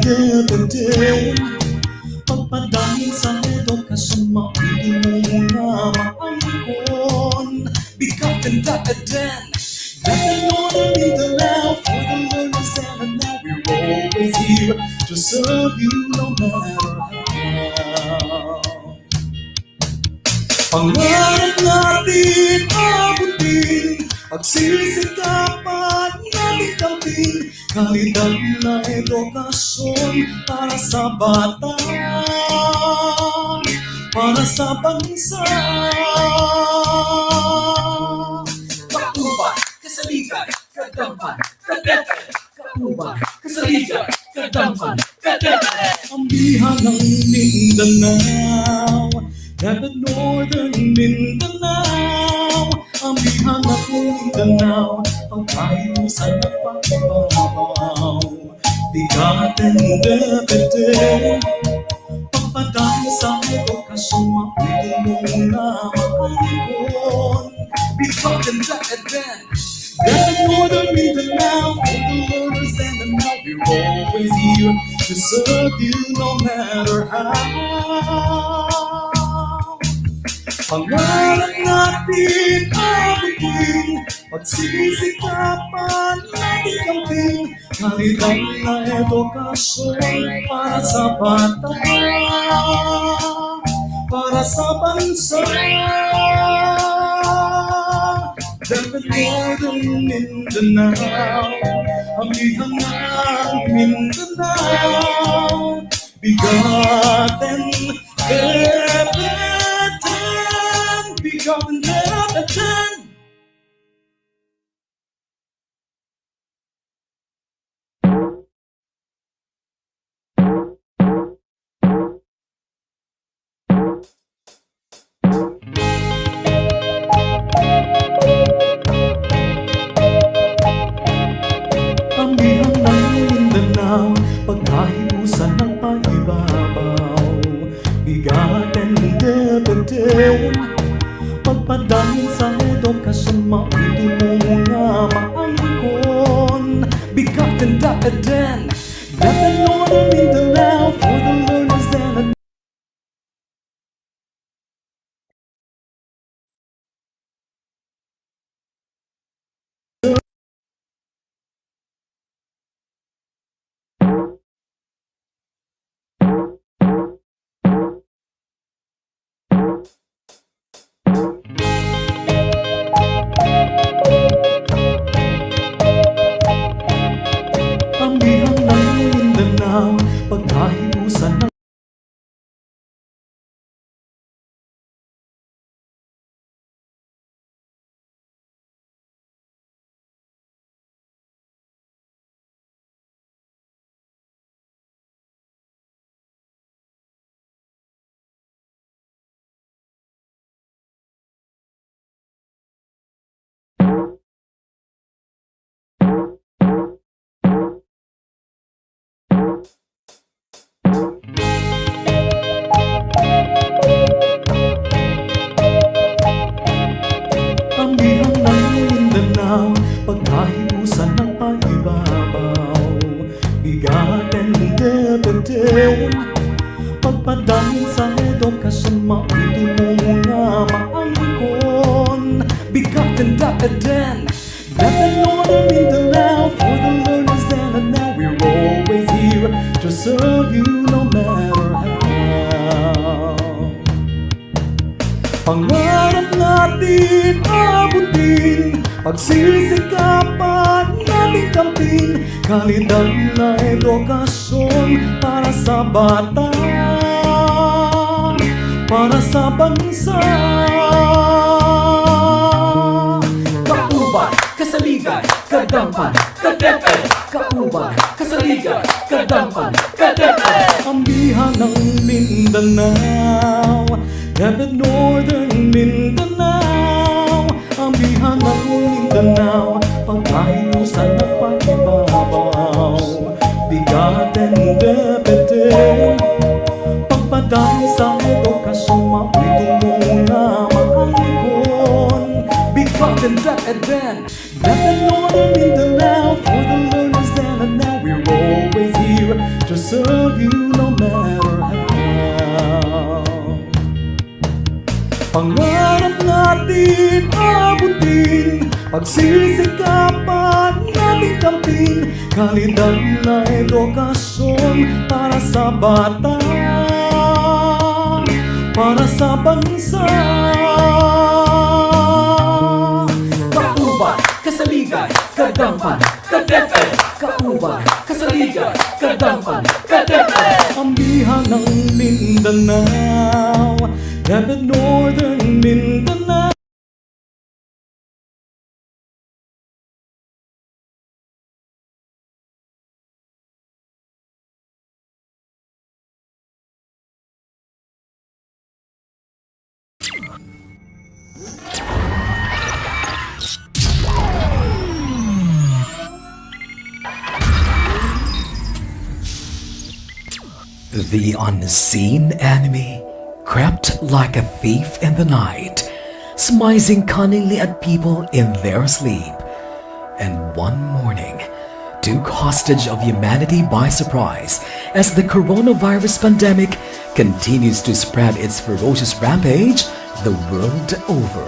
DepEd pagpadangin sa edukasyon, maunting mga maangkon. BigaTEN DepEd Northern Mindanao, for the learners there and now, we're always here to serve you no matter how. Pangarap natin abutin, pagsisikapan natin kaming kalidad na edukasyon para sa bata, para sa bansa. Kapuba, kasaligan, kadampan, kadeped. Kapuba, kasaligan, kadampan, kadeped. Ambihan ng Mindanao, DepEd Northern Mindanao. Ambihan ng Mindanao, pagkahimusan at pagbabaw. BigaTEN DepEd pagpadami sa edukasyon, maunting mga maangkon. BigaTEN DepEd Northern Mindanao, for the learners then and now, we're always here to serve you no matter how. Pangarap natin abutin, pagsisikapan natin kaming kalidad na edukasyon para sa bata, para sa bansa. DepEd Northern Mindanao, ambihan ng Mindanao. BigaTEN DepEd, BigaTEN DepEd. Ambihan ng Mindanao, pagkahimusan ng paibabaw. BigaTEN DepEd pagpadangin sa edukasyon, maunting mga maangkon. BigaTEN DepEd Northern Mindanao, for the learners then and ambihan ng Mindanao, pagkahimusan ng ambihan ng Mindanao, pagkahimusan ng paibabaw. BigaTEN DepEd pagpadangin sa edukasyon, maunting mga maangkon. BigaTEN DepEd Northern Mindanao, for the learners then and now, we're always here to serve you no matter how. Pangarap natin abutin, pagsisikapan natin kaming kalidad na edukasyon para sa bata, para sa bansa. Kapuba, kasaligan, kadampan, kadeped. Kapuba, kasaligan, kadampan, kadeped. Ambihan ng Mindanao, DepEd Northern Mindanao. Ambihan ng Mindanao, pagkahimusan at pagbabaw. BigaTEN DepEd pagpadami sa edukasyon, maunting mga maangkon. BigaTEN DepEd Northern Mindanao, for the learners then and now, we're always here to serve you no matter how. Pangarap natin abutin, pagsisikapan natin kamtin, kalidad na edukasyon para sa bata, para sa bansa. Kauban, kasaligan, kadampan, kaDepEd. Kauban, kasaligan, kadampan, kaDepEd. Ambihan ng Mindanao, DepEd Northern Mindanao. The unseen enemy crept like a thief in the night, smizing cunningly at people in their sleep, and one morning took hostage of humanity by surprise as the coronavirus pandemic continues to spread its ferocious rampage the world over.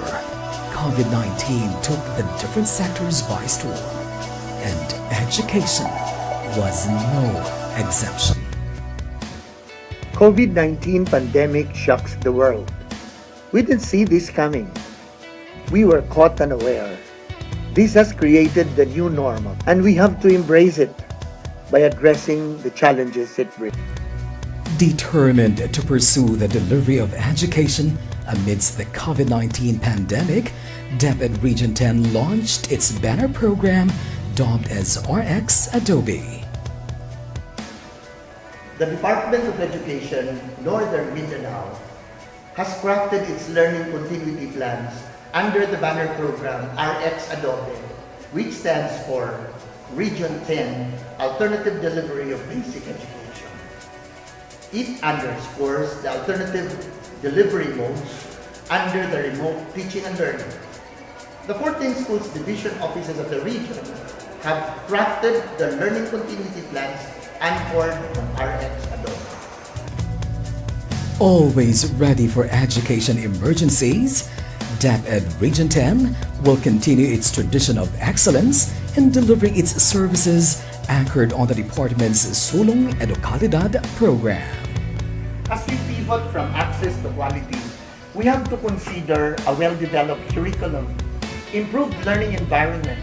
COVID-19 took the different sectors by storm, and education was no exemption. COVID-19 pandemic shocks the world. We didn't see this coming. We were caught unaware. This has created the new normal, and we have to embrace it by addressing the challenges it brings. Determined to pursue the delivery of education amidst the COVID-19 pandemic, DepEd Region 10 launched its banner program dubbed as RX Adobe. The Department of Education, Northern Mindanao, has crafted its learning continuity plans under the banner program RX Adobe, which stands for Region 10 Alternative Delivery of Basic Education. It underscores the alternative delivery modes under the remote teaching and learning. The 14 schools division offices of the region have crafted the learning continuity plans anchored on RX Adobe. Always ready for education emergencies, DepEd Region 10 will continue its tradition of excellence in delivering its services anchored on the department's Sulong Edukalidad program. As we pivot from access to quality, we have to consider a well-developed curriculum, improved learning environment,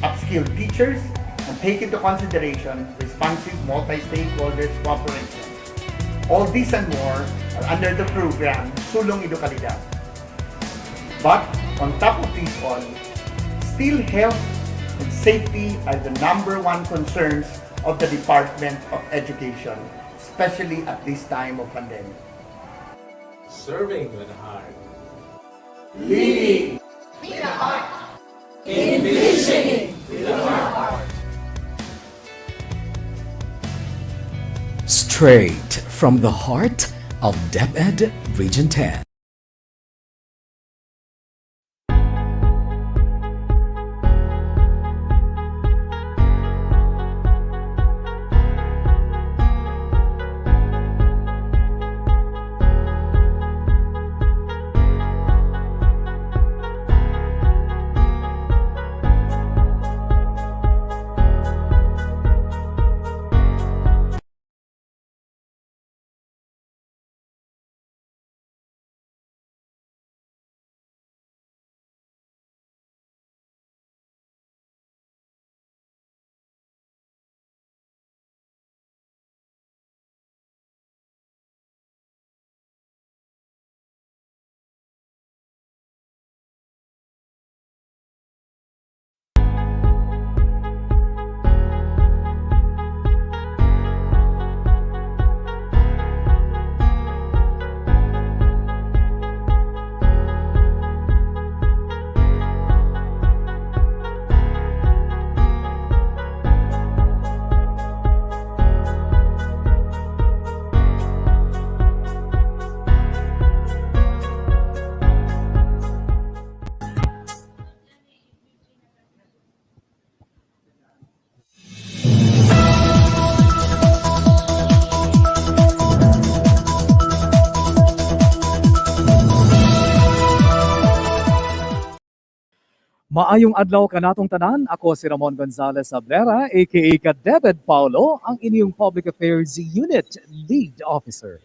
upskilled teachers, and take into consideration responsive multi-stakeholders cooperation. All this and more are under the program Sulong Edukalidad. But on top of this all, still health and safety are the #1 concerns of the Department of Education, especially at this time of pandemic. Serving with heart. Leading Envisioning straight from the heart of DepEd Region 10. Maayong adlaw kanatong tanan, ako si Ramon Gonzalez Abrera, aka ka-DepEd Paulo, ang inyong Public Affairs Unit Lead Officer.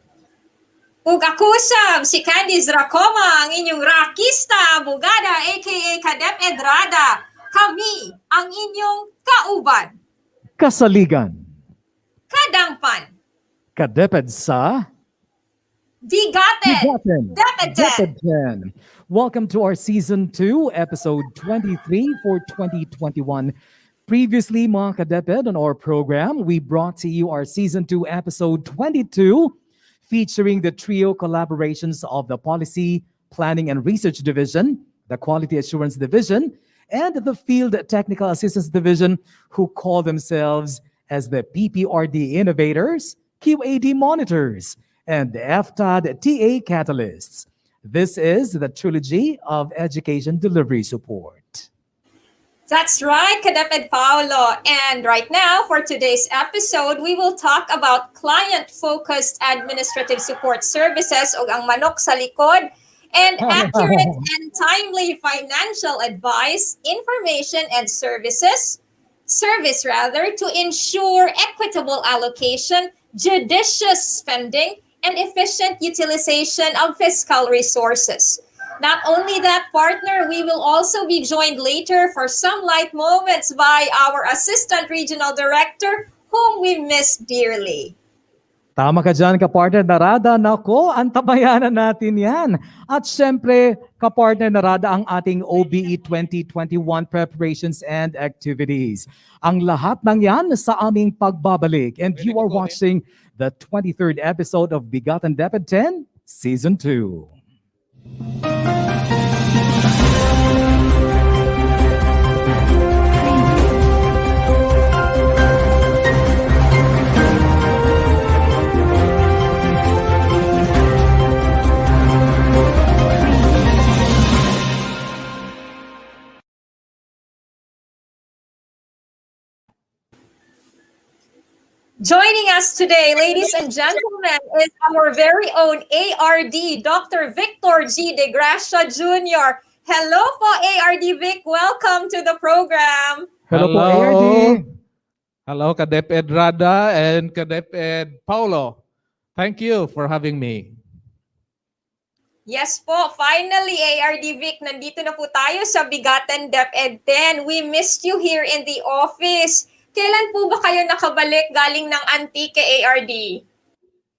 Ug ako sab si Candice Racoma, ang inyong rakista, abogada, aka ka-DepEd Rada. Kami ang inyong kauban, Kasaligan, kadangpan, ka-DepEd sa BigaTEN DepEd X. DepEd. Welcome to our Season 2, Episode 23 for 2021. Previously, mga ka-DepEd, on our program, we brought to you our Season 2, Episode 22, featuring the trio collaborations of the Policy, Planning and Research Division, the Quality Assurance Division, and the Field Technical Assistance Division, who call themselves as the PPRD Innovators, QAD Monitors, and FTAD TA Catalysts. This is the trilogy of education delivery support. That's right, ka-DepEd Paolo. And right now, for today's episode, we will talk about client-focused administrative support services o ang manok sa likod, and accurate and timely financial advice, information, and service to ensure equitable allocation, judicious spending, and efficient utilization of fiscal resources. Not only that, partner, we will also be joined later for some light moments by our Assistant Regional Director, whom we miss dearly. Tama ka dyan, kapartner na Rada. Nako, antabayanan natin yan. At syempre, kapartner na Rada, ang ating OBE 2021 preparations and activities. Ang lahat ng yan sa aming pagbabalik. And you are watching the 23rd episode of BigaTEN DepEd X, Season 2. Joining us today, ladies and gentlemen, is our very own ARD, Dr. Victor G. De Gracia Jr. Hello po, ARD Vic. Welcome to the program. Hello po, ARD. Hello, ka-DepEd Rada and ka-DepEd Paulo. Thank you for having me. Yes po, finally, ARD Vic, nandito na po tayo sa BigaTEN DepEd 10. We missed you here in the office. Kailan po ba kayo nakabalik galing ng Antique, ARD?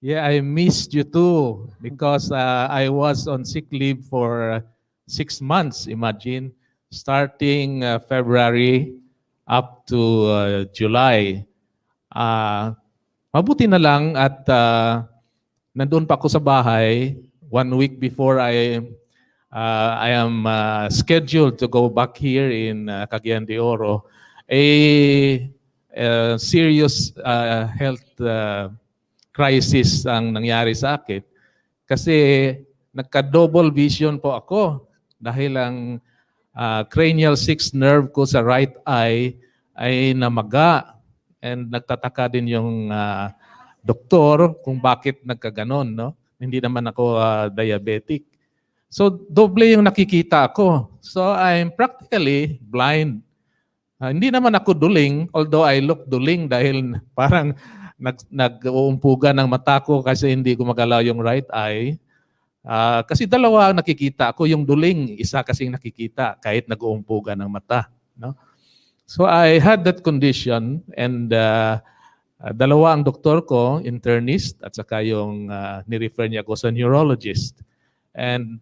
Yeah, I missed you too because I was on sick leave for 6 months, imagine, starting February up to July. Mabuti na lang at nandun pa ako sa bahay 1 week before I am scheduled to go back here in Cagayan de Oro. Serious health crisis ang nangyari sa akin kasi nagka-double vision po ako dahil ang cranial 6 nerve ko sa right eye ay namaga, and nagtataka din yung doktor kung bakit nagkaganon, no? Hindi naman ako diabetic. So doble yung nakikita ako. So I'm practically blind. Hindi naman ako duling, although I look duling dahil parang nag-uumpugan ng mata ko kasi hindi ko magalaw yung right eye. Kasi dalawa ang nakikita ako, yung duling, isa kasing nakikita kahit nag-uumpugan ng mata. No? So I had that condition, and dalawa ang doktor ko, internist, at saka yung nirefer niya ko sa neurologist. And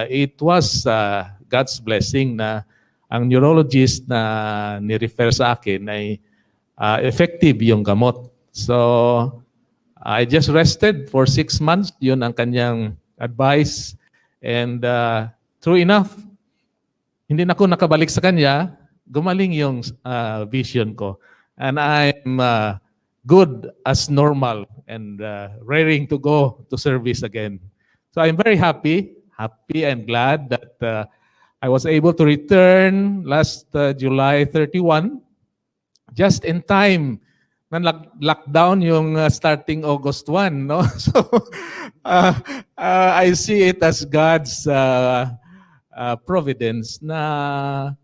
it was God's blessing na ang neurologist na ni-refer sa akin ay effective yung gamot. So, I just rested for 6 months. Yun ang kanyang advice. And true enough, hindi na ako nakabalik sa kanya. Gumaling yung vision ko. And I'm good as normal and raring to go to service again. So, I'm very happy and glad that I was able to return last July 31, just in time na lockdown yung starting August 1. No? So I see it as God's providence na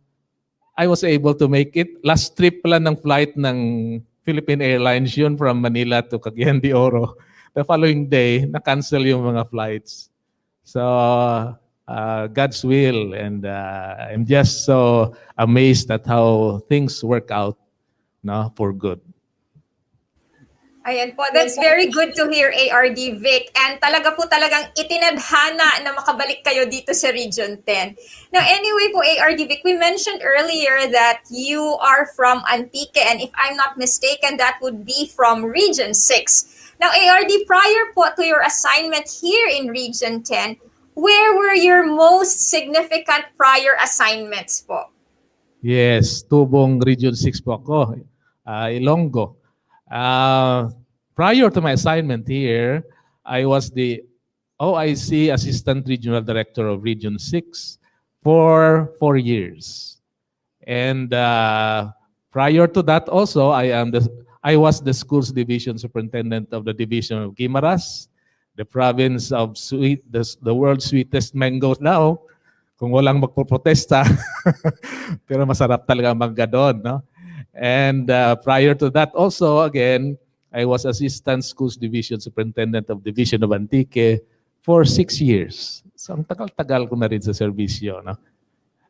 I was able to make it. Last trip pala ng flight ng Philippine Airlines yun from Manila to Cagayan de Oro. The following day, na-cancel yung mga flights. So, God's will, and I'm just so amazed at how things work out, no, for good. Ayan po, that's very good to hear, ARD Vic. And talagang itinadhana na makabalik kayo dito sa Region 10. Now anyway po, ARD Vic, we mentioned earlier that you are from Antique, and if I'm not mistaken, that would be from Region 6. Now ARD, prior po to your assignment here in Region 10, where were your most significant prior assignments po? Yes, Tubong Region 6 po ako, Ilonggo. Prior to my assignment here, I was the OIC Assistant Regional Director of Region 6 for 4 years. And prior to that also, I was the Schools Division Superintendent of the Division of Guimaras, the province of the world's sweetest mangoes now, kung walang magpoprotesta. Pero masarap talaga mangga doon, no? And prior to that also, again, I was Assistant Schools Division Superintendent of Division of Antique for 6 years. So ang tagal-tagal ko na rin sa serbisyo, no?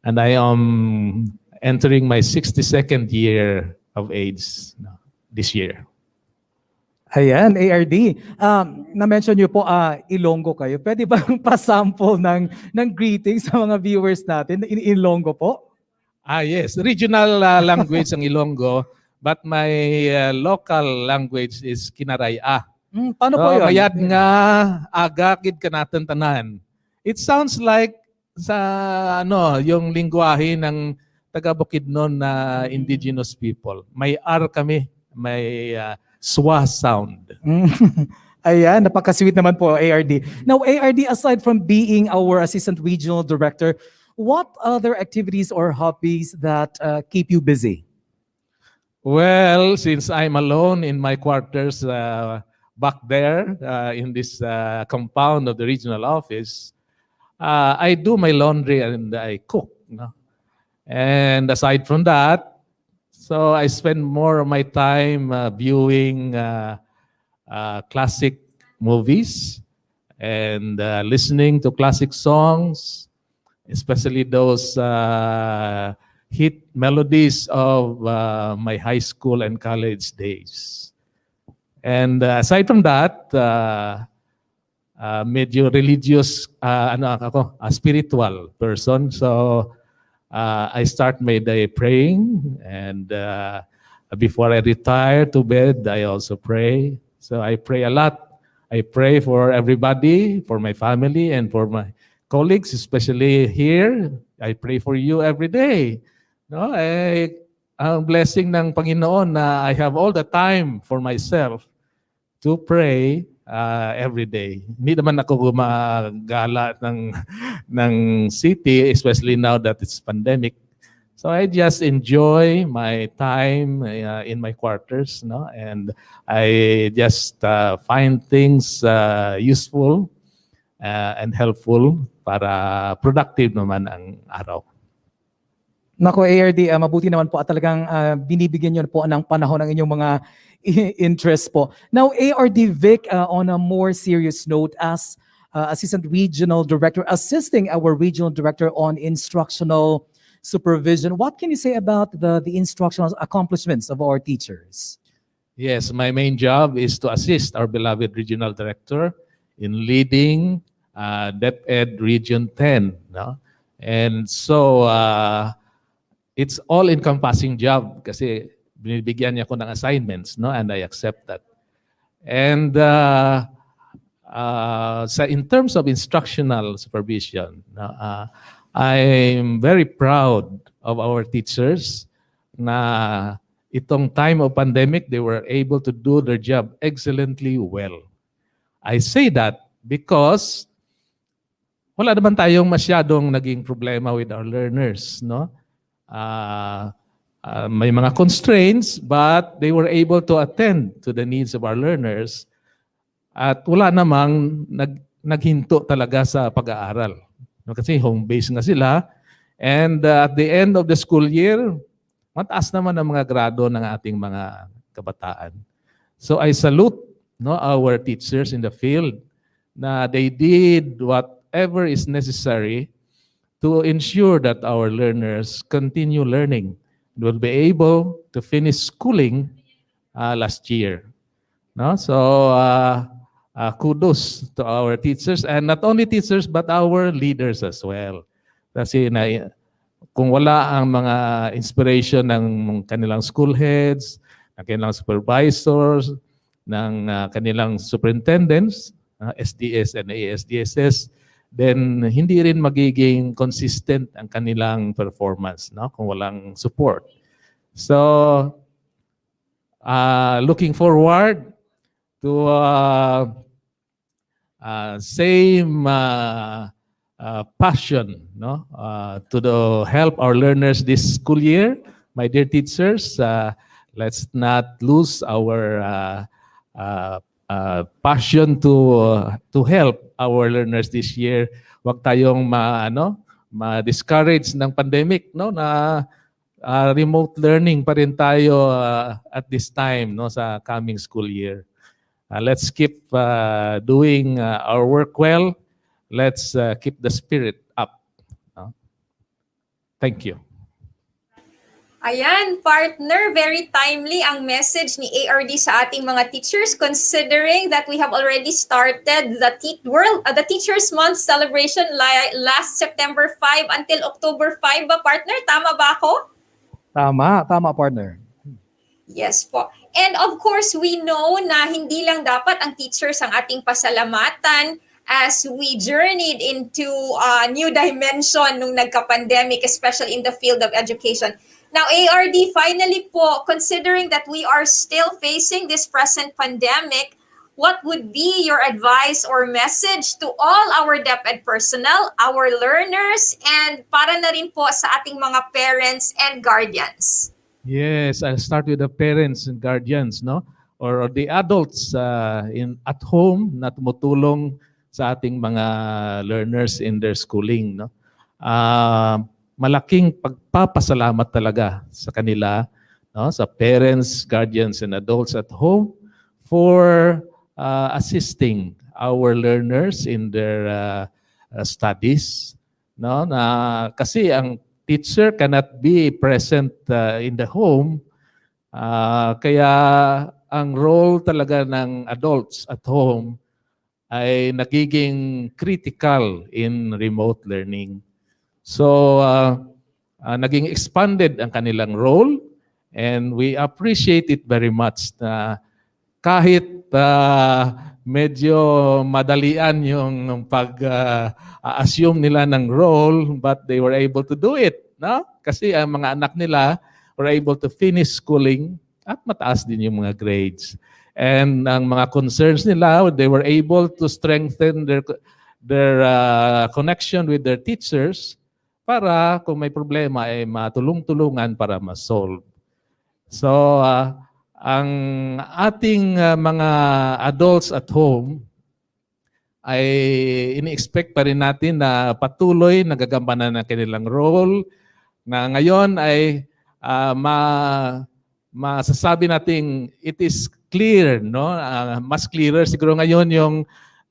And I am entering my 62nd year of age, no, this year. Ayan, ARD. Na-mention nyo po, Ilonggo kayo. Pwede bang pasample ng greetings sa mga viewers natin in Ilonggo po? Yes, regional language ang Ilonggo, but my local language is Kinaraya. Paano po yun? Mayad nga agakid ka natin tanan. It sounds like sa yung lingwahe ng taga Bukidnon na indigenous people. May R kami, may swa sound. Ayan, napaka-sweet naman po, ARD. Now, ARD, aside from being our Assistant Regional Director, what other activities or hobbies that keep you busy? Well, since I'm alone in my quarters back there in this compound of the regional office, I do my laundry and I cook. No? And aside from that, so I spend more of my time viewing classic movies and listening to classic songs, especially those hit melodies of my high school and college days. And aside from that, medyo religious, a spiritual person. So I start my day praying, and before I retire to bed, I also pray. So I pray a lot. I pray for everybody, for my family, and for my colleagues, especially here. I pray for you every day. No, ang blessing ng Panginoon na I have all the time for myself to pray every day. Hindi naman ako gumagala ng city, especially now that it's pandemic. So I just enjoy my time in my quarters, no? And I just find things useful and helpful para productive naman ang araw. Nako, ARD, mabuti naman po at talagang binibigyan nyo po ng panahon ng inyong mga interest po. Now, ARD Vic, on a more serious note, as Assistant Regional Director, assisting our Regional Director on instructional supervision, what can you say about the instructional accomplishments of our teachers? Yes, my main job is to assist our beloved Regional Director in leading DepEd Region 10. No? And so, it's all-encompassing job kasi binibigyan niya ako ng assignments, no? And I accept that. And in terms of instructional supervision, I'm very proud of our teachers na itong time of pandemic, they were able to do their job excellently well. I say that because wala naman tayong masyadong naging problema with our learners, no? May mga constraints, but they were able to attend to the needs of our learners. At wala namang naghinto talaga sa pag-aaral. Kasi home-based nga sila, And at the end of the school year, mataas naman ang mga grado ng ating mga kabataan. So I salute our teachers in the field na they did whatever is necessary to ensure that our learners continue learning and will be able to finish schooling last year. No? So kudos to our teachers, and not only teachers but our leaders as well. Kasi kung wala ang mga inspiration ng kanilang school heads, ng kanilang supervisors, ng kanilang superintendents, SDS and ASDSS, then hindi rin magiging consistent ang kanilang performance, no? Kung walang support. So, looking forward to same passion, no, to help our learners this school year. My dear teachers, let's not lose our passion to help our learners this year. Huwag tayong ma-discourage ng pandemic, no, na remote learning pa rin tayo at this time, no, sa coming school year. Let's keep doing our work well. Let's keep the spirit up. Thank you. Ayan, partner, very timely ang message ni ARD sa ating mga teachers considering that we have already started the Teachers Month celebration last September 5 until October 5 ba, partner? Tama ba ako? Tama, partner. Yes po. And of course, we know na hindi lang dapat ang teachers ang ating pasalamatan as we journeyed into a new dimension nung nagka-pandemic, especially in the field of education. Now, ARD, finally po, considering that we are still facing this present pandemic, what would be your advice or message to all our DepEd personnel, our learners, and para na rin po sa ating mga parents and guardians? Yes, I'll start with the parents and guardians, no? Or the adults at home na tumutulong sa ating mga learners in their schooling, no? Malaking pagpapasalamat talaga sa kanila, no? Sa parents, guardians, and adults at home for assisting our learners in their studies, no? Kasi ang teacher cannot be present in the home, kaya ang role talaga ng adults at home ay nagiging critical in remote learning. So, naging expanded ang kanilang role, and we appreciate it very much na kahit medyo madalian yung pag-assume nila ng role, but they were able to do it, no? Kasi ang mga anak nila were able to finish schooling at mataas din yung mga grades. And ang mga concerns nila, they were able to strengthen their connection with their teachers para kung may problema ay matulong-tulungan para ma-solve. So, ang ating mga adults at home ay ini-expect pa rin natin na patuloy nagagampanan ng kanilang role, na ngayon ay masasabi nating it is clear, no? Mas clearer siguro ngayon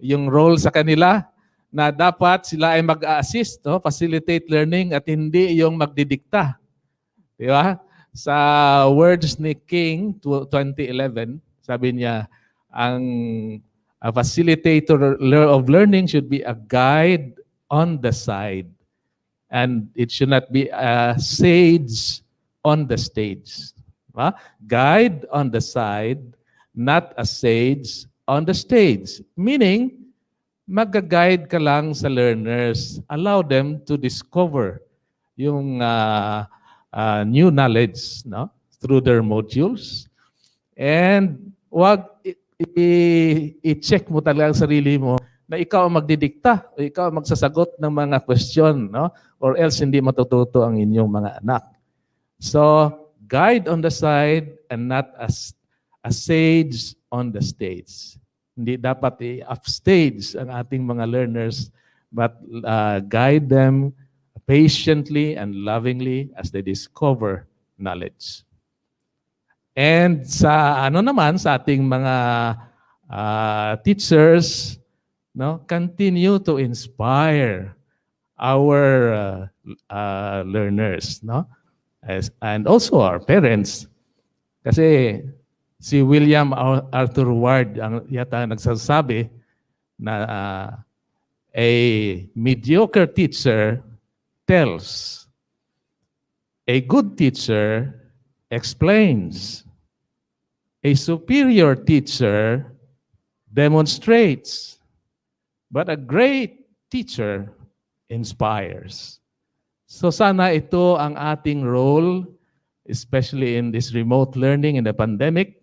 yung role sa kanila, na dapat sila ay mag-assist, no? Facilitate learning at hindi yung magdidikta. Di ba? Sa words ni King 2011, sabi niya, ang facilitator of learning should be a guide on the side, and it should not be a sage on the stage. Diba? Guide on the side, not a sage on the stage. Meaning, mag-guide ka lang sa learners. Allow them to discover yung new knowledge, no? Through their modules. And wag i-check mo talaga ang sarili mo na ikaw ang magdidikta o ikaw ang magsasagot ng mga question, no? Or else hindi matututo ang inyong mga anak. So, guide on the side and not as a sage on the stage. Hindi dapat i-upstage ang ating mga learners, but guide them patiently and lovingly as they discover knowledge. And sa sa ating mga teachers, no, continue to inspire our learners, no, and also our parents. Kasi si William Arthur Ward ang yata nagsasabi na a mediocre teacher tells, a good teacher explains, a superior teacher demonstrates, but a great teacher inspires. So sana ito ang ating role, especially in this remote learning in the pandemic,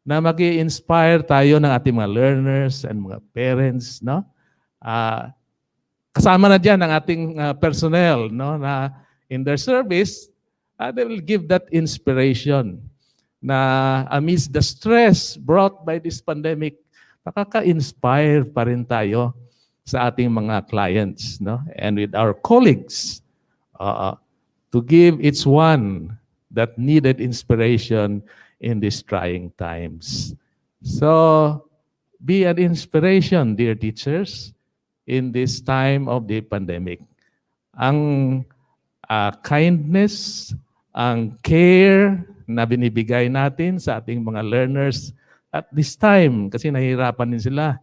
na mag-i-inspire tayo ng ating mga learners and mga parents, no? Kasama na diyan ang ating personnel, no, na in their service, they will give that inspiration na amidst the stress brought by this pandemic, nakaka-inspire pa rin tayo sa ating mga clients, no? And with our colleagues, to give each one that needed inspiration in these trying times. So, be an inspiration, dear teachers, in this time of the pandemic. Ang kindness, ang care na binibigay natin sa ating mga learners at this time, kasi nahihirapan din sila,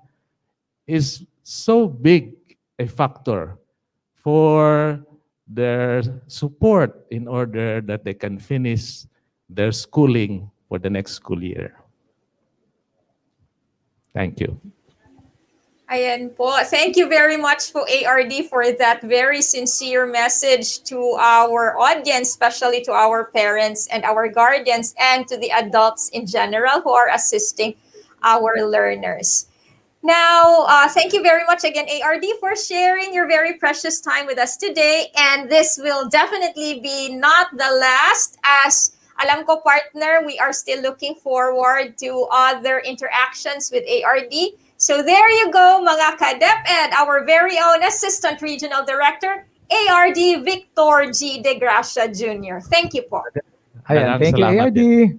is so big a factor for their support in order that they can finish their schooling for the next school year. Thank you. Ayan po. Thank you very much po, ARD, for that very sincere message to our audience, especially to our parents and our guardians and to the adults in general who are assisting our learners. Now, thank you very much again, ARD, for sharing your very precious time with us today. And this will definitely be not the last, as alam ko, partner, we are still looking forward to other interactions with ARD. So there you go, mga ka-DepEd, our very own Assistant Regional Director, ARD Victor G. De Gracia Jr. Thank you po. Ayan, thank you, ARD.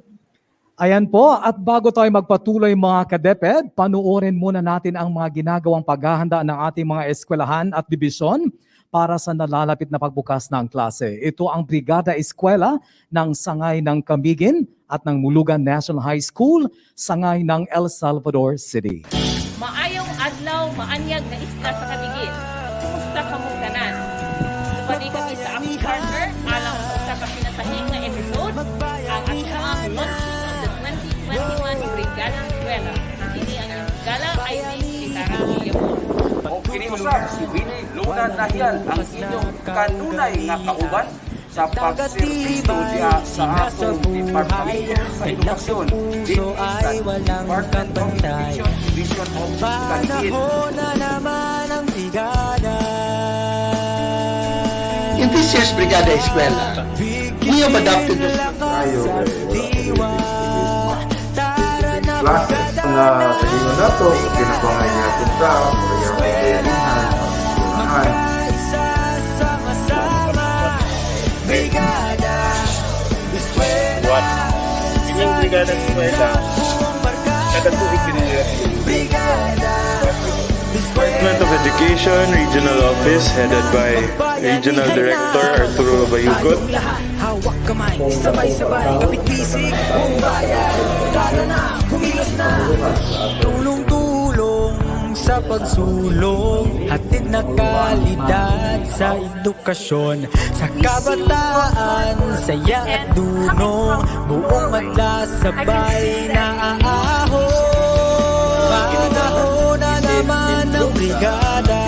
Ayan po, at bago tayo magpatuloy mga ka-DepEd, panuorin muna natin ang mga ginagawang paghahanda ng ating mga eskwelahan at dibisyon para sa nalalapit na pagbukas ng klase. Ito ang Brigada Eskwela ng Sangay ng Camiguin at ng Mulugan National High School, Sangay ng El Salvador City. Maayong adlaw, maanyag na isla sa Camiguin. Kumusta ka mong tanan? Pwede kami sa aming partner, alang sa kapinasahing na episode, ang atang launching of the 2021 Brigada Eskwela. Hindi ang iyong gala ay si Tara Bayocot. O kiniusap si Winnie Luna Nahian ang inyong kanunay nga kauban sa pagservisyo niya sa akong Departamento sa Edukasyon din sa Department of Education Division of Calgit. In this year's Brigada Eskwela, we have adopted the classes na sa inyo na ito, pinapangay niya itong tao, kaya kailangan, unahan. What? Ilang Brigada Eskwela, kada tuig Department of Education Regional Office headed by Regional Director Arturo Bayocot. Hawak kamay, sabay-sabay, kapit-bisig, buong bayan, tara na, kumilos na. Tulong-tulong sa pagsulong, hatid na kalidad sa edukasyon, sa kabataan, saya at dunong, buong madla sabay na aahon. Panahon na naman ng brigada,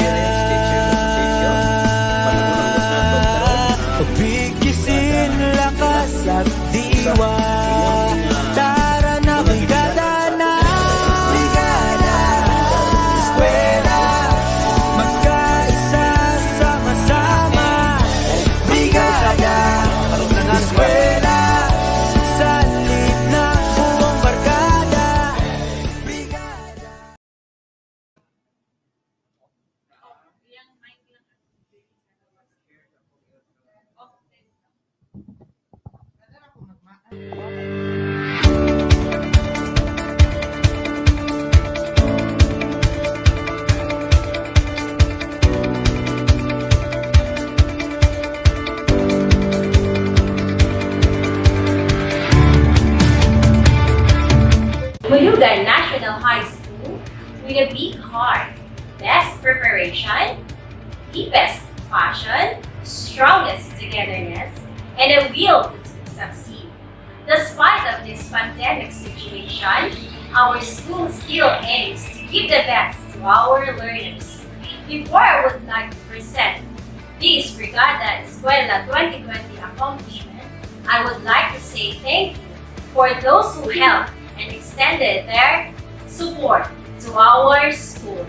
bigisin lakas at diwa. Tara na brigada na, brigada eskwela, magkaisa sama-sama. Brigada eskwela, sa lit na buong barkada. Mulugan National High School with a big heart, best preparation, deepest passion, strongest togetherness, and a will to succeed. Despite of this pandemic situation, our school still aims to give the best to our learners. Before I would like to present this Brigada Escuela 2020 accomplishment, I would like to say thank you for those who helped and extended their support to our school.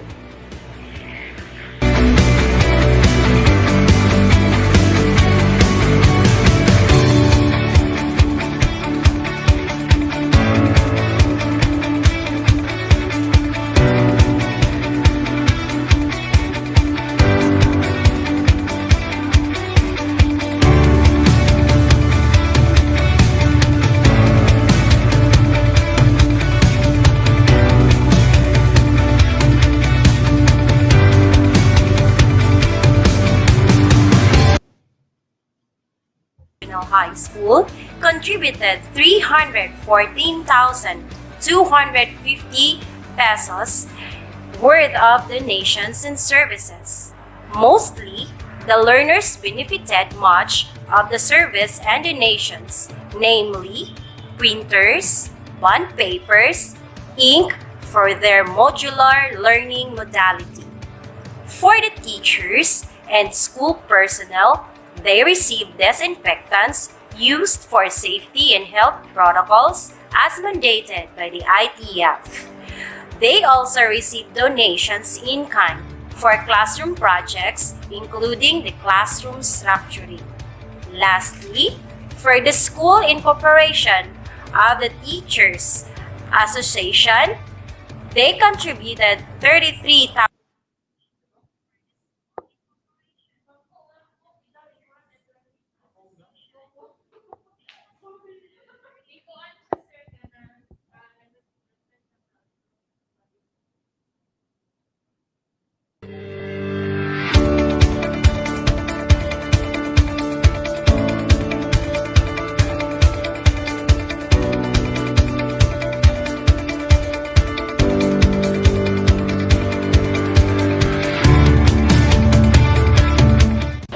High School contributed 314,250 pesos worth of donations and services. Mostly, the learners benefited much of the service and donations, namely printers, bond papers, ink for their modular learning modality. For the teachers and school personnel, they received disinfectants used for safety and health protocols as mandated by the ITF. They also received donations in kind for classroom projects, including the classroom structuring. Lastly, for the school incorporation of the Teachers Association, they contributed 33,000.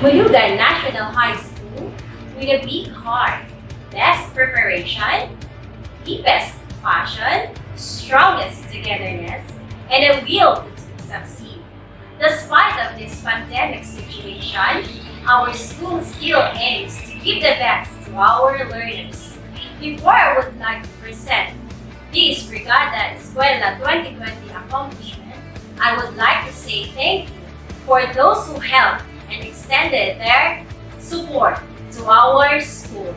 Mulugan National High School with a big heart, best preparation, deepest passion, strongest togetherness, and a will to succeed. Despite of this pandemic situation, our school still aims to give the best to our learners. Before I would like to present this Brigada Escuela 2020 accomplishment, I would like to say thank you for those who helped and extended their support to our school.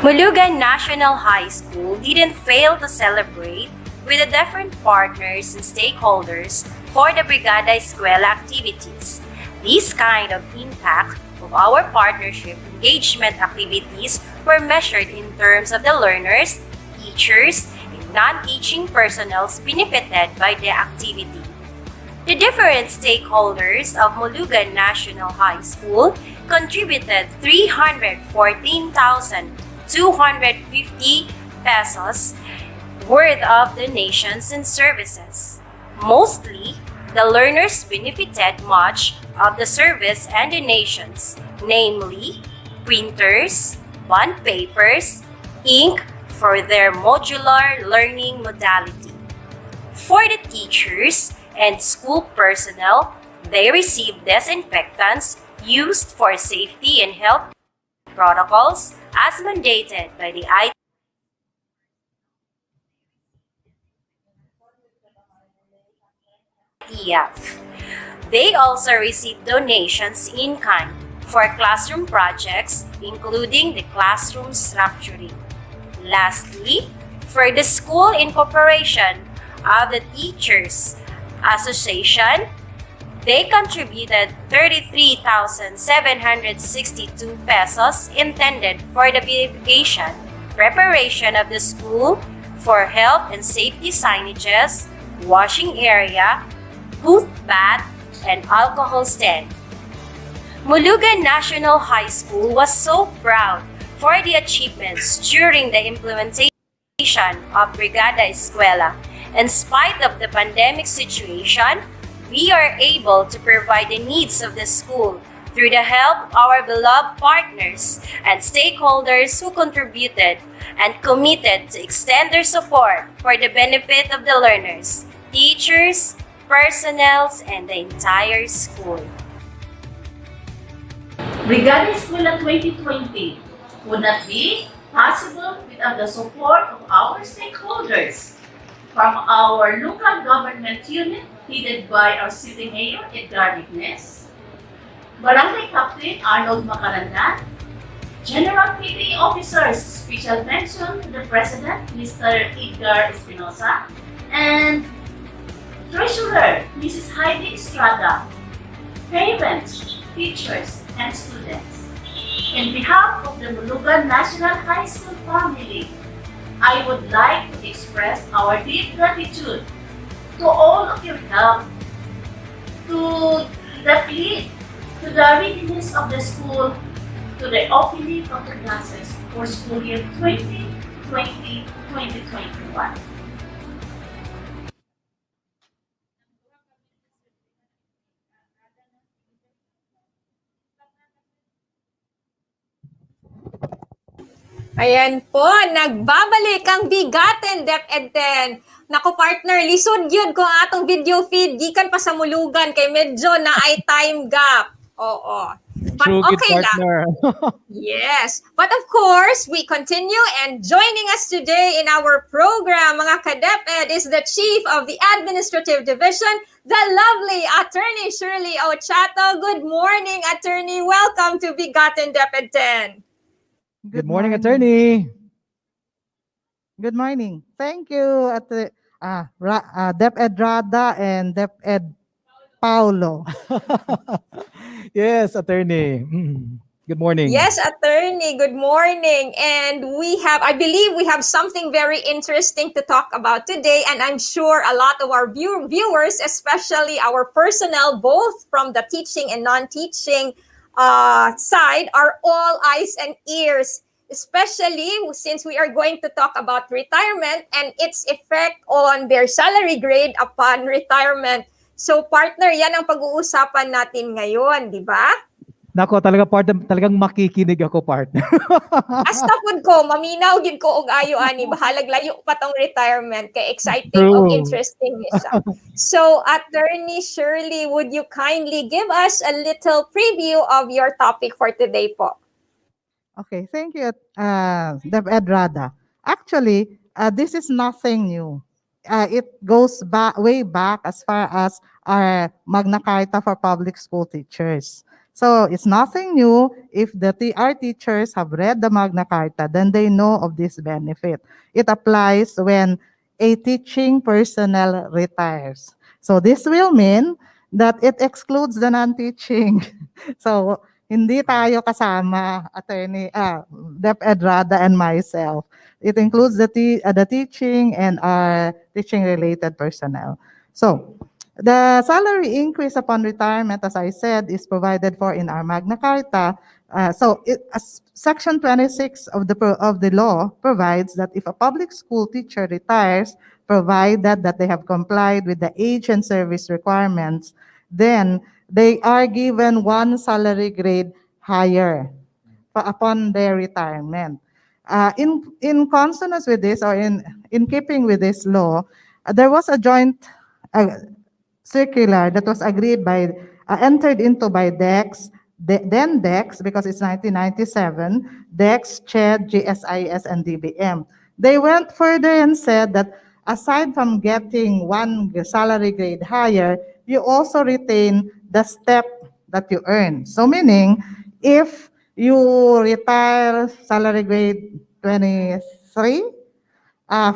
Mulugan National High School didn't fail to celebrate with the different partners and stakeholders for the Brigada Eskwela activities. This kind of impact of our partnership engagement activities were measured in terms of the learners, teachers, and non-teaching personnel benefited by the activity. The different stakeholders of Mulugan National High School contributed 314,250 pesos worth of donations and services. Mostly, the learners benefited much of the service and donations, namely printers, bond papers, ink for their modular learning modality. For the teachers and school personnel, they received disinfectants used for safety and health protocols as mandated by the ITF. They also received donations in kind for classroom projects, including the classroom structuring. Lastly, for the school incorporation of the Teachers Association, they contributed 33,762 pesos intended for the beautification, preparation of the school for health and safety signages, washing area, booth bath, and alcohol stand. Mulugan National High School was so proud for the achievements during the implementation of Brigada Eskwela. In spite of the pandemic situation, we are able to provide the needs of the school through the help of our beloved partners and stakeholders who contributed and committed to extend their support for the benefit of the learners, teachers, personnel, and the entire school. Brigada Eskwela 2020 would not be possible without the support of our stakeholders. From our local government unit, headed by our City Mayor Edgar Ignes, Barangay Captain Arnold Macarandan, General PTA Officers, special mention to the President, Mr. Edgar Espinosa, and Treasurer, Mrs. Heidi Estrada, parents, teachers, and students. In behalf of the Mulugan National High School family, I would like to express our deep gratitude to all of your help that lead to the readiness of the school to the opening of the classes for school year 2020-2021. Ayan po, nagbabalik ang BigaTEN DepEd X. Naku partner, lisod yun ko atong video feed gikan pa sa Mulugan kay medyo na ay time gap. Oo. But True, good okay lang. partner. Yes. But of course, we continue, and joining us today in our program, mga ka-DepEd, is the Chief of the Administrative Division, the lovely Attorney Shirley Ochato. Good morning, Attorney. Welcome to BigaTEN DepEd X. Good morning, attorney. Good morning. Thank you, DepEd Rada and DepEd Paulo. Yes, attorney. Good morning. Yes, attorney. Good morning. And I believe we have something very interesting to talk about today. And I'm sure a lot of our viewers, especially our personnel, both from the teaching and non-teaching side, are all eyes and ears, especially since we are going to talk about retirement and its effect on their salary grade upon retirement. So partner, yan ang pag-uusapan natin ngayon, di ba? Nako, talagang makikinig ako, partner. Hasta pod ko, maminaw gid ko og ayo ani, bahalag layo pa tong retirement kay exciting True. o interesting siya. So, Attorney Shirley, would you kindly give us a little preview of your topic for today po? Okay, thank you, DepEd Rada. Actually, this is nothing new. It goes way back as far as our Magna Carta for public school teachers. So it's nothing new. If our teachers have read the Magna Carta, then they know of this benefit. It applies when a teaching personnel retires. So this will mean that it excludes the non-teaching. So hindi tayo kasama, attorney, DepEd Rada and myself. It includes the teaching and our teaching-related personnel. So the salary increase upon retirement, as I said, is provided for in our Magna Carta. Section 26 of the law provides that if a public school teacher retires, provided that they have complied with the age and service requirements, then they are given one salary grade higher upon their retirement. In consonance with this, or in keeping with this law, there was a joint circular that was agreed by, entered into by DEX, then DEX, because it's 1997, DEX, CHED, GSIS, and DBM. They went further and said that aside from getting one salary grade higher, you also retain the step that you earn. So meaning, if you retire salary grade 23,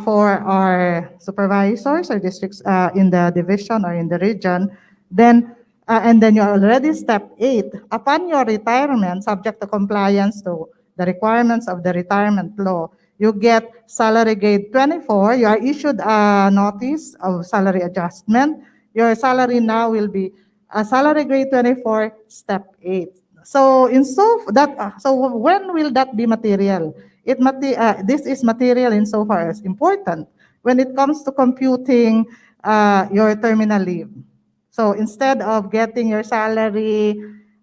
for our supervisors or districts in the division or in the region, then and then you're already step 8. Upon your retirement, subject to compliance to the requirements of the retirement law, you get salary grade 24. You are issued a notice of salary adjustment. Your salary now will be a salary grade 24, step 8. So when will that be material? This is material insofar as important when it comes to computing your terminal leave. So instead of getting your salary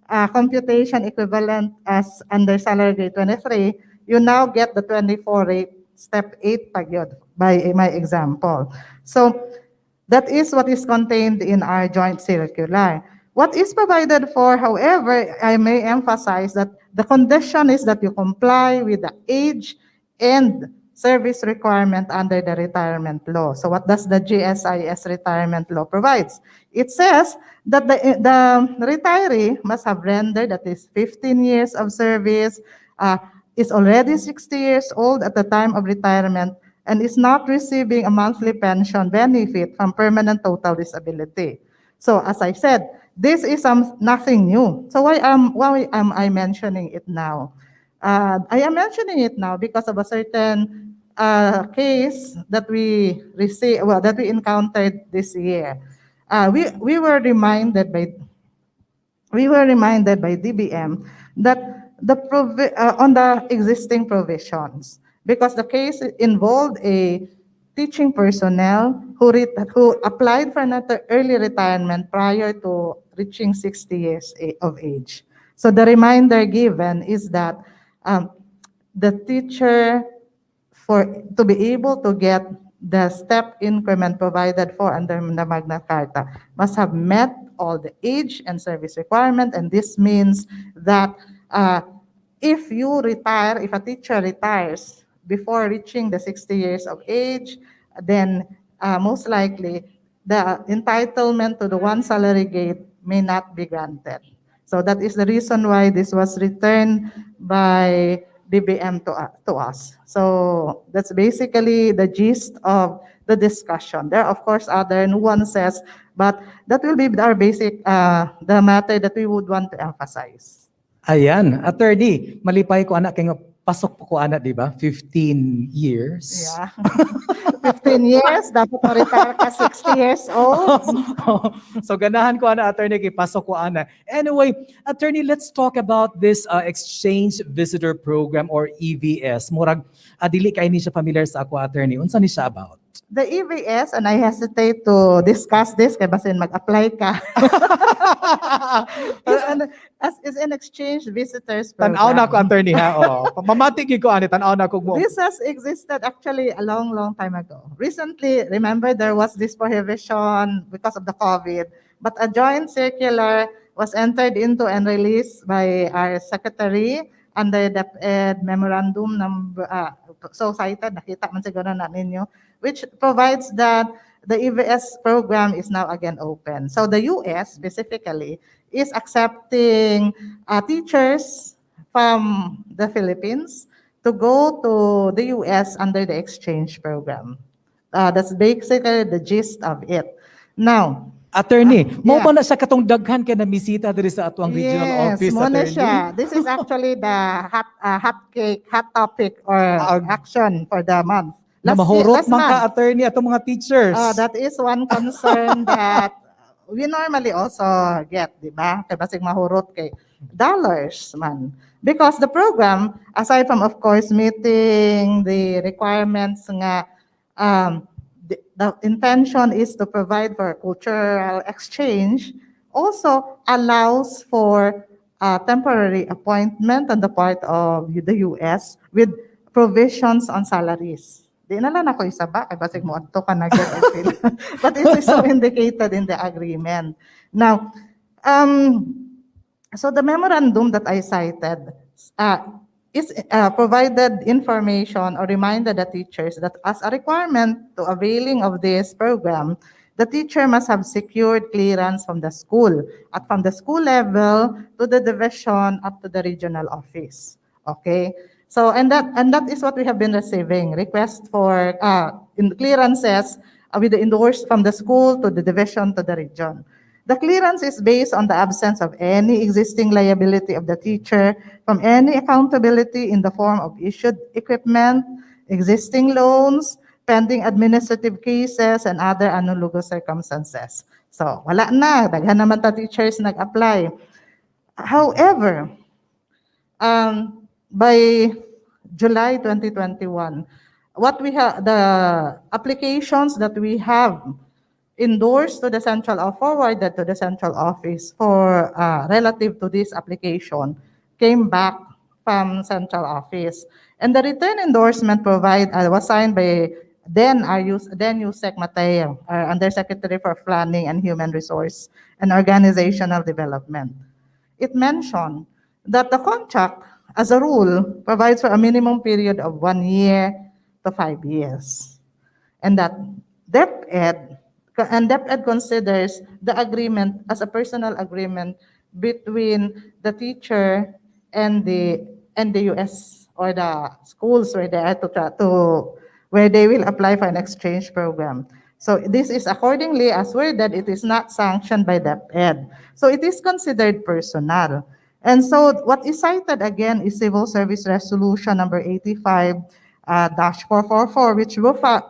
computation equivalent as under salary grade 23, you now get the 24 rate, step 8 pagyod, by my example. So that is what is contained in our joint circular. What is provided for, however, I may emphasize that the condition is that you comply with the age and service requirement under the retirement law. So what does the GSIS retirement law provides? It says that the retiree must have rendered at least 15 years of service, is already 60 years old at the time of retirement, and is not receiving a monthly pension benefit from permanent total disability. So as I said, this is nothing new. So why am I mentioning it now? I am mentioning it now because of a certain case that we encountered this year. We were reminded by DBM that on the existing provisions, because the case involved a teaching personnel who applied for another early retirement prior to reaching 60 years of age. So the reminder given is that the teacher, to be able to get the step increment provided for under the Magna Carta, must have met all the age and service requirement, and this means that if a teacher retires before reaching the 60 years of age, then most likely the entitlement to the one salary grade may not be granted. So that is the reason why this was returned by DBM to us. So that's basically the gist of the discussion. There are, of course, other nuances, but that will be our basic, the matter that we would want to emphasize. Ayan, attorney, malipay ko anak kay pasok po ko anak, di ba? 15 years. Yeah. 15 years, dapat ma-retire ka 60 years old. So ganahan ko anak, attorney, kay pasok ko anak. Anyway, attorney, let's talk about this Exchange Visitor Program or EVS. Murag, dili kay ni siya familiar sa ako, attorney. Unsa ni siya about? The EVS, and I hesitate to discuss this kay basin mag-apply ka. is an exchange visitors program. Tanaw na ko, attorney, ha? Pamatig ko, ani, tanaw na ko mo. This has existed actually a long time ago. Recently, remember, there was this prohibition because of the COVID, but a joint circular was entered into and released by our secretary under the memorandum number, so cited, nakita man siguro na ninyo, which provides that the EVS program is now again open. So the US specifically is accepting teachers from the Philippines to go to the US under the exchange program. That's basically the gist of it. Now, Attorney, mo ba na sa katong daghan ka na misita diri sa atuang regional office, mo na attorney? siya. This is actually the hot topic or action for the month. Na mahurot man ka, attorney, atong mga teachers. That is one concern that we normally also get, di ba? Kaya basig mahurot kay dollars man. Because the program, aside from of course meeting the requirements nga, the intention is to provide for cultural exchange, also allows for temporary appointment on the part of the US with provisions on salaries. Di na lang ako isaba, kaya basig mo ato ka na-get I feel. But it is so indicated in the agreement. Now, so the memorandum that I cited is provided information or reminded the teachers that as a requirement to availing of this program, the teacher must have secured clearance from the school, at from the school level to the division up to the regional office. Okay? So, and that is what we have been receiving, requests for clearances with the endorsed from the school to the division to the region. The clearance is based on the absence of any existing liability of the teacher from any accountability in the form of issued equipment, existing loans, pending administrative cases, and other analogous circumstances. So, wala na. Daghan naman ta teachers nag-apply. However, by July 2021, what we have, the applications that we have endorsed to the central or forwarded to the central office for relative to this application came back from central office. And the return endorsement was signed by then Yusek Mateo, our Undersecretary for Planning and Human Resource and Organizational Development. It mentioned that the contract, as a rule, provides for a minimum period of 1 year to 5 years. And that DepEd considers the agreement as a personal agreement between the teacher and the US or the schools where they are where they will apply for an exchange program. So this is accordingly as worded, it is not sanctioned by DepEd. So it is considered personal. And so what is cited again is Civil Service Resolution number 85-444, which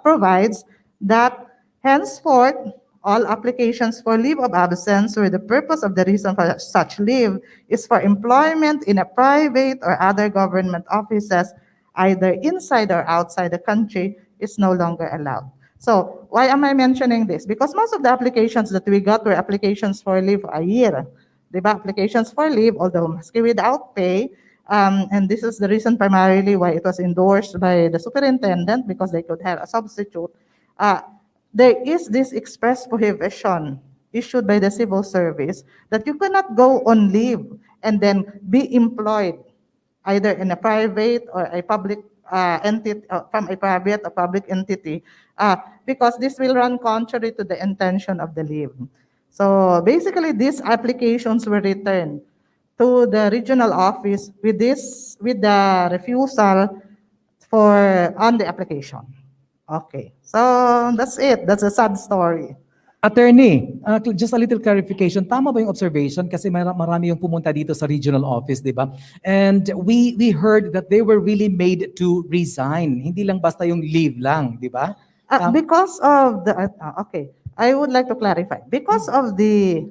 provides that henceforth, all applications for leave of absence where the purpose of the reason for such leave is for employment in a private or other government offices, either inside or outside the country, is no longer allowed. So why am I mentioning this? Because most of the applications that we got were applications for leave a year. Diba? Applications for leave, although maski without pay, and this is the reason primarily why it was endorsed by the superintendent, because they could have a substitute. There is this express prohibition issued by the civil service that you cannot go on leave and then be employed either in a private or a public entity, from a private or public entity, because this will run contrary to the intention of the leave. So basically, these applications were returned to the regional office with the refusal on the application. Okay, so that's it. That's a sad story. Attorney, just a little clarification. Tama ba yung observation? Kasi marami yung pumunta dito sa regional office, di ba? And we heard that they were really made to resign. Hindi lang basta yung leave lang, di ba? Because of the, okay, I would like to clarify. Because of the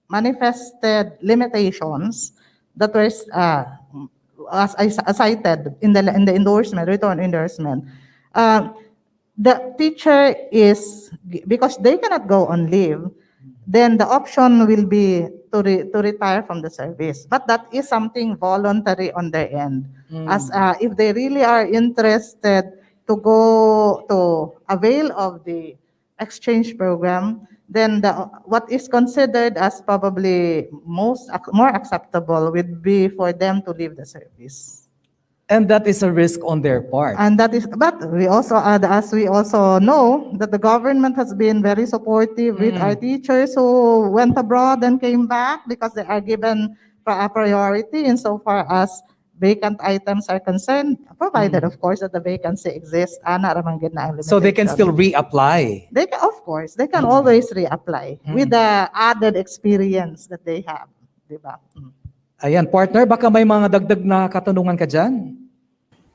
manifested limitations that were as I cited in the endorsement, return endorsement, the teacher is, because they cannot go on leave, then the option will be to retire from the service. But that is something voluntary on their end. As if they really are interested to go to avail of the exchange program, then what is considered as probably more acceptable would be for them to leave the service. And that is a risk on their part. And that is, but we also, as we also know, that the government has been very supportive with our teachers who went abroad and came back because they are given a priority insofar as vacant items are concerned, provided, of course, that the vacancy exists. So they can still reapply. They can, of course, they can always reapply with the added experience that they have. Diba? Ayan, partner, baka may mga dagdag na katanungan ka dyan?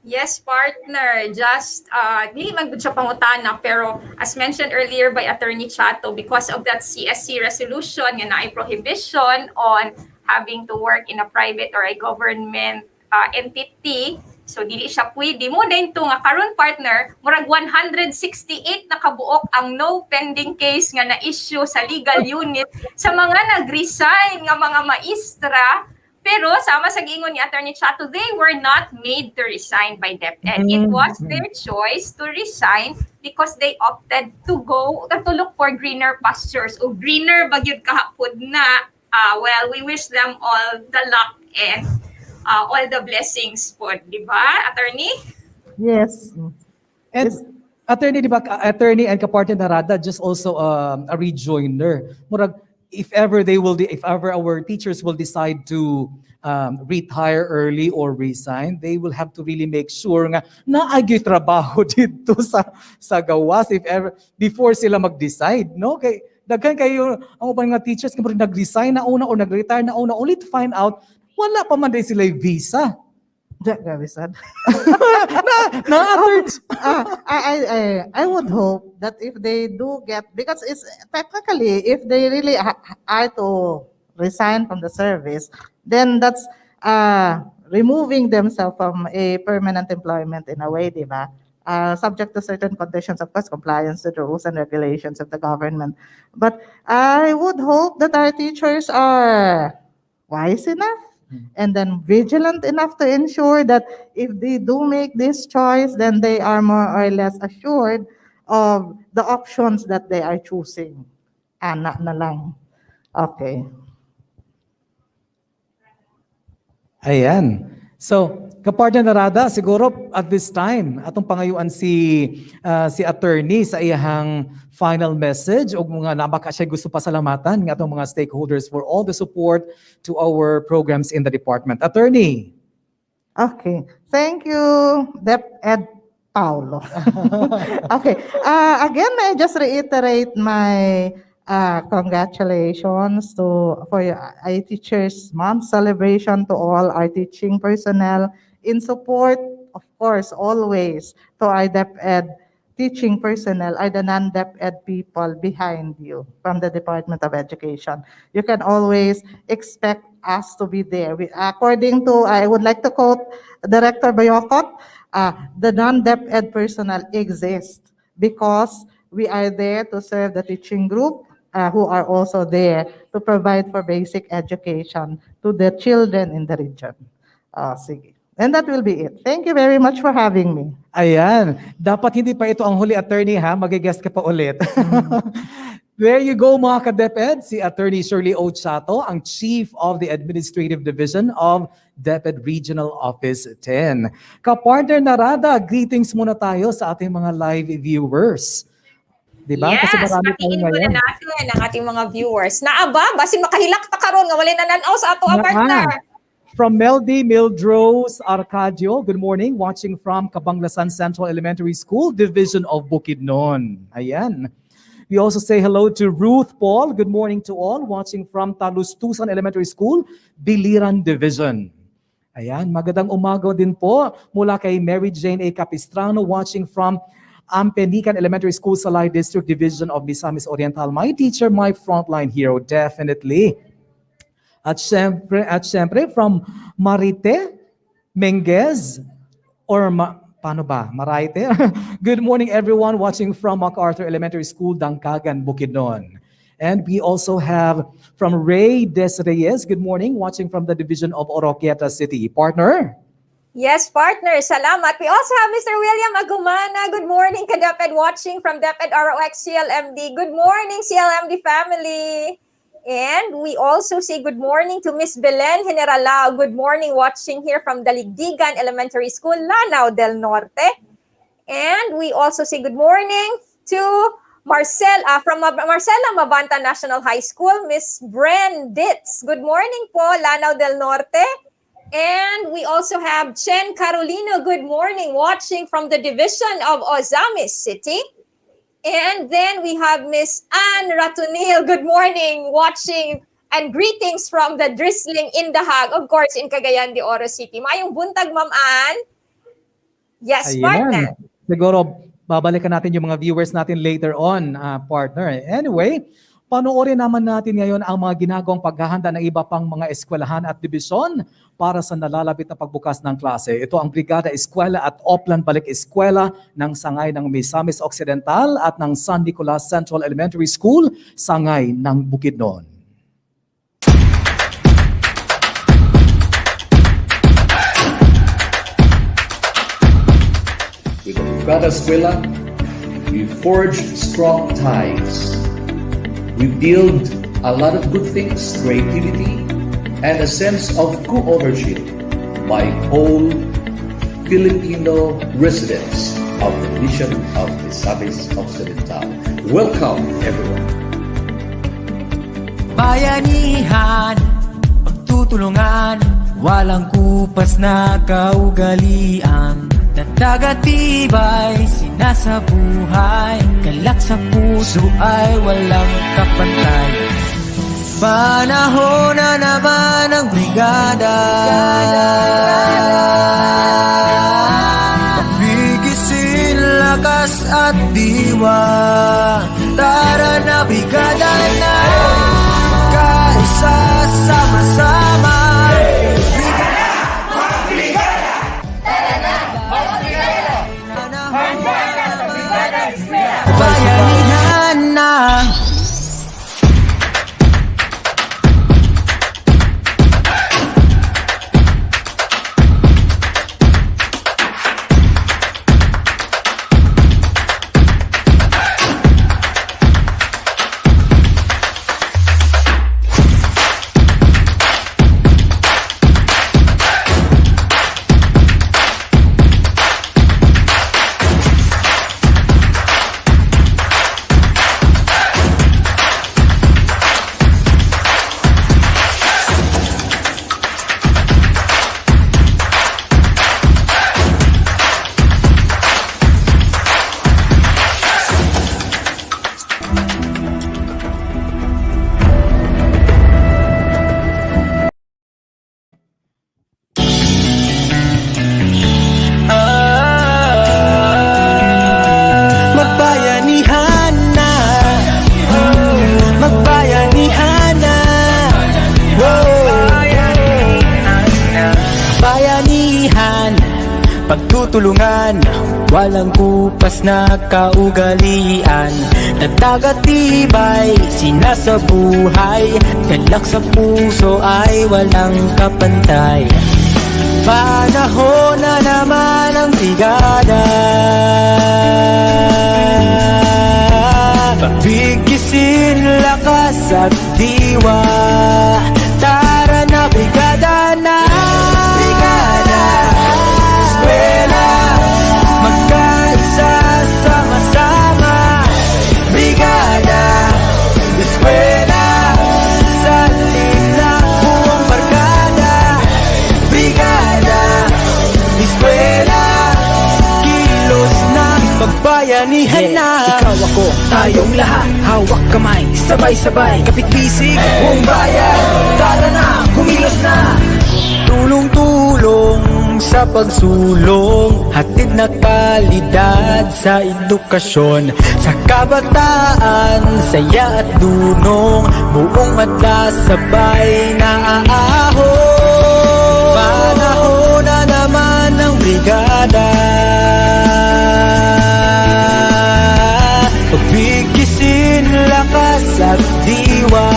Yes, partner. Just, dili man gud siya pangutana, pero as mentioned earlier by Attorney Chato, because of that CSC resolution nga na prohibition on having to work in a private or a government entity, so dili siya pwede mo din to nga karon partner, murag 168 na kabuok ang no pending case nga na issue sa legal unit sa mga nag-resign nga mga maestra. Pero sama sa giingon ni Attorney Chato, they were not made to resign by DepEd. It was their choice to resign because they opted to go to look for greener pastures o greener bagyod kahapod na. Well, we wish them all the luck and all the blessings po, di ba, Attorney? Yes. And Attorney, di ba, Attorney and Kapartner Narada, just also a rejoinder. Murag, if ever our teachers will decide to retire early or resign, they will have to really make sure nga naagi trabaho dito sa gawas if ever before sila mag-decide, no? Kay daghan kayo ang ubang mga teachers nga nag-resign na una or nag-retire na una only to find out wala pa man din sila visa. Very sad. I would hope that if they do get, because it's technically, if they really are to resign from the service, then that's removing themselves from a permanent employment in a way, di ba? Subject to certain conditions, of course, compliance to the rules and regulations of the government. But I would hope that our teachers are wise enough and then vigilant enough to ensure that if they do make this choice, then they are more or less assured of the options that they are choosing. Anak na lang. Okay. Ayan. So, Kapartner Narada, siguro at this time, atong pangayuan si attorney sa iyang final message o mga nabaka siya gusto pasalamatan ng atong mga stakeholders for all the support to our programs in the department. Attorney. Okay. Thank you, DepEd Paulo. Okay. Again, I just reiterate my congratulations for our Teachers Month celebration to all our teaching personnel in support, of course, always to our DepEd teaching personnel are the non-DepEd people behind you from the Department of Education. You can always expect us to be there. According to, I would like to quote Director Bayocot, the non-DepEd personnel exist because we are there to serve the teaching group who are also there to provide for basic education to the children in the region. Sige. And that will be it. Thank you very much for having me. Ayan. Dapat hindi pa ito ang huli, attorney, ha? Mag-guest ka pa ulit. There you go, mga ka-DepEd. Si Attorney Shirley O. Chato, ang Chief of the Administrative Division of DepEd Regional Office 10. Kapartner Narada, greetings muna tayo sa ating mga live viewers. Diba? Yes, patingin muna natin ang ating mga viewers. Naaba, basin makahilak ta karon nga walay nananaw sa ato ang partner. From Meldy Mildros Arcadio, good morning, watching from Cabanglasan Central Elementary School, Division of Bukidnon. Ayan. We also say hello to Ruth Paul. Good morning to all, watching from Talustusan Elementary School, Biliran Division. Ayan, magandang umaga din po mula kay Mary Jane A. Capistrano, watching from Ampenican Elementary School, Salay District Division of Misamis Oriental. My teacher, my frontline hero, definitely. At syempre from Marite Menguez or paano ba? Marite? Good morning everyone watching from MacArthur Elementary School, Dangkagan, Bukidnon. And we also have from Ray Des Reyes, good morning, watching from the Division of Oroquieta City. Partner? Yes, partner. Salamat. We also have Mr. William Agumana. Good morning, ka-DepEd, watching from DepEd ROX CLMD. Good morning, CLMD family. And we also say good morning to Miss Belen Generalao. Good morning, watching here from Daligdigan Elementary School, Lanao del Norte. And we also say good morning to from Marcela Mabanta National High School, Miss Bren Ditz. Good morning po, Lanao del Norte. And we also have Chen Carolino, good morning, watching from the division of Ozamis City. And then we have Miss Anne Ratunil, good morning, watching and greetings from the drizzling Indahag, of course, in Cagayan de Oro City. Mayong buntag, Ma'am Anne. Yes, partner. Siguro, babalikan natin yung mga viewers natin later on, partner. Anyway, panoorin naman natin ngayon ang mga ginagawang paghahanda ng iba pang mga eskwelahan at dibisyon para sa nalalapit na pagbukas ng klase. Ito ang Brigada Eskwela at Oplan Balik Eskwela ng Sangay ng Misamis Occidental at ng San Nicolas Central Elementary School, Sangay ng Bukidnon. With the Brigada Eskwela, we forge strong ties. We build a lot of good things, creativity, and a sense of co-ownership by all Filipino residents of the Mission of Misamis Occidental. Welcome, everyone. Bayanihan, pagtutulungan, walang kupas na kaugalian. Natagatibay, sinasabuhay, galak sa puso ay walang kapantay. Panahon na naman ang brigada, pabigisin lakas at diwa. Tara na brigada na, kaisa sama-sama. Bayanihan na. Pagtutulungan, walang kupas na kaugalian. Natagatibay, sinasabuhay, galak sa puso ay walang kapantay. Panahon na naman ang brigada, pabigisin lakas at diwa. Tara na brigada na, brigada eskwela, magkaisa sama-sama. Brigada eskwela, salin na buong barkada. Brigada eskwela, kilos na, pagbayanihan na. Ikaw ako, tayong lahat, hawak kamay, sabay-sabay, kapit-bisig, buong bayan. Tara na, kumilos na. Tulong-tulong sa pagsulong, hatid na kalidad sa edukasyon. Sa kabataan, saya at dunong, buong madla sabay na aahon. Panahon na naman ng brigada, pagbigisin lakas at diwa.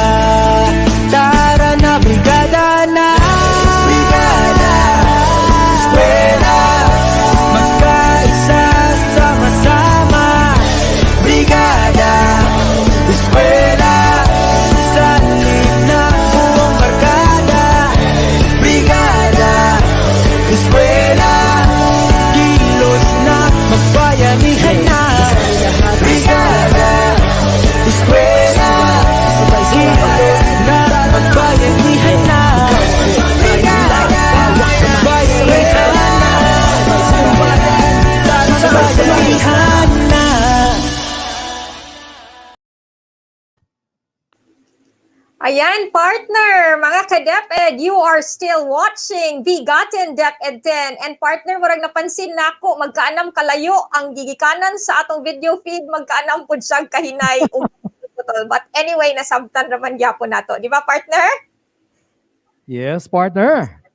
Tara na brigada na, brigada eskwela, magkaisa sama-sama. Brigada eskwela, salin Bayanihan na Brigada Eskwela Kilos na Magbayanihan na Brigada Bayanihan na Bayanihan na. Ayan, partner, mga ka-DepEd, you are still watching BigaTEN DepEd 10. And partner, murag napansin na ako, magkaanam kalayo ang gigikanan sa atong video feed, magkaanam po siyang kahinay. But anyway, nasabtan naman gyapon nato. Di ba, partner? Yes, partner.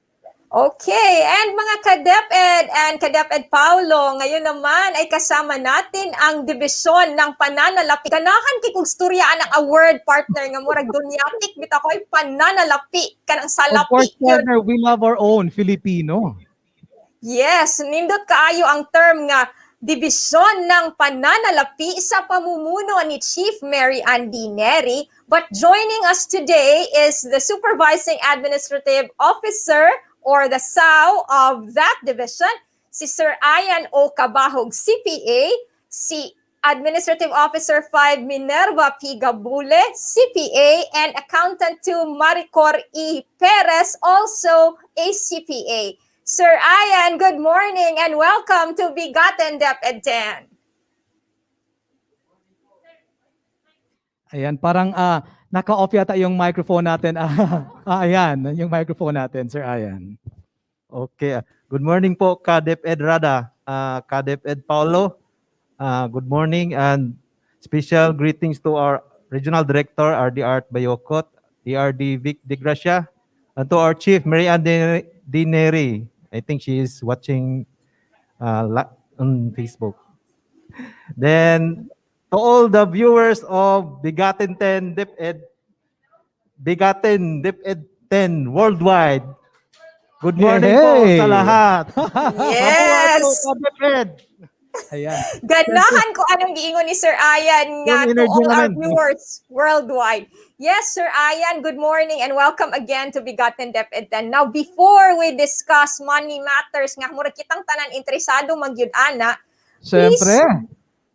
Okay, and mga ka-DepEd and ka-DepEd Paulo, ngayon naman ay kasama natin ang dibisyon ng pananalapi. Ganahan kay kung storyaan ang award partner nga murag dunyatik bitaw ko ay pananalapi kanang salapi. Of course, partner, we love our own Filipino. Yes, nindot kaayo ang term nga dibisyon ng pananalapi sa pamumuno ni Chief Mary Ann Dineri. But joining us today is the Supervising Administrative Officer or the SAO of that division, si Sir Ian O. Cabahog, CPA, si Administrative Officer 5 Minerva P. Gabule, CPA, and Accountant 2 Maricor E. Perez, also a CPA. Sir Ian, good morning and welcome to BigaTEN DepEd 10. Ayan, parang naka-off yata yung microphone natin. Ayan, yung microphone natin, Sir Ian. Okay. Good morning po, ka-DepEd Rada, ka-DepEd Paulo. Good morning and special greetings to our Regional Director, RD Art Bayocot, ERD Vic de Gracia, and to our Chief, Mary Ann Dineri. I think she is watching on Facebook. Then, to all the viewers of BigaTEN DepEd, BigaTEN DepEd 10 worldwide, good morning po sa lahat. Yes! Ayan. Ganahan ko anong giingon ni Sir Ian nga to all our viewers worldwide. Yes, Sir Ian, good morning and welcome again to BigaTEN DepEd 10. Now, before we discuss money matters, nga mura kitang tanan interesado magyud ana. Siyempre.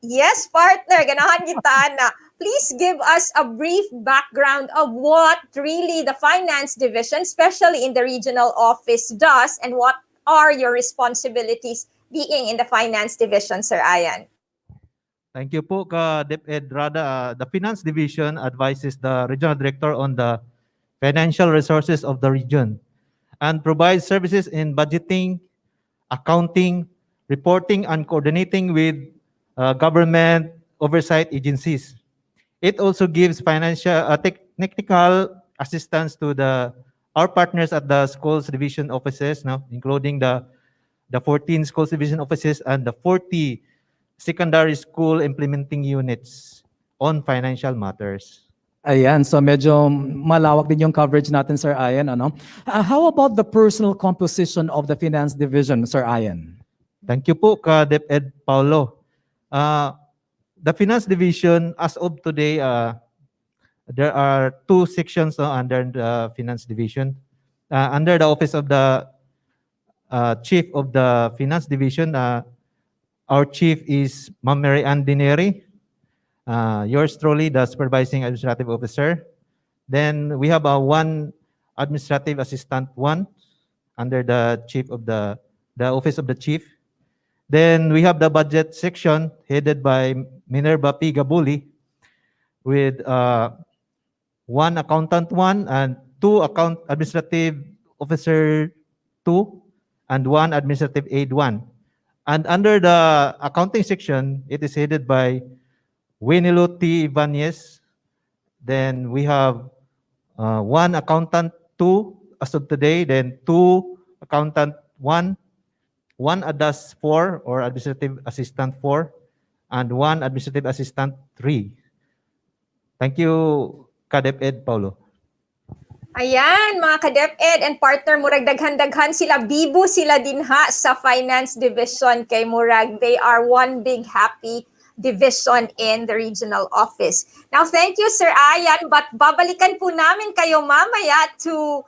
Yes, partner, ganahan kita na. Please give us a brief background of what really the finance division, especially in the regional office, does and what are your responsibilities being in the finance division, Sir Ian. Thank you po, ka-DepEd Rada. The finance division advises the regional director on the financial resources of the region and provides services in budgeting, accounting, reporting, and coordinating with government oversight agencies. It also gives financial technical assistance to our partners at the schools division offices, including the 14 schools division offices and the 40 secondary school implementing units on financial matters. Ayan, so medyo malawak din yung coverage natin, Sir Ian. How about the personal composition of the finance division, Sir Ian? Thank you po, ka-DepEd Paulo. The finance division, as of today, there are two sections under the finance division. Under the office of the chief of the finance division, our chief is Ma'am Mary Ann Dineri. Yours truly, the supervising administrative officer. Then we have one administrative assistant under the chief of the office of the chief. Then we have the budget section headed by Minerva P. Gabuli with one accountant and two administrative officer 2 and one administrative aide 1. And under the accounting section, it is headed by Winilo T. Ibanez. Then we have one accountant 2 as of today, then two accountant 1, one ADAS 4 or administrative assistant 4, and one administrative assistant 3. Thank you, ka-DepEd Paulo. Ayan, mga ka-DepEd and partner, murag daghan-daghan sila, bibo sila dinha sa finance division kay murag. They are one big happy division in the regional office. Now, thank you, Sir Ian, but babalikan po namin kayo mamaya to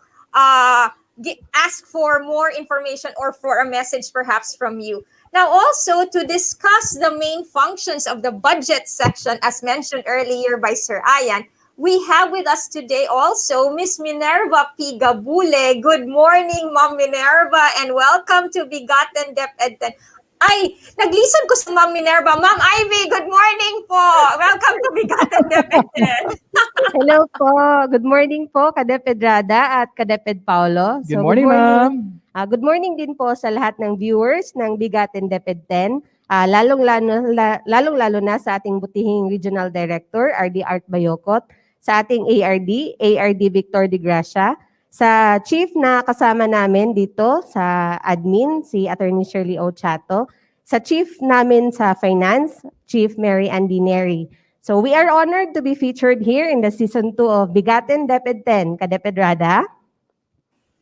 ask for more information or for a message perhaps from you. Now, also to discuss the main functions of the budget section, as mentioned earlier by Sir Ayan, we have with us today also Miss Minerva P. Gabule. Good morning, Ma'am Minerva, and welcome to BigaTEN DepEd X. Ay, nag-listen ko sa Ma'am Minerva. Ma'am Ivy, good morning po. Welcome to BigaTEN DepEd X. Hello po. Good morning po, Kadeped Rada at Kadeped Paulo. Good morning, ma'am. Good morning din po sa lahat ng viewers ng BigaTEN DepEd X. Lalong-lalo na sa ating butihing Regional Director, RD Art Bayocot, sa ating ARD Victor de Gracia, sa chief na kasama namin dito sa admin, si Attorney Shirley O. Chato, sa chief namin sa finance, Chief Mary Andineri. So we are honored to be featured here in the season 2 of BigaTEN DepEd X. Kadeped Rada?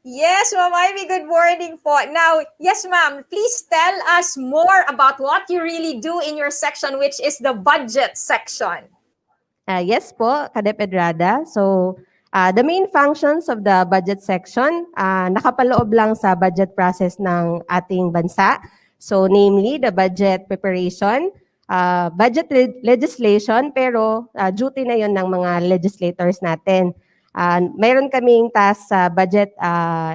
Yes, Ma'am Ivy, good morning po. Now, yes, ma'am, please tell us more about what you really do in your section, which is the budget section. Yes po, Kadeped Rada. So, the main functions of the budget section, nakapaloob lang sa budget process ng ating bansa. So, namely, the budget preparation, budget legislation, pero duty na yon ng mga legislators natin. Mayroon kaming task sa budget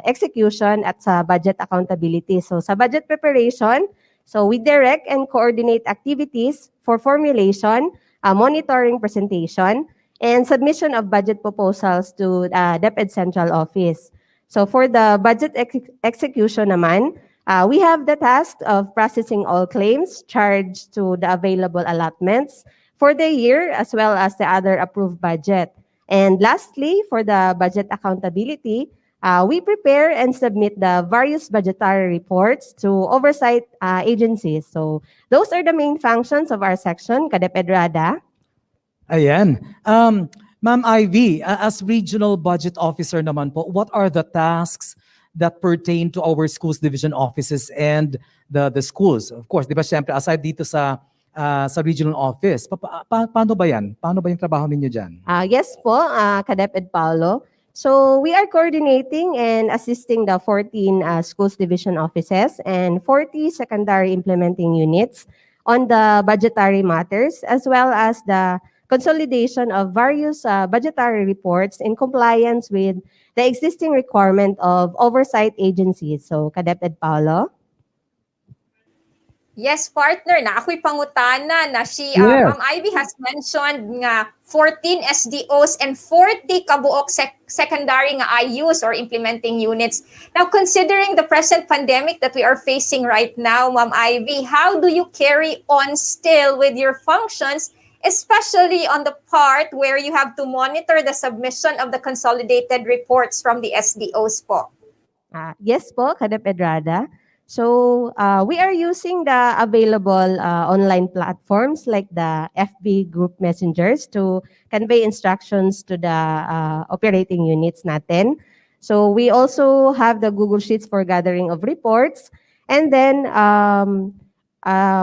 execution at sa budget accountability. So, sa budget preparation, so we direct and coordinate activities for formulation, monitoring presentation, and submission of budget proposals to DepEd Central Office. So for the budget execution naman, we have the task of processing all claims charged to the available allotments for the year as well as the other approved budget. And lastly, for the budget accountability, we prepare and submit the various budgetary reports to oversight agencies. So those are the main functions of our section, Kadeped Rada. Ayan. Ma'am Ivy, as Regional Budget Officer naman po, what are the tasks that pertain to our schools division offices and the schools? Of course, di ba syempre, aside dito sa regional office, paano ba yan? Paano ba yung trabaho ninyo dyan? Yes po, Kadeped Paulo. So we are coordinating and assisting the 14 schools division offices and 40 secondary implementing units on the budgetary matters as well as the consolidation of various budgetary reports in compliance with the existing requirement of oversight agencies. So, Kadeped Paulo? Yes, partner, na ako'y pangutana na si Yes. Ma'am Ivy has mentioned nga 14 SDOs and 40 kabuok secondary nga IUs or implementing units. Now, considering the present pandemic that we are facing right now, Ma'am Ivy, how do you carry on still with your functions, especially on the part where you have to monitor the submission of the consolidated reports from the SDOs po? Yes po, Kadeped Rada. So we are using the available online platforms like the FB group messengers to convey instructions to the operating units natin. So we also have the Google Sheets for gathering of reports. And then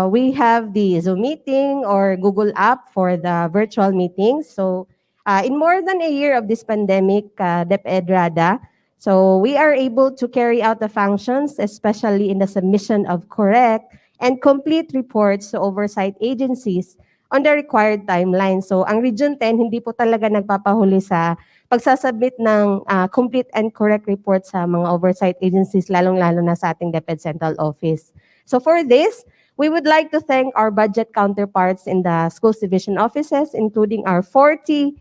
we have the Zoom meeting or Google app for the virtual meetings. So in more than a year of this pandemic, DepEd Rada, so we are able to carry out the functions, especially in the submission of correct and complete reports to oversight agencies on the required timeline. So ang Region 10, hindi po talaga nagpapahuli sa pagsasubmit ng complete and correct reports sa mga oversight agencies, lalong-lalo na sa ating DepEd Central Office. So for this, we would like to thank our budget counterparts in the schools division offices, including our 40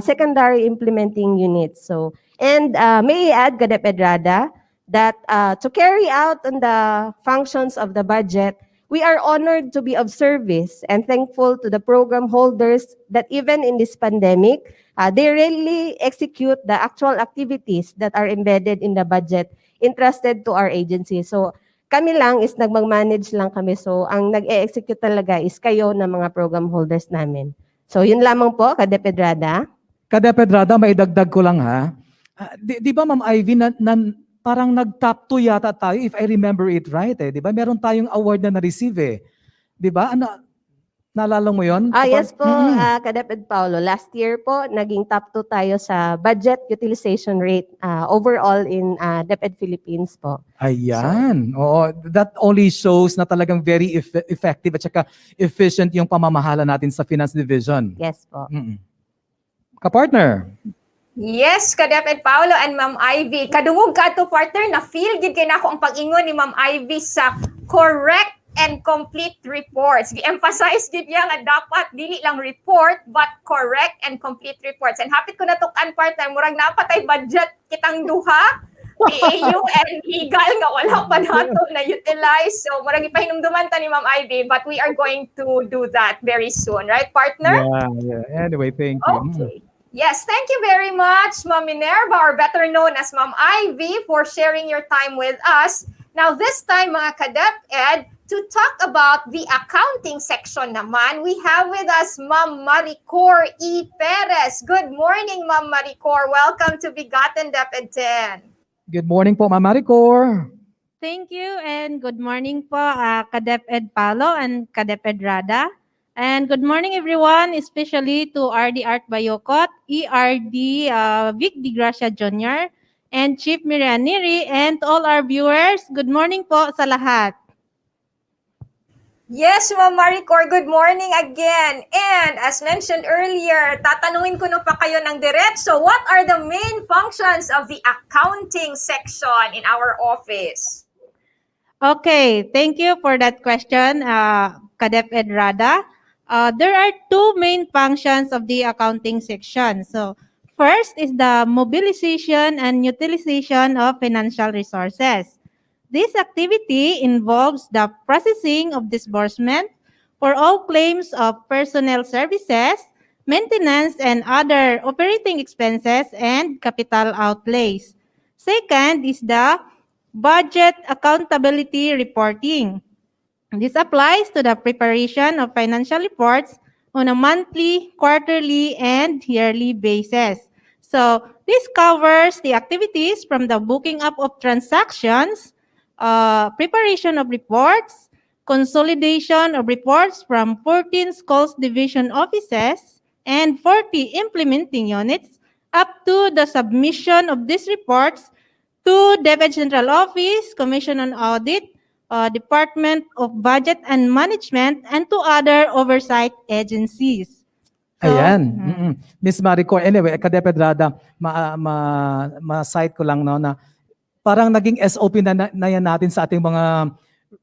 secondary implementing units. So, and may I add, Kadeped Rada, that to carry out on the functions of the budget, we are honored to be of service and thankful to the program holders that even in this pandemic, they really execute the actual activities that are embedded in the budget entrusted to our agency. So, kami lang is nagmang-manage lang kami. So, ang nag-e-execute talaga is kayo na mga program holders namin. So, yun lamang po, Kadeped Rada. Kadeped Rada, maidagdag ko lang ha. Di ba Ma'am Ivy, parang nag-top 2 yata tayo, if I remember it right. Di ba? Meron tayong award na na-receive eh. Di ba? Naalala mo yun? Yes po, Mm. ka-DepEd Paulo. Last year po, naging top 2 tayo sa budget utilization rate overall in DepEd Philippines po. Ayan. Oo, that only shows na talagang very effective at saka efficient yung pamamahala natin sa Finance Division. Yes po. Ka-partner. Yes, ka-DepEd Paulo and Ma'am Ivy. Kadungog ka to partner na feel gid kay nako ang pag-ingon ni Ma'am Ivy sa correct and complete reports. Gi-emphasize gid niya nga dapat dili lang report but correct and complete reports. And hapit ko natukan partner murag napatay budget kitang duha. PAU and legal nga wala pa nato na utilize. So murag ipahinumduman ta ni Ma'am Ivy but we are going to do that very soon, right partner? Yeah. Anyway, thank you. Okay. Yes, thank you very much, Ma'am Minerva, or better known as Ma'am Ivy, for sharing your time with us. Now, this time, mga ka-DepEd, to talk about the accounting section naman, we have with us Ma'am Maricor E. Perez. Good morning, Ma'am Maricor. Welcome to BigaTEN DepEd 10. Good morning po, Ma'am Maricor. Thank you and good morning po, ka-DepEd Paulo and ka-DepEd Rada. And good morning everyone, especially to RD Art Bayocot, ERD Vic Di Gracia Jr., and Chief Mirianiri, and to all our viewers, good morning po sa lahat. Yes, Ma'am Maricor, good morning again. And as mentioned earlier, tatanungin ko na pa kayo ng diretso, what are the main functions of the accounting section in our office? Okay, thank you for that question, ka-DepEd Rada. There are two main functions of the accounting section. So, first is the mobilization and utilization of financial resources. This activity involves the processing of disbursement for all claims of personnel services, maintenance, and other operating expenses and capital outlays. Second is the budget accountability reporting. This applies to the preparation of financial reports on a monthly, quarterly, and yearly basis. So this covers the activities from the booking up of transactions, preparation of reports, consolidation of reports from 14 schools division offices and 40 implementing units up to the submission of these reports to DepEd Central Office, Commission on Audit, Department of Budget and Management, and to other oversight agencies. So, Ayan. Miss Maricor, anyway, ka-DepEd Rada, ma-cite ko lang no, na parang naging SOP na yan natin sa ating mga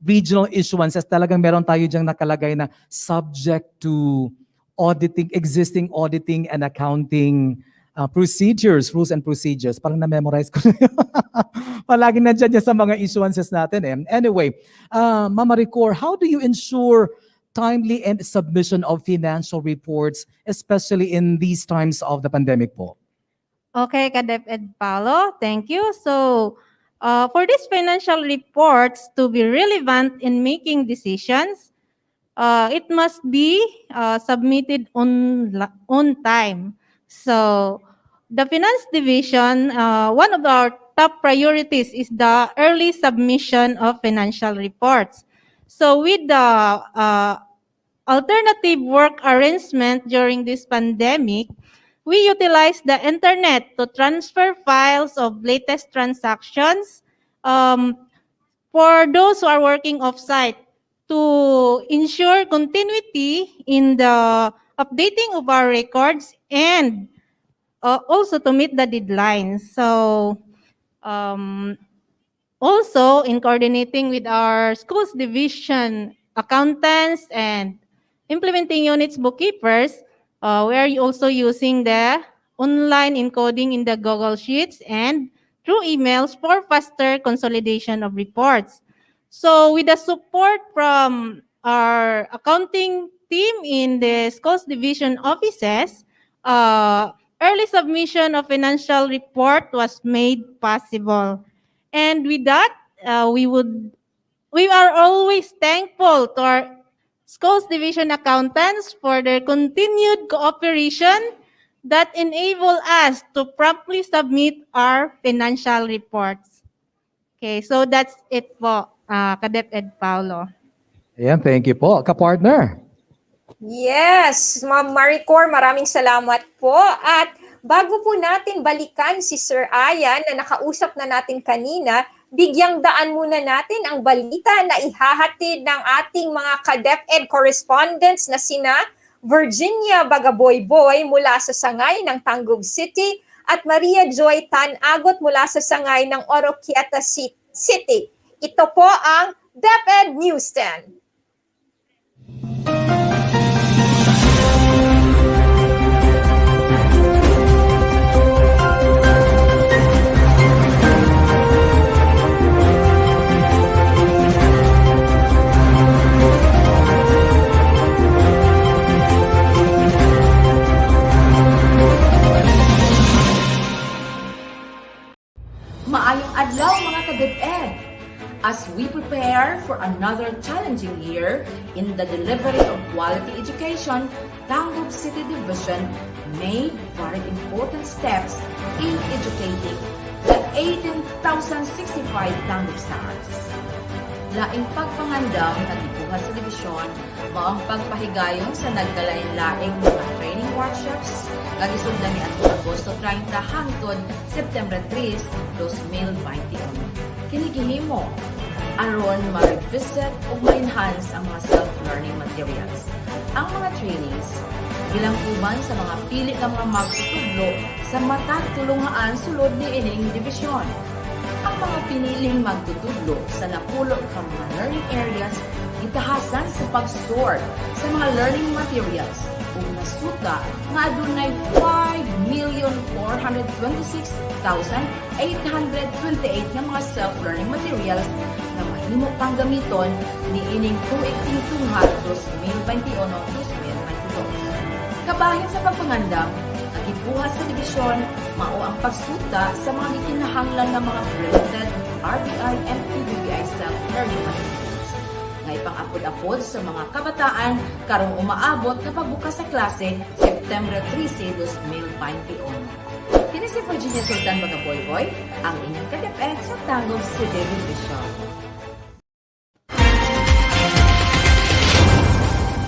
regional issuances. Talagang meron tayo diyang nakalagay na subject to auditing, existing auditing and accounting procedures, rules and procedures. Parang na-memorize ko na yun. Palagi nandiyan sa mga issuances natin eh. Anyway, Ma'am Maricor, how do you ensure timely and submission of financial reports, especially in these times of the pandemic po? Okay, ka-DepEd Paulo, thank you. So, for these financial reports to be relevant in making decisions, it must be submitted on time. So, the Finance Division, one of our top priorities is the early submission of financial reports. So, with the alternative work arrangement during this pandemic, we utilize the internet to transfer files of latest transactions for those who are working off-site to ensure continuity in the updating of our records and also to meet the deadlines. So also in coordinating with our schools division accountants and implementing units bookkeepers, we are also using the online encoding in the Google Sheets and through emails for faster consolidation of reports. So with the support from our accounting team in the schools division offices, early submission of financial report was made possible. And with that, we are always thankful to our schools division accountants for their continued cooperation that enable us to promptly submit our financial reports. Okay, so that's it po, ka-DepEd Paulo. Ayan, thank you po. Ka-partner. Yes, Ma'am Maricor, maraming salamat po. At bago po natin balikan si Sir Ayan na nakausap na natin kanina, bigyang daan muna natin ang balita na ihahatid ng ating mga ka-DepEd correspondents na sina Virginia Bagaboy-Boy mula sa Sangay ng Tangub City at Maria Joy Tan-Agot mula sa Sangay ng Oroquieta City. Ito po ang DepEd News 10. Maayong adlaw mga ka-DepEd! As we prepare for another challenging year in the delivery of quality education, Tangub City Division made very important steps in educating the 18,065 Tangub stars. Laing pagpangandam na gibuhat sa dibisyon, maong pagpahigayon sa nagkalain-laing mga training workshops, kagisundan ni Agosto 30 hangtod September 3, 2021. Kinigihimo, aron ma-revisit o ma-enhance ang mga self-learning materials. Ang mga trainings, bilang uban sa mga pili ng mga magtutudlo sa matagtulungaan sulod ni ining dibisyon. Ang mga piniling magtutudlo sa napulo ka mga learning areas itahasan sa pag-sort sa mga learning materials ug nasuta nga adunay 5,426,828 nga mga self-learning materials na mahimo pang gamiton ni ining tuig tingtungha 2021-2022. Kabahin sa pagpangandam, gibuhat sa dibisyon, mao ang pagsuta sa mga gikinahanglan ng mga related RBI and PBBI self-learning materials. Ngay pang-apod-apod sa mga kabataan karong umaabot na pagbukas sa klase September 13, 2021. Kini si Virginia Sultan Bagaboy-Boy, ang inyong ka-DepEd sa Tangub City Division.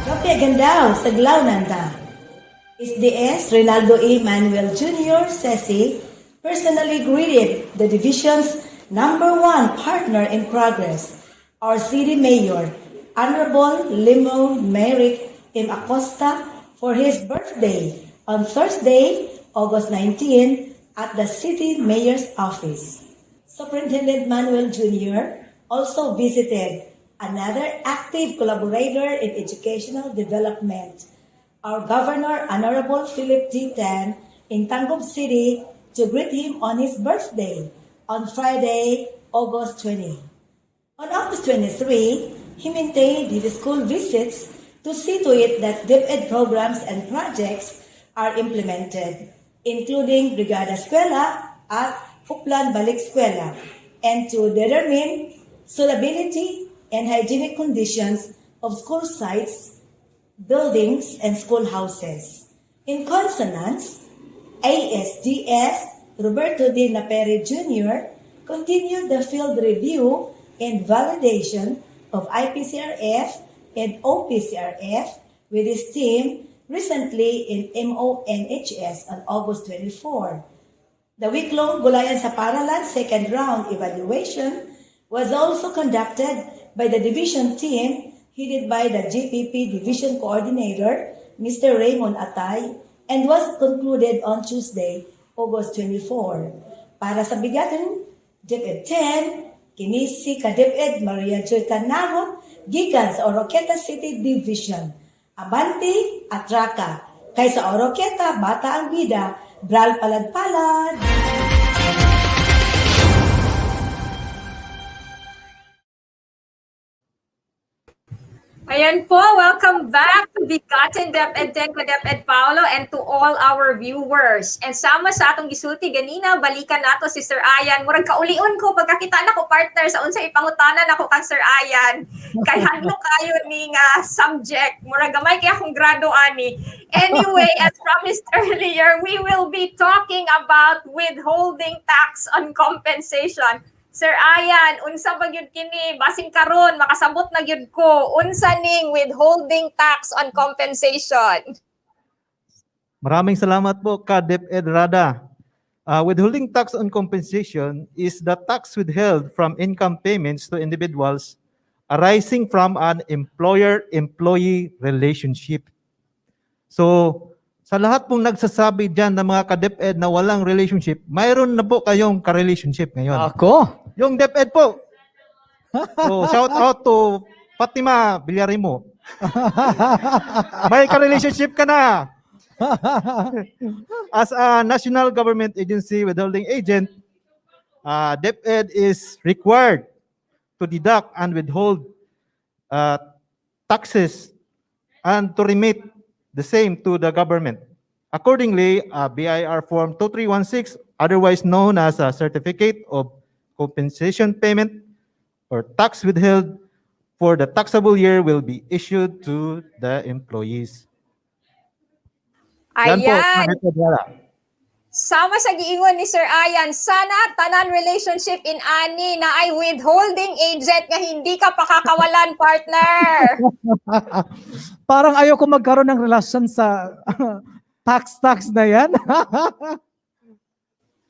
Kapagandang sa Glaunanda. SDS Rinaldo A. Manuel Jr., CESO, personally greeted the division's #1 partner in progress, our city mayor, Honorable Limon Merrick M. Acosta, for his birthday on Thursday, August 19, at the city mayor's office. Superintendent Manuel Jr. also visited another active collaborator in educational development, our Governor, Honorable Philip T. Tan, in Tangub City to greet him on his birthday on Friday, August 20. On August 23, he maintained his school visits to see to it that DepEd programs and projects are implemented, including Brigada Eskwela at Uplan Balik Eskwela, and to determine suitability and hygienic conditions of school sites, buildings, and schoolhouses. In consonance, ASDS Roberto D. Naperi Jr. continued the field review and validation of IPCRF and OPCRF with his team recently in MONHS on August 24. The week-long Gulayan sa Paralan second round evaluation was also conducted by the division team headed by the GPP Division Coordinator, Mr. Raymond Atay, and was concluded on Tuesday, August 24. Para sa BigaTEN DepEd 10, kini si ka-DepEd Maria Joy Tan-Agot, gikan sa Oroquieta City Division. Abante at Raka, kay sa Oroquieta, bata ang bida, bral palad-palad. Ayan po, welcome back to BigaTEN DepEd X with DepEd Paolo and to all our viewers. And sama sa atong gisulti ganina, balikan nato si Sir Ayan. Murag kaulion ko pagkakita na ko partner sa unsa ipangutanan nako kang Sir Ayan. Kay hadlo kayo ni nga subject. Murag gamay kay akong grado ani. Anyway, as promised earlier, we will be talking about withholding tax on compensation. Sir Ayan, unsa ba gyud kini? Basing karon makasabot na gyud ko. Unsa ning withholding tax on compensation? Maraming salamat po, DepEd Rada. Withholding tax on compensation is the tax withheld from income payments to individuals arising from an employer-employee relationship. So, sa lahat pong nagsasabi dyan ng mga ka-DepEd na walang relationship, mayroon na po kayong ka-relationship ngayon. Ako? Yung DepEd po. So, shout out to Fatima Villarimo. May ka-relationship ka na. As a national government agency withholding agent, DepEd is required to deduct and withhold taxes and to remit the same to the government. Accordingly, BIR Form 2316, otherwise known as a Certificate of Compensation Payment or tax withheld for the taxable year, will be issued to the employees. Yan po, Ayan. DepEd Rada. Sama sa giingon ni Sir Ayan, sana tanan relationship in ani na ay withholding agent nga hindi ka pakakawalan, partner. Parang ayoko magkaroon ng relasyon sa tax na yan.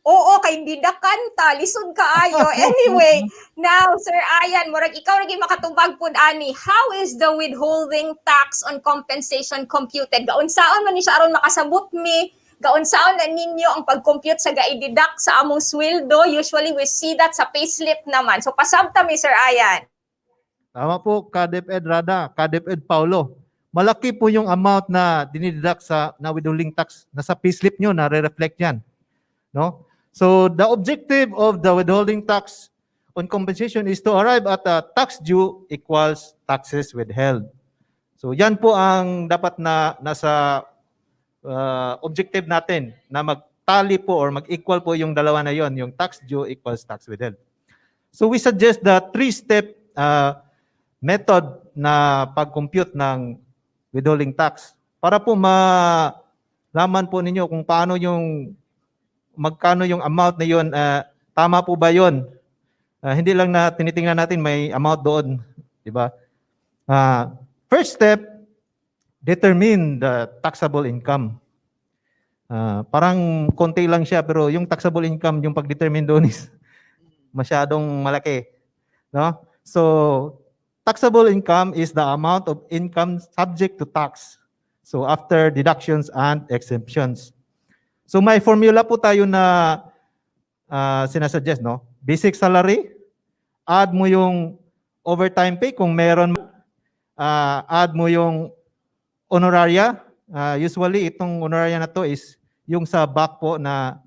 Oo, kay bidakan ta, lisod kaayo. Anyway, now Sir Ayan, murag ikaw lagi makatubag pud ani. How is the withholding tax on compensation computed? Gaunsaon man ni siya aron makasabot mi? Gaunsaon na ninyo ang pag-compute sa ga-deduct sa among sweldo? Usually we see that sa payslip naman. So pasabta mi Sir Ayan. Tama po, DepEd Rada, DepEd Paulo. Malaki po yung amount na dinideduct na withholding tax na sa payslip nyo, na re-reflect yan. No? So the objective of the withholding tax on compensation is to arrive at a tax due equals taxes withheld. So yan po ang dapat na nasa objective natin, na magtali po or mag-equal po yung dalawa na yon, yung tax due equals tax withheld. So we suggest the 3-step method na pag-compute ng withholding tax para po malaman po ninyo kung paano magkano yung amount na yon, tama po ba yon? Hindi lang na tinitingnan natin may amount doon, di ba? First step, determine the taxable income. Parang konti lang siya, pero yung taxable income, yung pag-determine doon is masyadong malaki. No? So, taxable income is the amount of income subject to tax. So, after deductions and exemptions. So may formula po tayo na sinasuggest, no? Basic salary, add mo yung overtime pay kung meron, add mo yung honoraria. Usually itong honoraria na to is yung sa back po na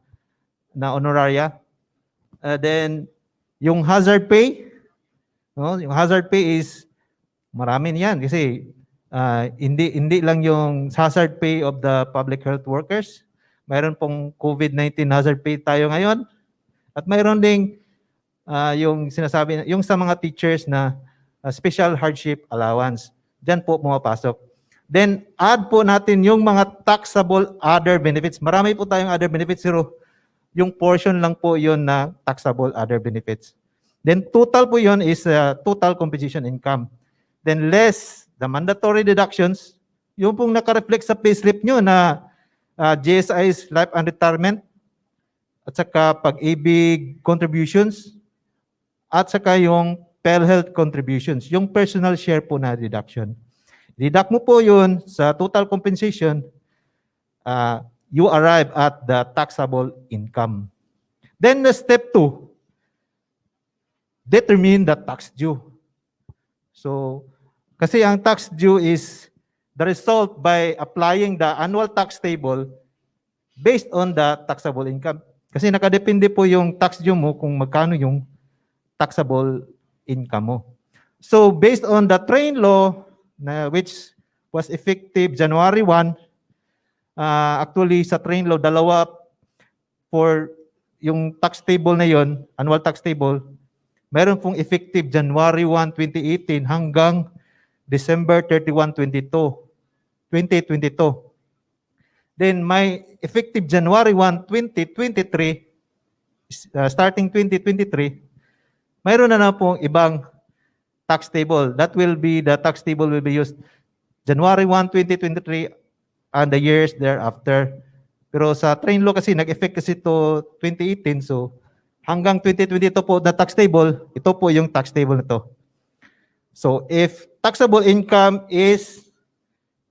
honoraria. Then yung hazard pay, no? Yung hazard pay is marami niyan kasi hindi lang yung hazard pay of the public health workers. Mayroon pong COVID-19 hazard pay tayo ngayon. At mayroon ding yung sinasabi, yung sa mga teachers na special hardship allowance. Diyan po pumapasok. Then, add po natin yung mga taxable other benefits. Marami po tayong other benefits, pero yung portion lang po yun na taxable other benefits. Then, total po yun is total compensation income. Then, less the mandatory deductions, yung pong nakareflect sa payslip nyo na GSI's life and retirement, at saka pag-ibig contributions, at saka yung PhilHealth contributions, yung personal share po na deduction. Deduct mo po yun sa total compensation, you arrive at the taxable income. Then step 2, determine the tax due. So, kasi ang tax due is the result by applying the annual tax table based on the taxable income. Kasi nakadepende po yung tax due mo kung magkano yung taxable income mo. So based on the train law, which was effective January 1, actually sa train law, dalawa for yung tax table na yon, annual tax table, meron pong effective January 1, 2018 hanggang December 31, 2022. Then may effective January 1, 2023, starting 2023, mayroon na pong ibang tax table. That will be, the tax table will be used January 1, 2023 and the years thereafter. Pero sa train law kasi, nag-effect kasi to 2018. So, hanggang 2022 po na tax table, ito po yung tax table na to. So, if taxable income is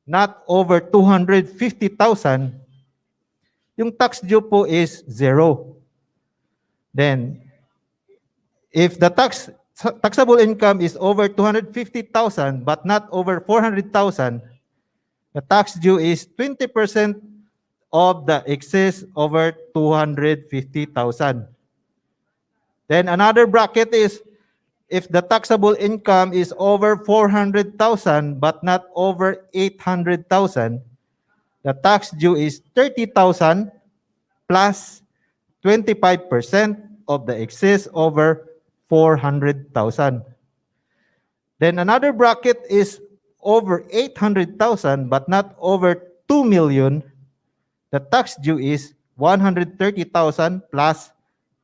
not over 250,000, yung tax due po is 0. Then, if the taxable income is over 250,000 but not over 400,000, the tax due is 20% of the excess over 250,000. Then another bracket is if the taxable income is over 400,000 but not over 800,000, the tax due is 30,000 plus 25% of the excess over 400,000. Then another bracket is over 800,000 but not over 2 million. The tax due is 130,000 plus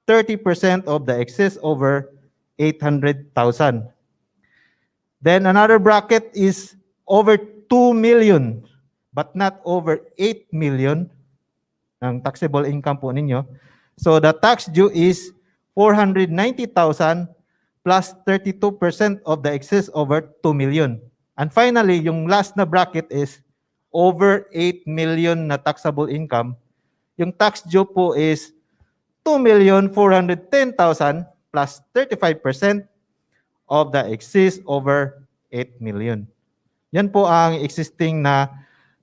30% of the excess over 800,000. Then another bracket is over 2 million but not over 8 million ang taxable income po ninyo. So the tax due is 490,000 plus 32% of the excess over 2 million. And finally, yung last na bracket is over 8 million na taxable income. Yung tax due po is 2,410,000 plus 35% of the excess over 8 million. Yan po ang existing na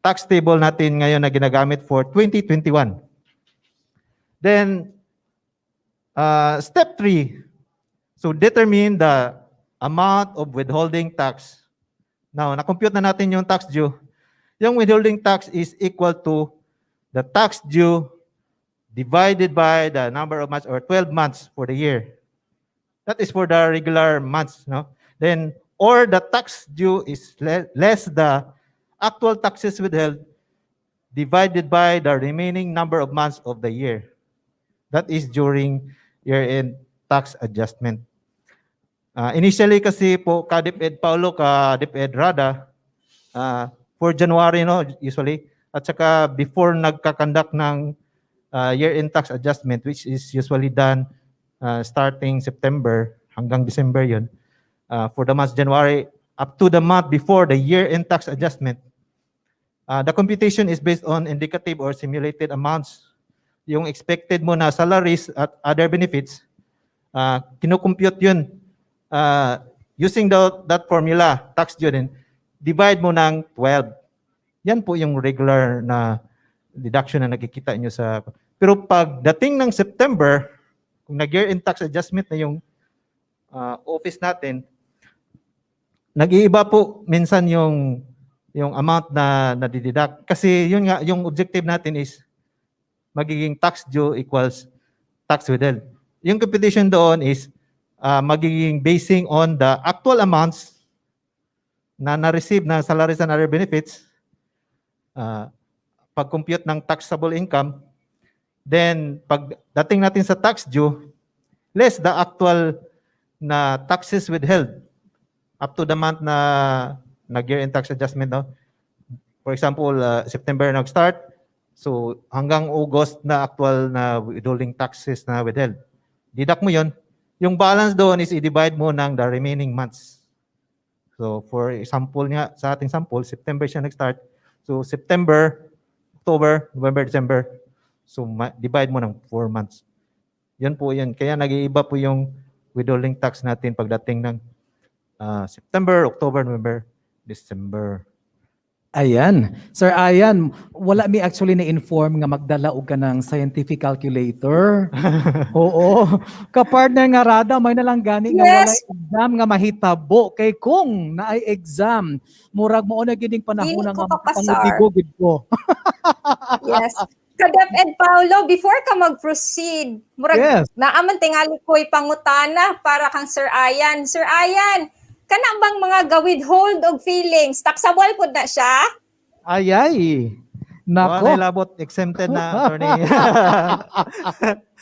tax table natin ngayon na ginagamit for 2021. Then, step 3. So, determine the amount of withholding tax. Now, na-compute na natin yung tax due. Yung withholding tax is equal to the tax due divided by the number of months or 12 months for the year. That is for the regular months, no? Then, or the tax due is less the actual taxes withheld divided by the remaining number of months of the year. That is during year-end tax adjustment. Initially kasi po, ka-DepEd Paulo, ka-DepEd Rada, for January, no, usually, at saka before nagkakandak ng year-end tax adjustment, which is usually done starting September hanggang December yun, for the month January up to the month before the year-end tax adjustment, the computation is based on indicative or simulated amounts. Yung expected mo na salaries at other benefits, kinukompute yun using that formula, tax due din, divide mo ng 12. Yan po yung regular na deduction na nakikita nyo sa... Pero pagdating ng September, kung nag-year-end tax adjustment na yung office natin, nag-iiba po minsan yung amount na nadideduct. Kasi yun nga, yung objective natin is magiging tax due equals tax withheld. Yung computation doon is magiging basing on the actual amounts na na-receive na salaries and other benefits, pag-compute ng taxable income, then pagdating natin sa tax due, less the actual na taxes withheld up to the month na nag-year-end tax adjustment. No? For example, September nag-start, so hanggang August na actual na withholding taxes na withheld. Deduct mo yon. Yung balance doon is i-divide mo ng the remaining months. So for example nga, sa ating sample, September siya nag-start. So September, October, November, December. So divide mo ng 4 months. Yan po yan. Kaya nag-iiba po yung withholding tax natin pagdating ng September, October, November, December. Ayan. Sir Ayan, wala mi actually na-inform nga magdala og ka ng scientific calculator. Oo. Kapartner nga Rada, may nalang gani nga wala exam nga mahitabo. Kay kung naay exam, murag mo na gining panahon nga pangubigugid ko. Yes. Ka-DepEd Paulo, before ka mag-proceed, murag naaman tingali ko'y pangutana para kang Sir Ayan. Sir Ayan, kana bang mga ga-withhold og feelings? Taxable po na siya? Ayay. Nako. Labot, exempted na, attorney.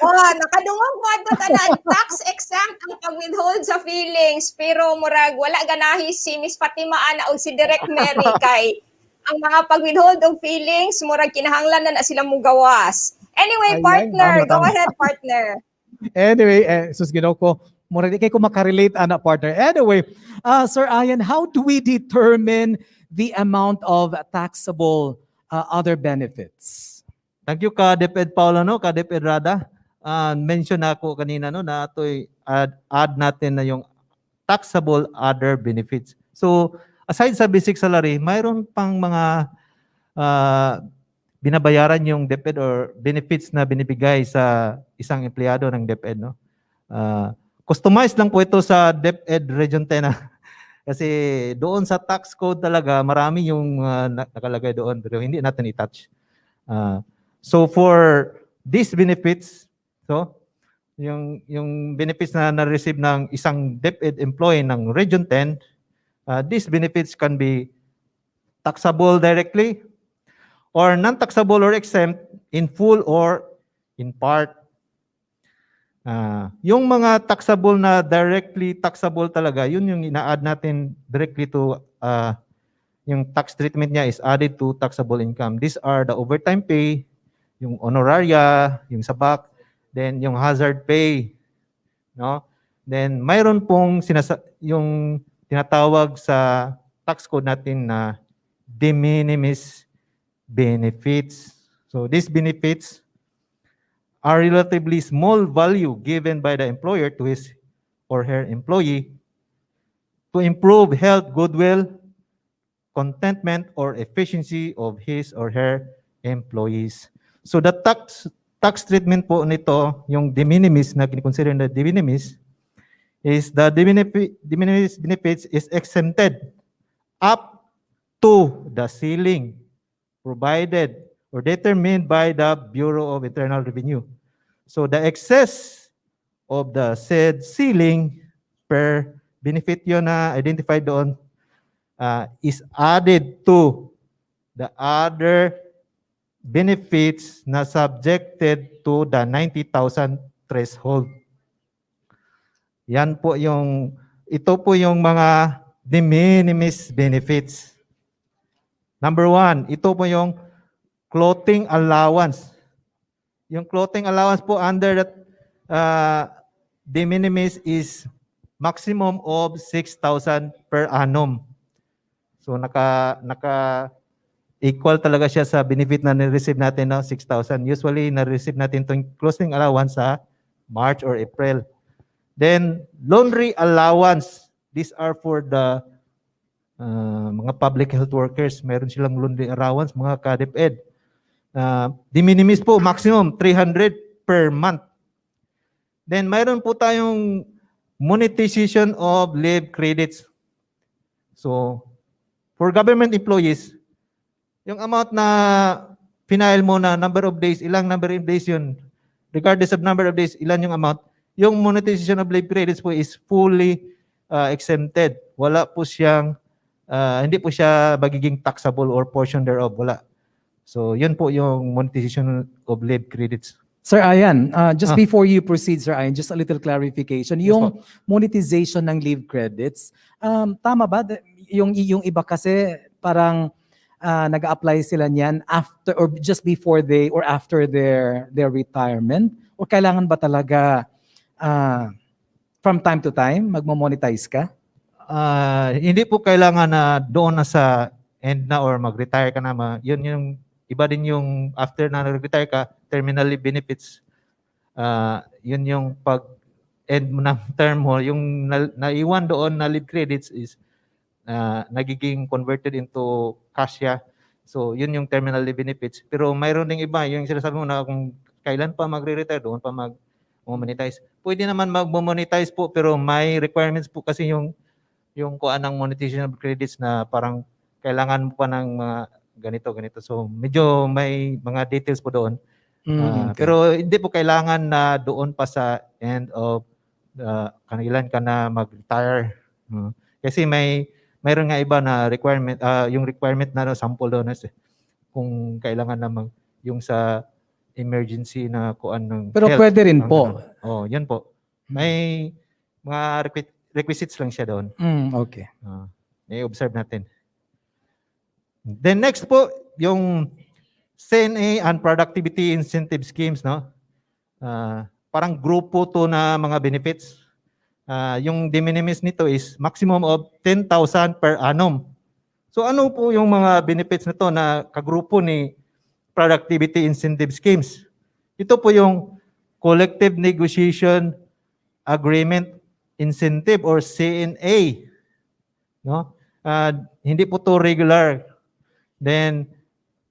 Nakadungog mo ato tanan tax exempt ang pag-withhold sa feelings pero murag wala ganahi si Miss Fatima Ana o si Direk Mary kay ang mga pag-withhold og feelings murag kinahanglan na sila mugawas. Anyway, Ayan, partner, tama, go tama. ahead, partner. Anyway, sus ginaw ko, mura di kay ko makarelate ana partner. Anyway, Sir Ian, how do we determine the amount of taxable other benefits? Thank you ka DepEd Paula no, ka DepEd Rada. Mention na ako kanina no na ato'y add natin na yung taxable other benefits. So aside sa basic salary, mayroon pang mga binabayaran yung DepEd or benefits na binibigay sa isang empleyado ng DepEd no. Customized lang po ito sa DepEd Region 10 kasi doon sa tax code talaga marami yung nakalagay doon pero hindi natin i-touch. So for these benefits, so yung benefits na na-receive ng isang DepEd employee ng Region 10, these benefits can be taxable directly or non-taxable or exempt in full or in part. Yung mga taxable na directly taxable talaga, yun yung ina-add natin directly to yung tax treatment niya is added to taxable income. These are the overtime pay, yung honoraria, yung sabak, then yung hazard pay, no? Then mayroon pong yung tinatawag sa tax code natin na de minimis benefits. So these benefits are relatively small value given by the employer to his or her employee to improve health, goodwill, contentment, or efficiency of his or her employees. So the tax treatment po nito, yung de minimis na kinikonsider na de minimis, is the de minimis benefits is exempted up to the ceiling provided or determined by the Bureau of Internal Revenue. So the excess of the said ceiling per benefit yun na identified doon is added to the other benefits na subjected to the 90,000 threshold. Yan po ito po yung mga de minimis benefits. Number 1, ito po yung clothing allowance. Yung clothing allowance po under that de minimis is maximum of 6,000 per annum. So naka equal talaga siya sa benefit na na-receive natin na 6,000. Usually na-receive natin itong clothing allowance sa March or April. Then laundry allowance. These are for the mga public health workers. Meron silang laundry allowance, mga ka-DepEd. De minimis po, maximum 300 per month. Then mayroon po tayong monetization of leave credits. So, for government employees, yung amount na final mo na number of days, ilang number of days yun, regardless of number of days, ilan yung amount, yung monetization of leave credits po is fully exempted. Wala po siyang, hindi po siya magiging taxable or portion thereof, wala. So, yun po yung monetization of leave credits. Sir Ian, just before you proceed, Sir Ian, just a little clarification. Yung monetization ng leave credits, tama ba? Yung iba kasi parang nag-apply sila niyan after or just before they or after their retirement? O kailangan ba talaga from time to time magmo-monetize ka? Hindi po kailangan na doon na sa end na or mag-retire ka na. Yun yung iba din yung after na nag-retire ka, terminal leave benefits. Yun yung pag-end mo ng term mo, yung naiwan doon na leave credits is nagiging converted into cash. So yun yung terminal leave benefits. Pero mayroon ding iba, yung sinasabi mo na kung kailan pa magre-retire, doon pa mag-monetize. Pwede naman mag-monetize po, pero may requirements po kasi yung kuan ng monetization of credits na parang kailangan mo pa ng mga ganito. So medyo may mga details po doon. Okay. Pero hindi po kailangan na doon pa sa end of kailan ka na mag-retire. Kasi mayroon nga iba na requirement, yung requirement na sample doon is kung kailangan namang yung sa emergency na kuan ng Pero health. pwede rin Ang po. ganun. Oh, yan po. May mga requisites lang siya doon. Okay. I-observe natin. Then next po, yung CNA and Productivity Incentive Schemes, no? Parang grupo to na mga benefits. Yung de minimis nito is maximum of 10,000 per annum. So ano po yung mga benefits nito na kagrupo ni Productivity Incentive Schemes? Ito po yung Collective Negotiation Agreement Incentive or CNA. No? Hindi po to regular. Then,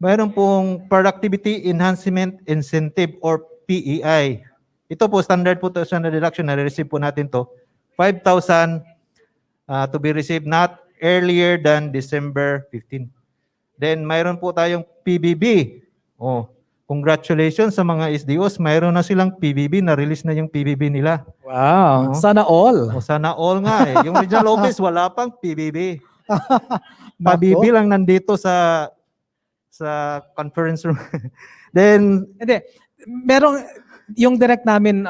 mayroon pong Productivity Enhancement Incentive or PEI. Ito po, standard po to, standard deduction, na-receive po natin to. 5,000 to be received not earlier than December 15. Then, mayroon po tayong PBB. Congratulations sa mga SDOs. Mayroon na silang PBB, na-release na yung PBB nila. Wow, sana all. Sana all nga eh. Yung regional office, wala pang PBB. PBB lang nandito sa conference room. Then, hindi. Merong, yung direct namin,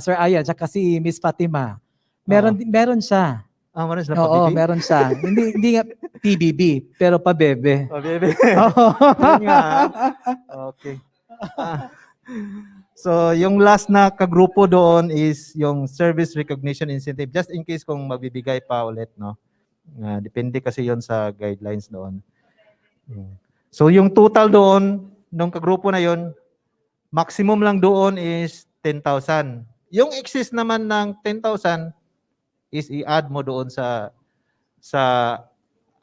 Sir Aya, tsaka si Miss Fatima, meron siya. Meron siya Oo, PBB? meron siya. hindi nga PBB, pero pabebe. Pabebe. Oo. Yun nga. Okay. So, yung last na kagrupo doon is yung Service Recognition Incentive. Just in case kung magbibigay pa ulit, no? Depende kasi yon sa guidelines doon. So, yung total doon, nung kagrupo na yon, maximum lang doon is 10,000. Yung excess naman ng 10,000 is i-add mo doon sa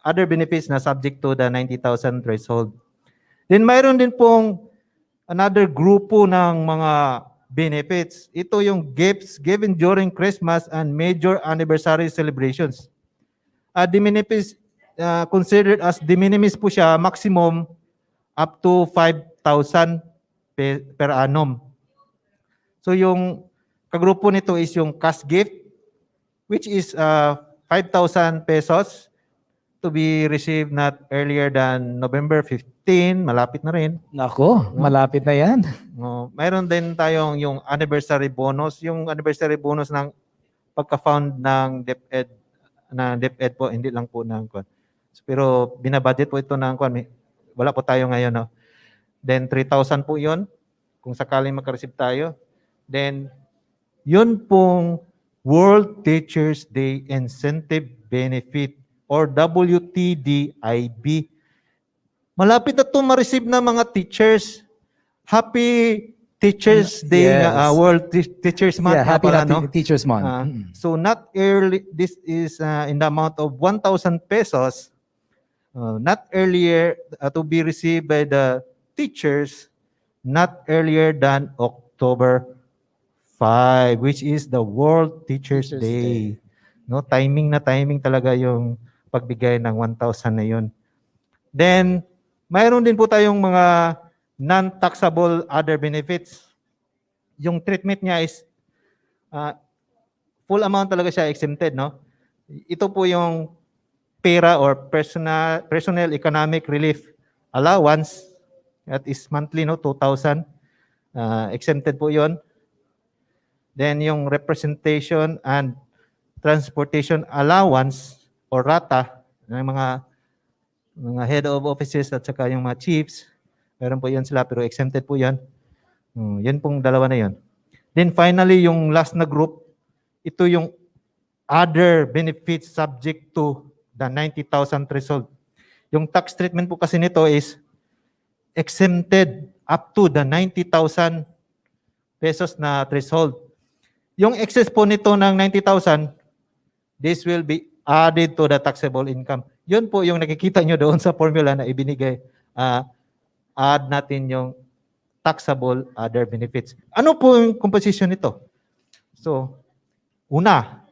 other benefits na subject to the 90,000 threshold. Then mayroon din pong another grupo ng mga benefits. Ito yung gifts given during Christmas and major anniversary celebrations. The benefits considered as de minimis po siya, maximum up to 5,000 per annum. So yung kagrupo nito is yung cash gift, which is 5,000 pesos to be received not earlier than November 15. Malapit na rin. Nako, malapit na yan. Mayroon din tayong yung anniversary bonus. Yung anniversary bonus ng pagka-found ng DepEd po, hindi lang po ng kwan. Pero binabudget po ito ng kwan. Wala po tayo ngayon. No? Then 3,000 po yun kung sakaling makareceive tayo. Then yun pong World Teachers Day Incentive Benefit or WTDIB. Malapit na ito ma-receive na mga teachers. Happy Teachers Day, World Teachers Month. Yeah, happy Teachers Month. So not early, this is in the amount of 1,000 pesos, not earlier to be received by the teachers, not earlier than October 5, which is the World Teachers Day. No, timing talaga yung pagbigay ng 1,000 na yun. Then, mayroon din po tayong mga non-taxable other benefits. Yung treatment niya is full amount talaga siya exempted, no? Ito po yung pera or personnel economic relief allowance. That is monthly, no? 2,000. Exempted po yon. Then yung representation and transportation allowance or rata ng mga head of offices at saka yung mga chiefs, meron po yan sila pero exempted po yan. Yan pong dalawa na yon. Then finally, yung last na group, ito yung other benefits subject to the 90,000 threshold. Yung tax treatment po kasi nito is exempted up to the 90,000 pesos na threshold. Yung excess po nito ng 90,000, this will be added to the taxable income. Yun po yung nakikita nyo doon sa formula na ibinigay. Add natin yung taxable other benefits. Ano po yung composition nito? So, una,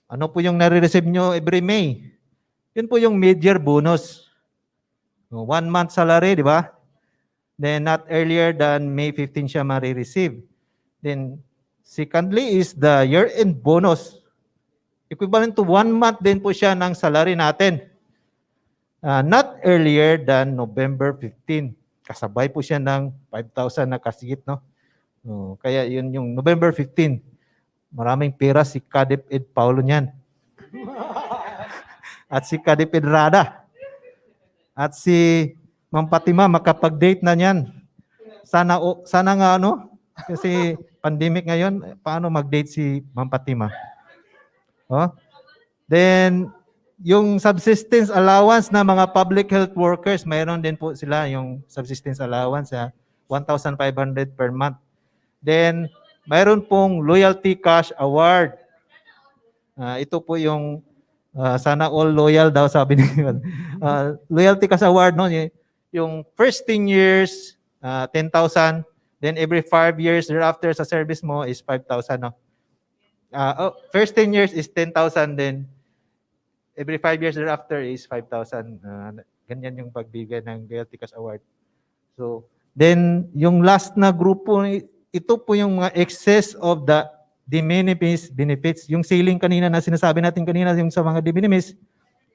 ano po yung nare-receive nyo every May? Yun po yung mid-year bonus. 1 month salary, di ba? Then not earlier than May 15 siya ma-receive. Then, secondly is the year-end bonus. Equivalent to 1 month din po siya ng salary natin. not earlier than November 15. Kasabay po siya ng 5,000 na kasigit, no? Kaya yun yung November 15. Maraming pera si DepEd Paulo niyan. At si DepEd Rada. At si Ma'am Fatima makapag-date na niyan. Sana nga ano, kasi pandemic ngayon, paano mag-date si Ma'am Fatima? Then, yung subsistence allowance na mga public health workers, mayroon din po sila yung subsistence allowance, 1,500 per month. Then, mayroon pong loyalty cash award. Ito po yung sana all loyal daw sabi niyo. Loyalty cash award, no? Yung first 10 years, 10,000. Then every 5 years thereafter sa service mo is 5,000, no? First 10 years is 10,000, then every 5 years thereafter is 5,000. Ganyan yung pagbigay ng loyalty cash award. So, then yung last na grupo, ito po yung mga excess of the de minimis benefits. Yung ceiling kanina na sinasabi natin kanina, yung sa mga de minimis,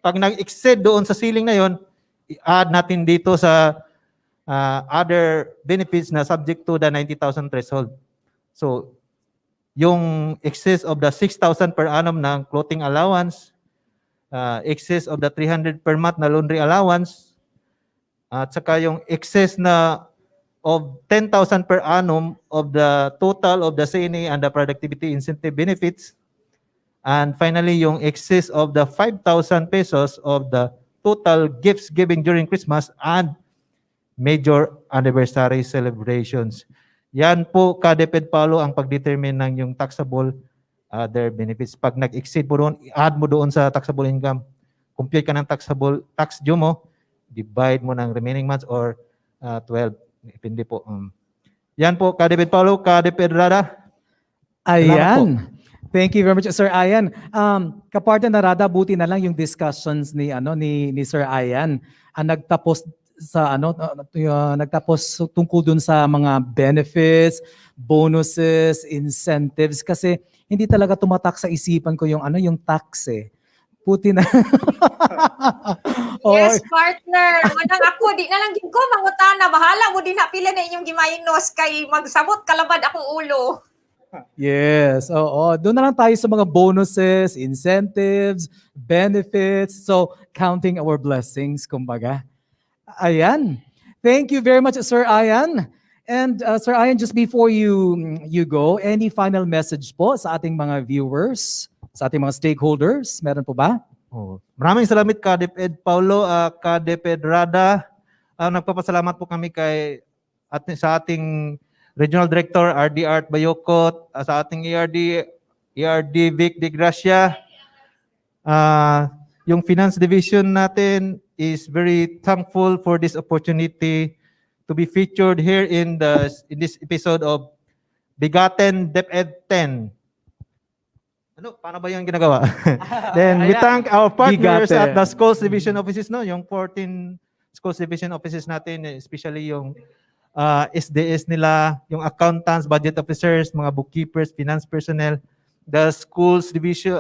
pag nag-exceed doon sa ceiling na yon, i-add natin dito sa other benefits na subject to the 90,000 threshold. So, yung excess of the 6,000 per annum ng clothing allowance, excess of the 300 per month na laundry allowance, at saka yung excess na of 10,000 per annum of the total of the CNA and the productivity incentive benefits, and finally yung excess of the 5,000 pesos of the total gifts given during Christmas and major anniversary celebrations. Yan po, DepEd Paulo, ang pag-determine ng yung taxable other benefits. Pag nag-exceed mo doon, i-add mo doon sa taxable income. Compute ka ng taxable tax due mo, divide mo ng remaining months or 12. Depende po. Yan po, DepEd Paulo, DepEd Rada. Ayan. Thank you very much, Sir Ayan. Kapartner na Rada, buti na lang yung discussions ni Sir Ayan ang nagtapos sa nagtapos tungkol dun sa mga benefits, bonuses, incentives, kasi hindi talaga tumatak sa isipan ko yung yung tax eh. Puti na. Yes, partner. Manang ako, di na lang din ko mangutana. Bahala mo din pila na inyong gimainos kay magsabot kalabad akong ulo. Yes, oo. Doon na lang tayo sa mga bonuses, incentives, benefits. So, counting our blessings, kumbaga. Ayan. Thank you very much, Sir Ayan. And Sir Ayan, just before you go, any final message po sa ating mga viewers, sa ating mga stakeholders? Meron po ba? Maraming salamat DepEd Paulo, DepEd Rada. Nagpapasalamat po kami sa ating Regional Director RD Art Bayocot, sa ating ERD Vic de Gracia. Yung Finance Division natin is very thankful for this opportunity to be featured here in this episode of BigaTEN DepEd 10. Paano ba yung ginagawa? Then we thank our partners at the schools division offices, yung 14 schools division offices natin, especially yung SDS nila, yung accountants, budget officers, mga bookkeepers, finance personnel, the schools division,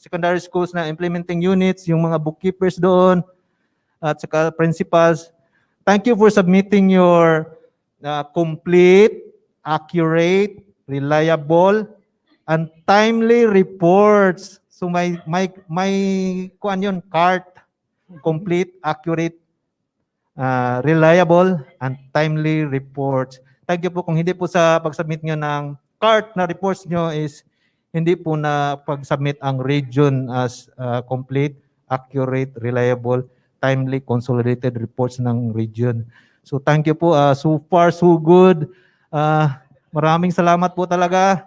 secondary schools na implementing units, yung mga bookkeepers doon, at saka principals. Thank you for submitting your complete, accurate, reliable, and timely reports. So may kuan yun, CART, complete, accurate, reliable, and timely reports. Thank you po. Kung hindi po sa pag-submit nyo ng CART na reports nyo is hindi po na pag-submit ang region as complete, accurate, reliable, timely, consolidated reports ng region. So thank you po. So far, so good. Maraming salamat po talaga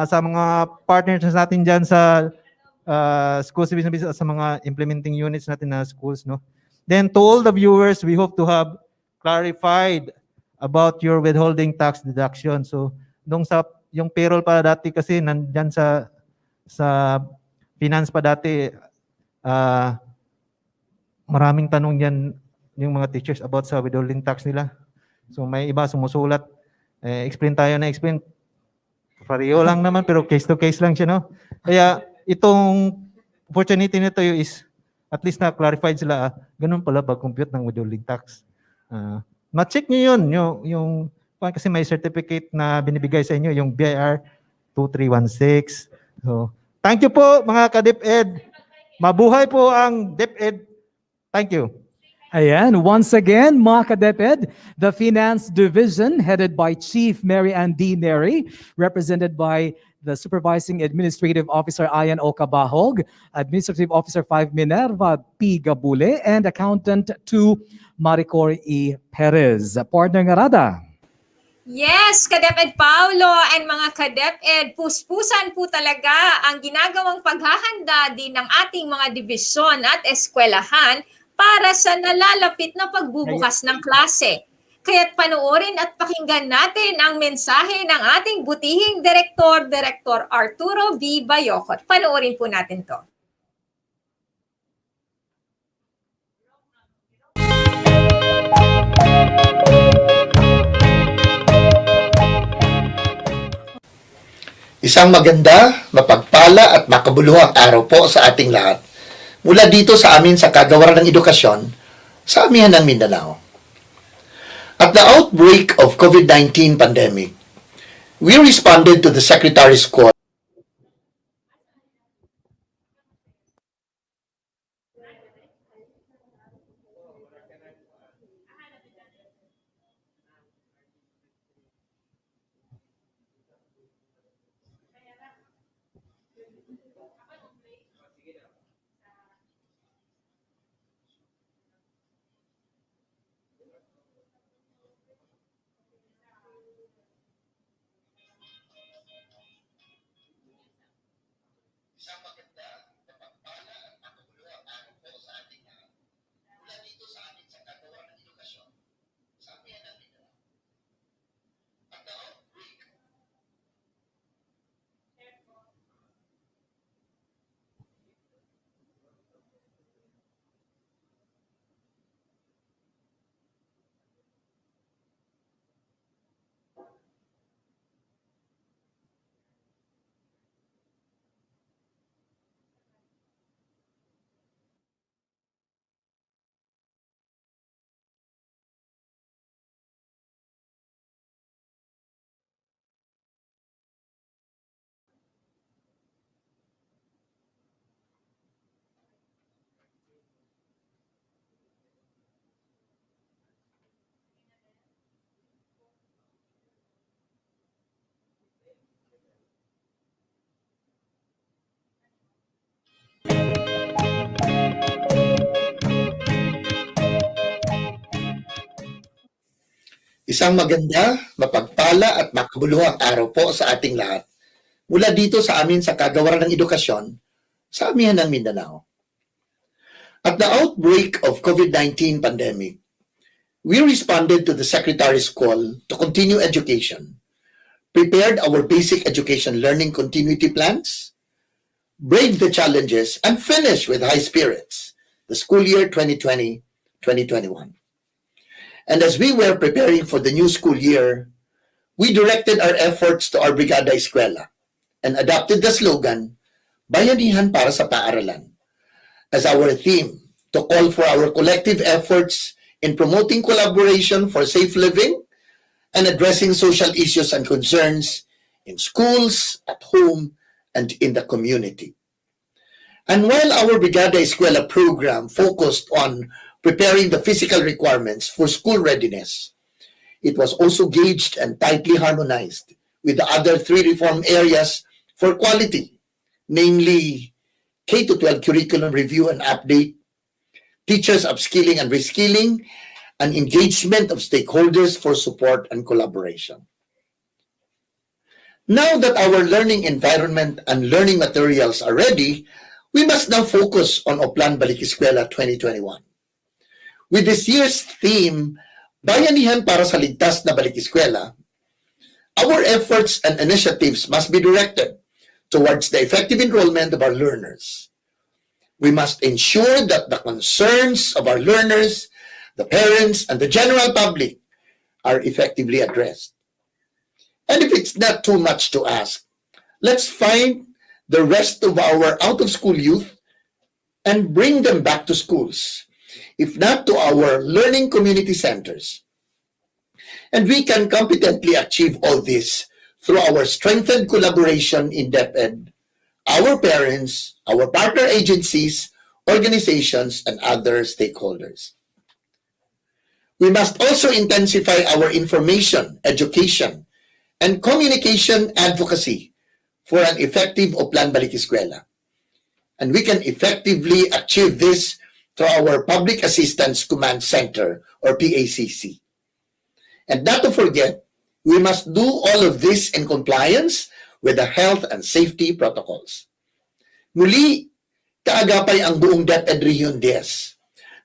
sa mga partners natin dyan sa schools division sa mga implementing units natin na schools, no? Then to all the viewers, we hope to have clarified about your withholding tax deduction. So yung payroll pa dati kasi nandyan sa finance pa dati, maraming tanong yan yung mga teachers about sa withholding tax nila. So may iba sumusulat, explain tayo na explain. Pareho lang naman pero case to case lang siya, no? Kaya itong opportunity nito is at least na-clarified sila, ganun pala pag-compute ng withholding tax. Ma-check nyo yun, yung kasi may certificate na binibigay sa inyo, yung BIR 2316. So, thank you po mga ka-DepEd. Mabuhay po ang DepEd. Thank you. Ayan, once again, mga ka-DepEd, the Finance Division headed by Chief Mary Ann D. Neri, represented by the Supervising Administrative Officer Ayan O. Cabahog, Administrative Officer 5 Minerva P. Gabule, and Accountant 2 Maricor E. Perez. Partner Ngarada. Yes, ka-DepEd Paulo and mga ka-DepEd, puspusan po talaga ang ginagawang paghahanda din ng ating mga dibisyon at eskwelahan para sa nalalapit na pagbubukas ng klase. Kaya't panoorin at pakinggan natin ang mensahe ng ating butihing Direktor, Direktor Arturo V. Bayocot. Panoorin po natin to. Isang maganda, mapagpala at makabuluhang araw po sa ating lahat. Mula dito sa amin sa Kagawaran ng Edukasyon, sa amihan ng Mindanao. At the outbreak of COVID-19 pandemic, we responded to the Secretary's call. Isang maganda, mapagpala at makabuluhang araw po sa ating lahat. Mula dito sa amin sa Kagawaran ng Edukasyon, sa amihan ng Mindanao. At the outbreak of COVID-19 pandemic, we responded to the Secretary's call to continue education, prepared our basic education learning continuity plans, braved the challenges, and finished with high spirits the school year 2020-2021. And as we were preparing for the new school year, we directed our efforts to our Brigada Eskwela and adopted the slogan, Bayanihan para sa Paaralan, as our theme to call for our collective efforts in promoting collaboration for safe living and addressing social issues and concerns in schools, at home, and in the community. And while our Brigada Eskwela program focused on preparing the physical requirements for school readiness, it was also gauged and tightly harmonized with the other three reform areas for quality, namely K-12 curriculum review and update, teachers upskilling and reskilling, and engagement of stakeholders for support and collaboration. Now that our learning environment and learning materials are ready, we must now focus on Oplan Balik Eskwela 2021. With this year's theme, Bayanihan para sa Ligtas na Balik Eskwela, our efforts and initiatives must be directed towards the effective enrollment of our learners. We must ensure that the concerns of our learners, the parents, and the general public are effectively addressed. And if it's not too much to ask, let's find the rest of our out-of-school youth and bring them back to schools, if not to our learning community centers. And we can competently achieve all this through our strengthened collaboration in DepEd, our parents, our partner agencies, organizations, and other stakeholders. We must also intensify our information, education, and communication advocacy for an effective o Plan Balik Eskwela. And we can effectively achieve this through our Public Assistance Command Center, or PACC. And not to forget, we must do all of this in compliance with the health and safety protocols. Muli, kaagapay ang buong DepEd Region 10.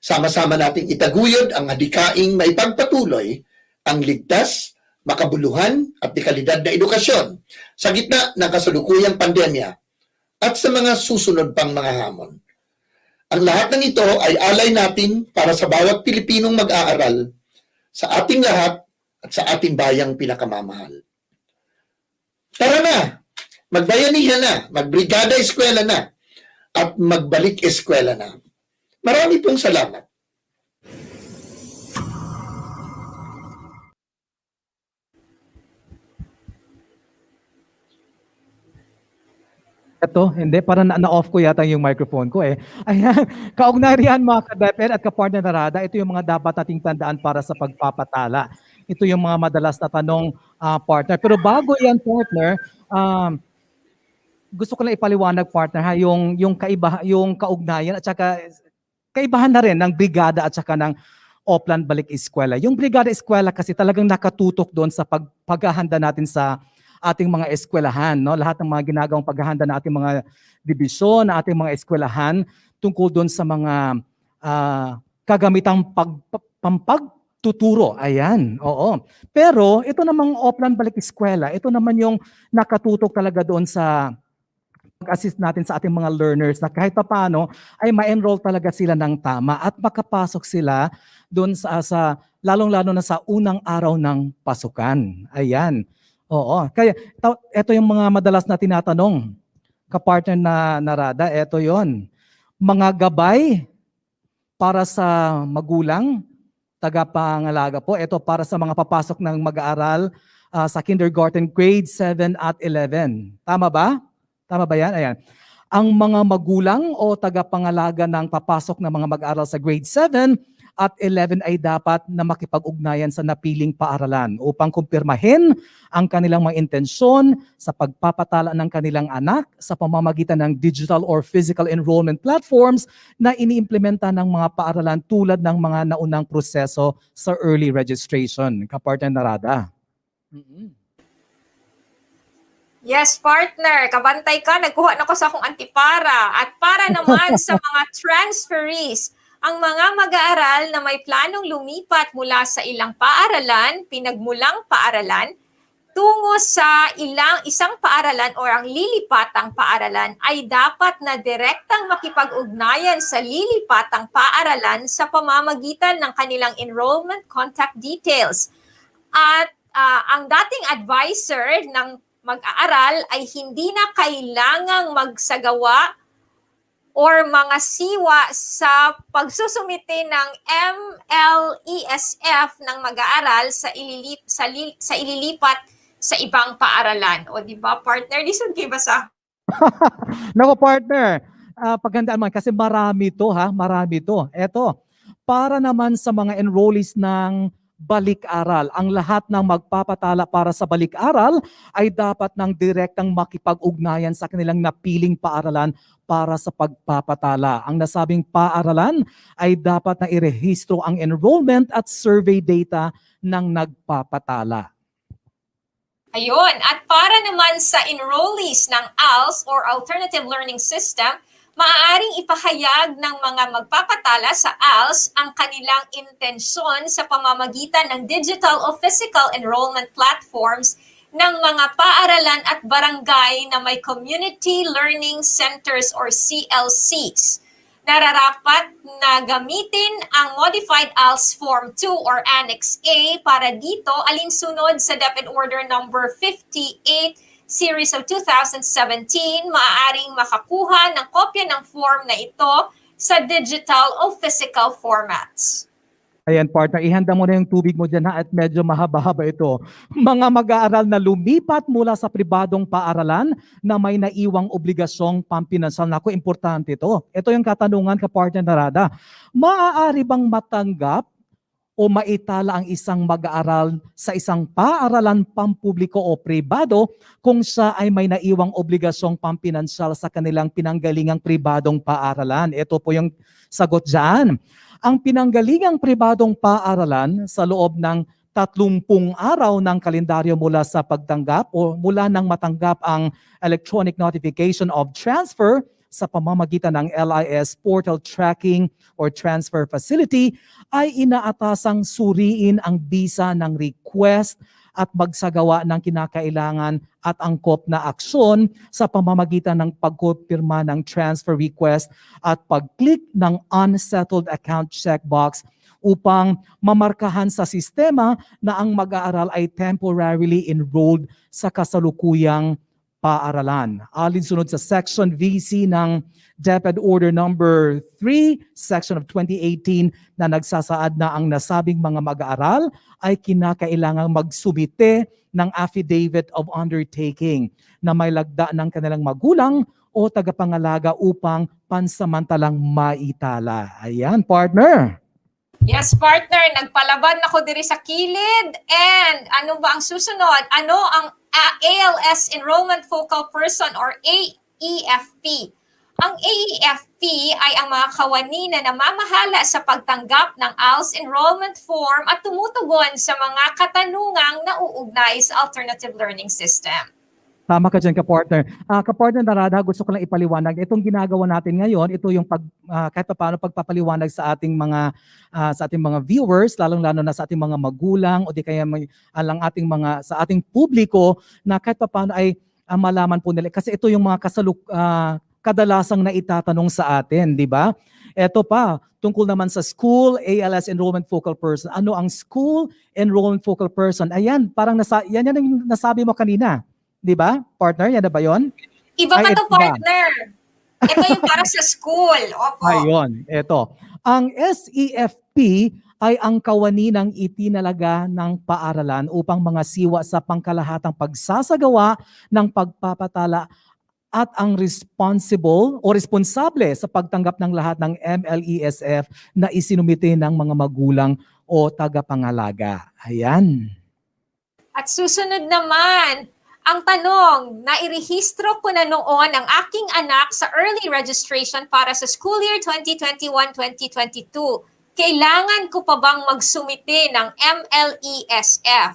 Sama-sama nating itaguyod ang hadikaing maipagpatuloy ang ligtas, makabuluhan at dekalidad na edukasyon sa gitna ng kasalukuyang pandemya at sa mga susunod pang mga hamon. Ang lahat ng ito ay alay natin para sa bawat Pilipinong mag-aaral, sa ating lahat at sa ating bayang pinakamamahal. Tara na! Magbayanihan na, magbrigada eskwela na, at magbalik eskwela na. Marami pong salamat. Ito, hindi, para na-off ko yata yung microphone ko eh. Ayan, kaugnayan mga ka-DepEd at ka-partner na RADA, ito yung mga dapat nating tandaan para sa pagpapatala. Ito yung mga madalas na tanong, partner. Pero bago yan, partner, gusto ko lang ipaliwanag, partner, ha, yung kaugnayan at saka kaibahan na rin ng brigada at saka ng Oplan Balik Eskwela. Yung brigada eskwela kasi talagang nakatutok doon sa paghahanda natin sa ating mga eskwelahan, no? Lahat ng mga ginagawang paghahanda na ating mga dibisyon, na ating mga eskwelahan tungkol doon sa mga kagamitang pampagtuturo. Ayan, oo. Pero ito namang Oplan Balik Eskwela, ito naman yung nakatutok talaga doon sa pag-assist natin sa ating mga learners na kahit paano ay ma-enroll talaga sila ng tama at makapasok sila doon sa lalong-lalo na sa unang araw ng pasukan. Ayan. Oo. Kaya ito yung mga madalas na tinatanong, kapartner na RADA, ito yon. Mga gabay para sa magulang, tagapangalaga po. Ito para sa mga papasok ng mag-aaral sa kindergarten grade 7 at 11. Tama ba? Tama ba yan? Ayan. Ang mga magulang o tagapangalaga ng papasok ng mga mag-aaral sa grade 7 at 11 ay dapat na makipag-ugnayan sa napiling paaralan upang kumpirmahin ang kanilang mga intensyon sa pagpapatala ng kanilang anak sa pamamagitan ng digital or physical enrollment platforms na iniimplementa ng mga paaralan tulad ng mga naunang proseso sa early registration. Kapartner na RADA. Yes, partner. Kabantay ka. Nagkuha na ko sa akong antipara. At para naman sa mga transferees, ang mga mag-aaral na may planong lumipat mula sa ilang paaralan, pinagmulang paaralan, tungo sa isang paaralan o ang lilipatang paaralan ay dapat na direktang makipag-ugnayan sa lilipatang paaralan sa pamamagitan ng kanilang enrollment contact details. At ang dating advisor ng mag-aaral ay hindi na kailangang magsagawa or mga siwa sa pagsusumite ng MLESF ng mag-aaral sa ililipat sa ibang paaralan. O di ba, partner? Lisod kayo ba sa? Nako, partner. Paghandaan man kasi marami to, ha? Marami to. Eto, para naman sa mga enrollees ng balik-aral. Ang lahat ng magpapatala para sa balik-aral ay dapat ng direktang makipag-ugnayan sa kanilang napiling paaralan para sa pagpapatala. Ang nasabing paaralan ay dapat na irehistro ang enrollment at survey data ng nagpapatala. Ayun, at para naman sa enrollees ng ALS or Alternative Learning System, maaaring ipahayag ng mga magpapatala sa ALS ang kanilang intensyon sa pamamagitan ng digital o physical enrollment platforms ng mga paaralan at barangay na may Community Learning Centers or CLCs. Nararapat na gamitin ang Modified ALS Form 2 or Annex A para dito alinsunod sa DepEd Order Number 58 Series of 2017, maaaring makakuha ng kopya ng form na ito sa digital o physical formats. Ayan, partner, ihanda mo na yung tubig mo dyan ha, at medyo mahaba-haba ito. Mga mag-aaral na lumipat mula sa pribadong paaralan na may naiwang obligasyong pampinansal. Naku, importante ito. Ito yung katanungan ka, partner Narada. Maaari bang matanggap o maitala ang isang mag-aaral sa isang paaralan pampubliko o pribado kung siya ay may naiwang obligasyong pampinansal sa kanilang pinanggalingang pribadong paaralan? Ito po yung sagot dyan. Ang pinanggalingang pribadong paaralan sa loob ng 30 araw ng kalendaryo mula sa pagtanggap o mula nang matanggap ang electronic notification of transfer sa pamamagitan ng LIS Portal Tracking or Transfer Facility ay inaatasang suriin ang bisa ng request at magsagawa ng kinakailangan at angkop na aksyon sa pamamagitan ng pagkumpirma ng transfer request at pag-click ng unsettled account checkbox upang mamarkahan sa sistema na ang mag-aaral ay temporarily enrolled sa kasalukuyang paaralan. Alinsunod sa Section VC ng DepEd Order Number 3, Section of 2018 na nagsasaad na ang nasabing mga mag-aaral ay kinakailangang magsubite ng affidavit of undertaking na may lagda ng kanilang magulang o tagapangalaga upang pansamantalang maitala. Ayan, partner. Yes, partner, nagpalaban ako diri sa kilid. And ano ba ang susunod? Ano ang ALS Enrollment Focal Person or AEFP? Ang AEFP ay ang mga kawani na namamahala sa pagtanggap ng ALS enrollment form at tumutugon sa mga katanungang nauugnay sa alternative learning system. Tama ka dyan, ka-partner. Ka-partner Narada, gusto ko lang ipaliwanag. Itong ginagawa natin ngayon, ito yung kahit paano pagpapaliwanag sa ating mga viewers, lalong-lalo na sa ating mga magulang o di kaya sa ating publiko na kahit paano ay malaman po nila. Kasi ito yung mga kadalasang na itatanong sa atin, di ba? Ito pa, tungkol naman sa school ALS enrollment focal person. Ano ang school enrollment focal person? Ayan, parang yan yung nasabi mo kanina. Di ba? Partner, yan na ba yun? Iba pa to, partner. Ito yung para sa school. Opo. Ayun, ito. Ang SEFP ay ang kawani ng itinalaga ng paaralan upang mga siwa sa pangkalahatang pagsasagawa ng pagpapatala at ang responsable sa pagtanggap ng lahat ng MLESF na isinumite ng mga magulang o tagapangalaga. Ayan. At susunod naman, ang tanong, nairehistro ko na noon ang aking anak sa early registration para sa school year 2021-2022. Kailangan ko pa bang magsumite ng MLESF?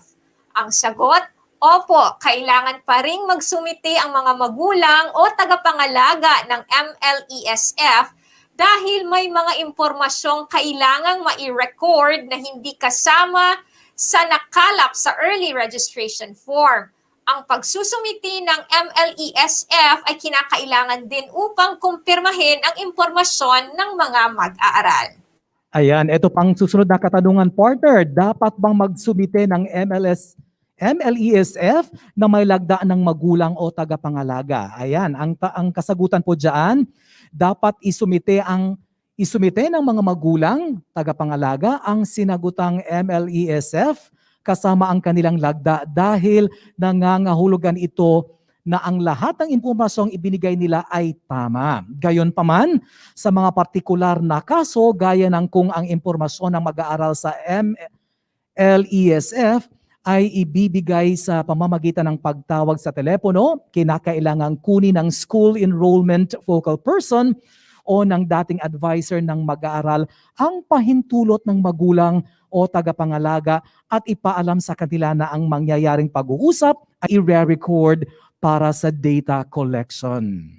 Ang sagot, opo, kailangan pa ring magsumite ang mga magulang o tagapangalaga ng MLESF dahil may mga impormasyong kailangang mai-record na hindi kasama sa nakalap sa early registration form. Ang pagsusumiti ng MLESF ay kinakailangan din upang kumpirmahin ang impormasyon ng mga mag-aaral. Ayan, ito pang susunod na katanungan, partner. Dapat bang magsumite ng MLESF na may lagda ng magulang o tagapangalaga? Ayan, ang kasagutan po dyan, dapat isumite ng mga magulang, tagapangalaga, ang sinagutang MLESF kasama ang kanilang lagda dahil nangangahulugan ito na ang lahat ng impormasyong ibinigay nila ay tama. Gayunpaman, sa mga partikular na kaso, gaya ng kung ang impormasyon ng mag-aaral sa MLESF ay ibibigay sa pamamagitan ng pagtawag sa telepono, kinakailangang kunin ng school enrollment focal person o ng dating advisor ng mag-aaral ang pahintulot ng magulang o tagapangalaga at ipaalam sa kanila na ang mangyayaring pag-uusap ay i-record para sa data collection.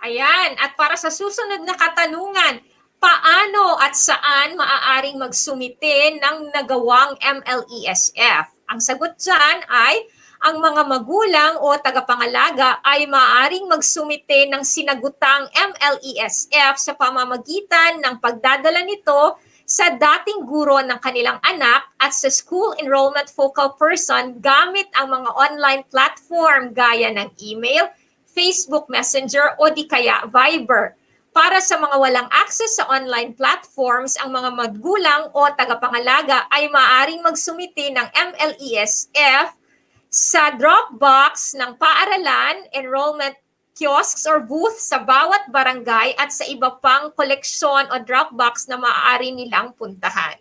Ayan, at para sa susunod na katanungan, paano at saan maaaring magsumite ng nagawang MLESF? Ang sagot dyan ay ang mga magulang o tagapangalaga ay maaaring magsumite ng sinagutang MLESF sa pamamagitan ng pagdadala nito sa dating guro ng kanilang anak at sa school enrollment focal person gamit ang mga online platform gaya ng email, Facebook Messenger o di kaya Viber. Para sa mga walang access sa online platforms, ang mga magulang o tagapangalaga ay maaaring magsumite ng MLESF sa Dropbox ng paaralan, enrollment kiosks or booth sa bawat barangay at sa iba pang koleksyon o Dropbox na maaari nilang puntahan.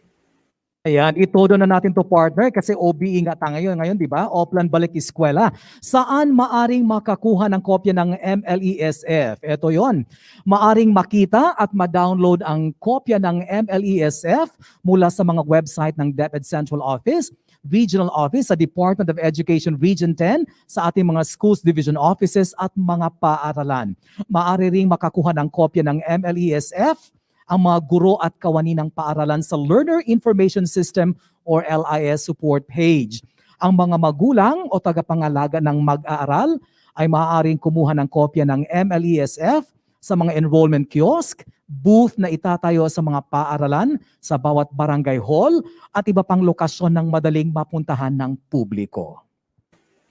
Ayan, itodo na natin to partner kasi OBE nga tayo ngayon, di ba? Oplan Balik Eskwela. Saan maaring makakuha ng kopya ng MLESF? Ito yon. Maaring makita at ma-download ang kopya ng MLESF mula sa mga website ng DepEd Central Office, Regional Office sa Department of Education Region 10 sa ating mga schools division offices at mga paaralan. Maaari ring makakuha ng kopya ng MLESF ang mga guro at kawani ng paaralan sa Learner Information System or LIS support page. Ang mga magulang o tagapangalaga ng mag-aaral ay maaaring kumuha ng kopya ng MLESF sa mga enrollment kiosk, booth na itatayo sa mga paaralan sa bawat barangay hall at iba pang lokasyon ng madaling mapuntahan ng publiko.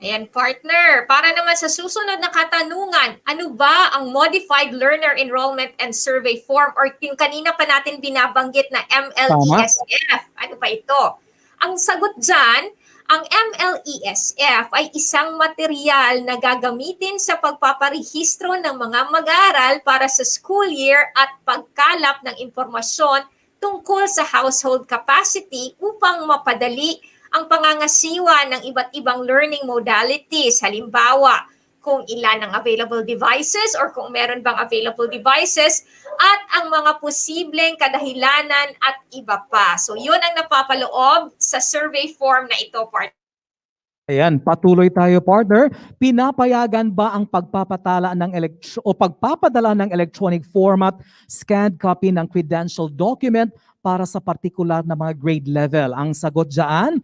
Ayan, partner. Para naman sa susunod na katanungan, ano ba ang Modified Learner Enrollment and Survey Form or yung kanina pa natin binabanggit na MLESF? Ano ba ito? Ang sagot dyan, ang MLESF ay isang material na gagamitin sa pagpaparehistro ng mga mag-aaral para sa school year at pagkalap ng impormasyon tungkol sa household capacity upang mapadali ang pangangasiwa ng iba't ibang learning modalities. Halimbawa, kung ilan ang available devices or kung meron bang available devices at ang mga posibleng kadahilanan at iba pa. So yun ang napapaloob sa survey form na ito, partner. Ayan, patuloy tayo partner. Pinapayagan ba ang pagpapatala ng pagpapadala ng electronic format, scanned copy ng credential document para sa partikular na mga grade level? Ang sagot dyan,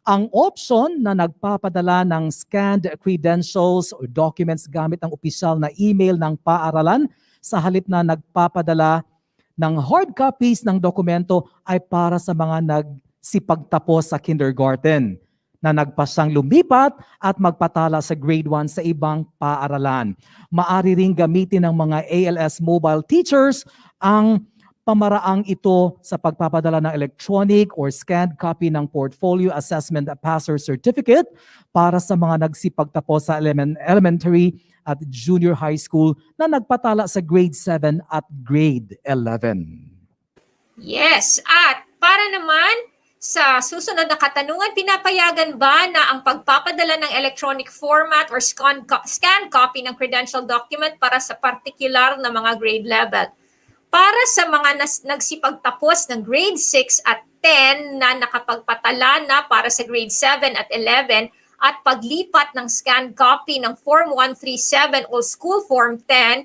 ang option na nagpapadala ng scanned credentials or documents gamit ang opisyal na email ng paaralan sa halip na nagpapadala ng hard copies ng dokumento ay para sa mga nagsipagtapos sa kindergarten na nagpasang lumipat at magpatala sa grade 1 sa ibang paaralan. Maari ring gamitin ng mga ALS mobile teachers ang pamaraang ito sa pagpapadala ng electronic or scanned copy ng portfolio assessment passer certificate para sa mga nagsipagtapos sa elementary at junior high school na nagpatala sa grade 7 at grade 11. Yes, at para naman sa susunod na katanungan, pinapayagan ba na ang pagpapadala ng electronic format or scan copy ng credential document para sa particular na mga grade level? Para sa mga nagsipagtapos ng grade 6 at 10 na nakapagpatala na para sa grade 7 at 11 at paglipat ng scanned copy ng Form 137 o School Form 10,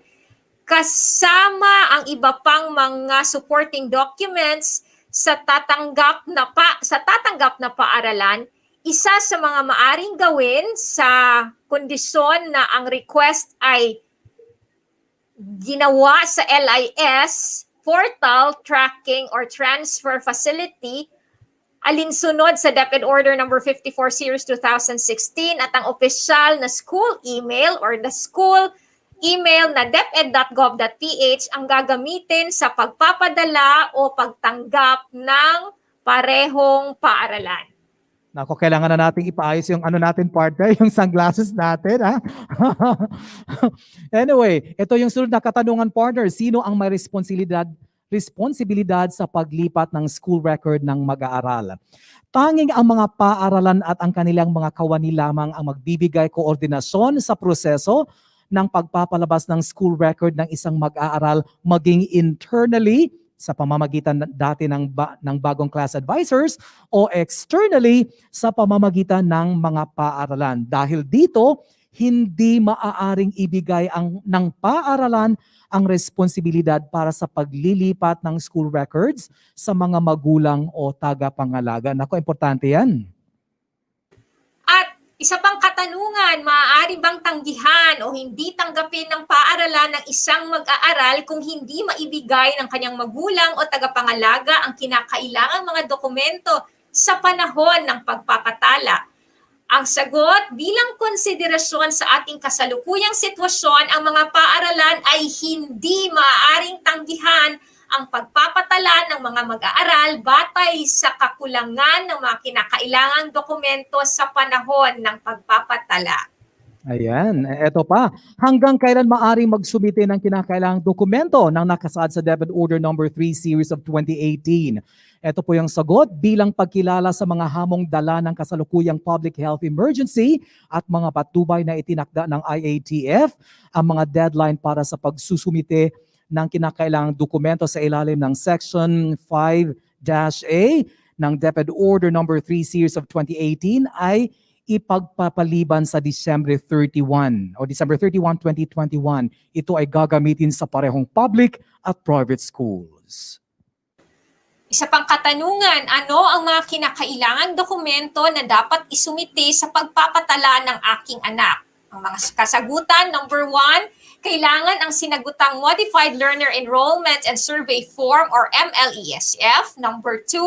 kasama ang iba pang mga supporting documents sa tatanggap na paaralan, isa sa mga maaring gawin sa kondisyon na ang request ay ginawa sa LIS portal tracking or transfer facility alinsunod sa DepEd Order number 54 Series 2016 at ang opisyal na school email or the school email na deped.gov.ph ang gagamitin sa pagpapadala o pagtanggap ng parehong paaralan. Nako, kailangan na nating ipaayos yung natin partner, yung sunglasses natin. Ha? Anyway, ito yung sunod na katanungan partner. Sino ang may responsibilidad sa paglipat ng school record ng mag-aaral? Tanging ang mga paaralan at ang kanilang mga kawani lamang ang magbibigay koordinasyon sa proseso ng pagpapalabas ng school record ng isang mag-aaral maging internally sa pamamagitan dati ng bagong class advisors o externally sa pamamagitan ng mga paaralan. Dahil dito, hindi maaaring ibigay ng paaralan ang responsibilidad para sa paglilipat ng school records sa mga magulang o tagapangalaga. Nako, importante yan. At isa pang katanungan, maaari bang tanggihan o hindi tanggapin ng paaralan ng isang mag-aaral kung hindi maibigay ng kanyang magulang o tagapangalaga ang kinakailangang mga dokumento sa panahon ng pagpapatala? Ang sagot, bilang konsiderasyon sa ating kasalukuyang sitwasyon, ang mga paaralan ay hindi maaaring tanggihan ang pagpapatala ng mga mag-aaral batay sa kakulangan ng mga kinakailangang dokumento sa panahon ng pagpapatala. Ayan, eto pa. Hanggang kailan maaring magsumite ng kinakailangang dokumento ng nakasaad sa DepEd Order Number 3 Series of 2018? Ito po yung sagot, bilang pagkilala sa mga hamong dala ng kasalukuyang public health emergency at mga patubay na itinakda ng IATF, ang mga deadline para sa pagsusumite ng kinakailangang dokumento sa ilalim ng Section 5-A ng DepEd Order Number 3 Series of 2018 ay ipagpapaliban sa December 31 o December 31, 2021. Ito ay gagamitin sa parehong public at private schools. Isa pang katanungan, ano ang mga kinakailangang dokumento na dapat isumite sa pagpapatala ng aking anak? Ang mga kasagutan, number 1, kailangan ang sinagutang Modified Learner Enrollment and Survey Form or MLESF. Number 2,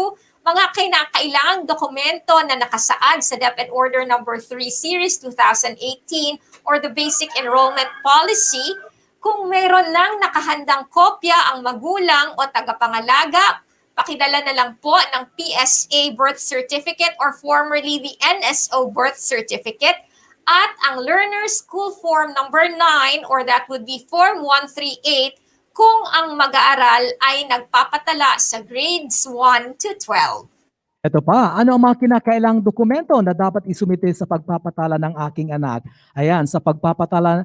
mga kinakailangang dokumento na nakasaad sa DepEd Order Number 3 Series 2018 or the Basic Enrollment Policy. Kung mayroon lang nakahandang kopya ang magulang o tagapangalaga, pakidala na lang po ng PSA birth certificate or formerly the NSO birth certificate at ang learner school form number 9 or that would be form 138 kung ang mag-aaral ay nagpapatala sa grades 1 to 12. Ito pa, ano ang mga kinakailangang dokumento na dapat isumite sa pagpapatala ng aking anak? Ayan, sa pagpapatala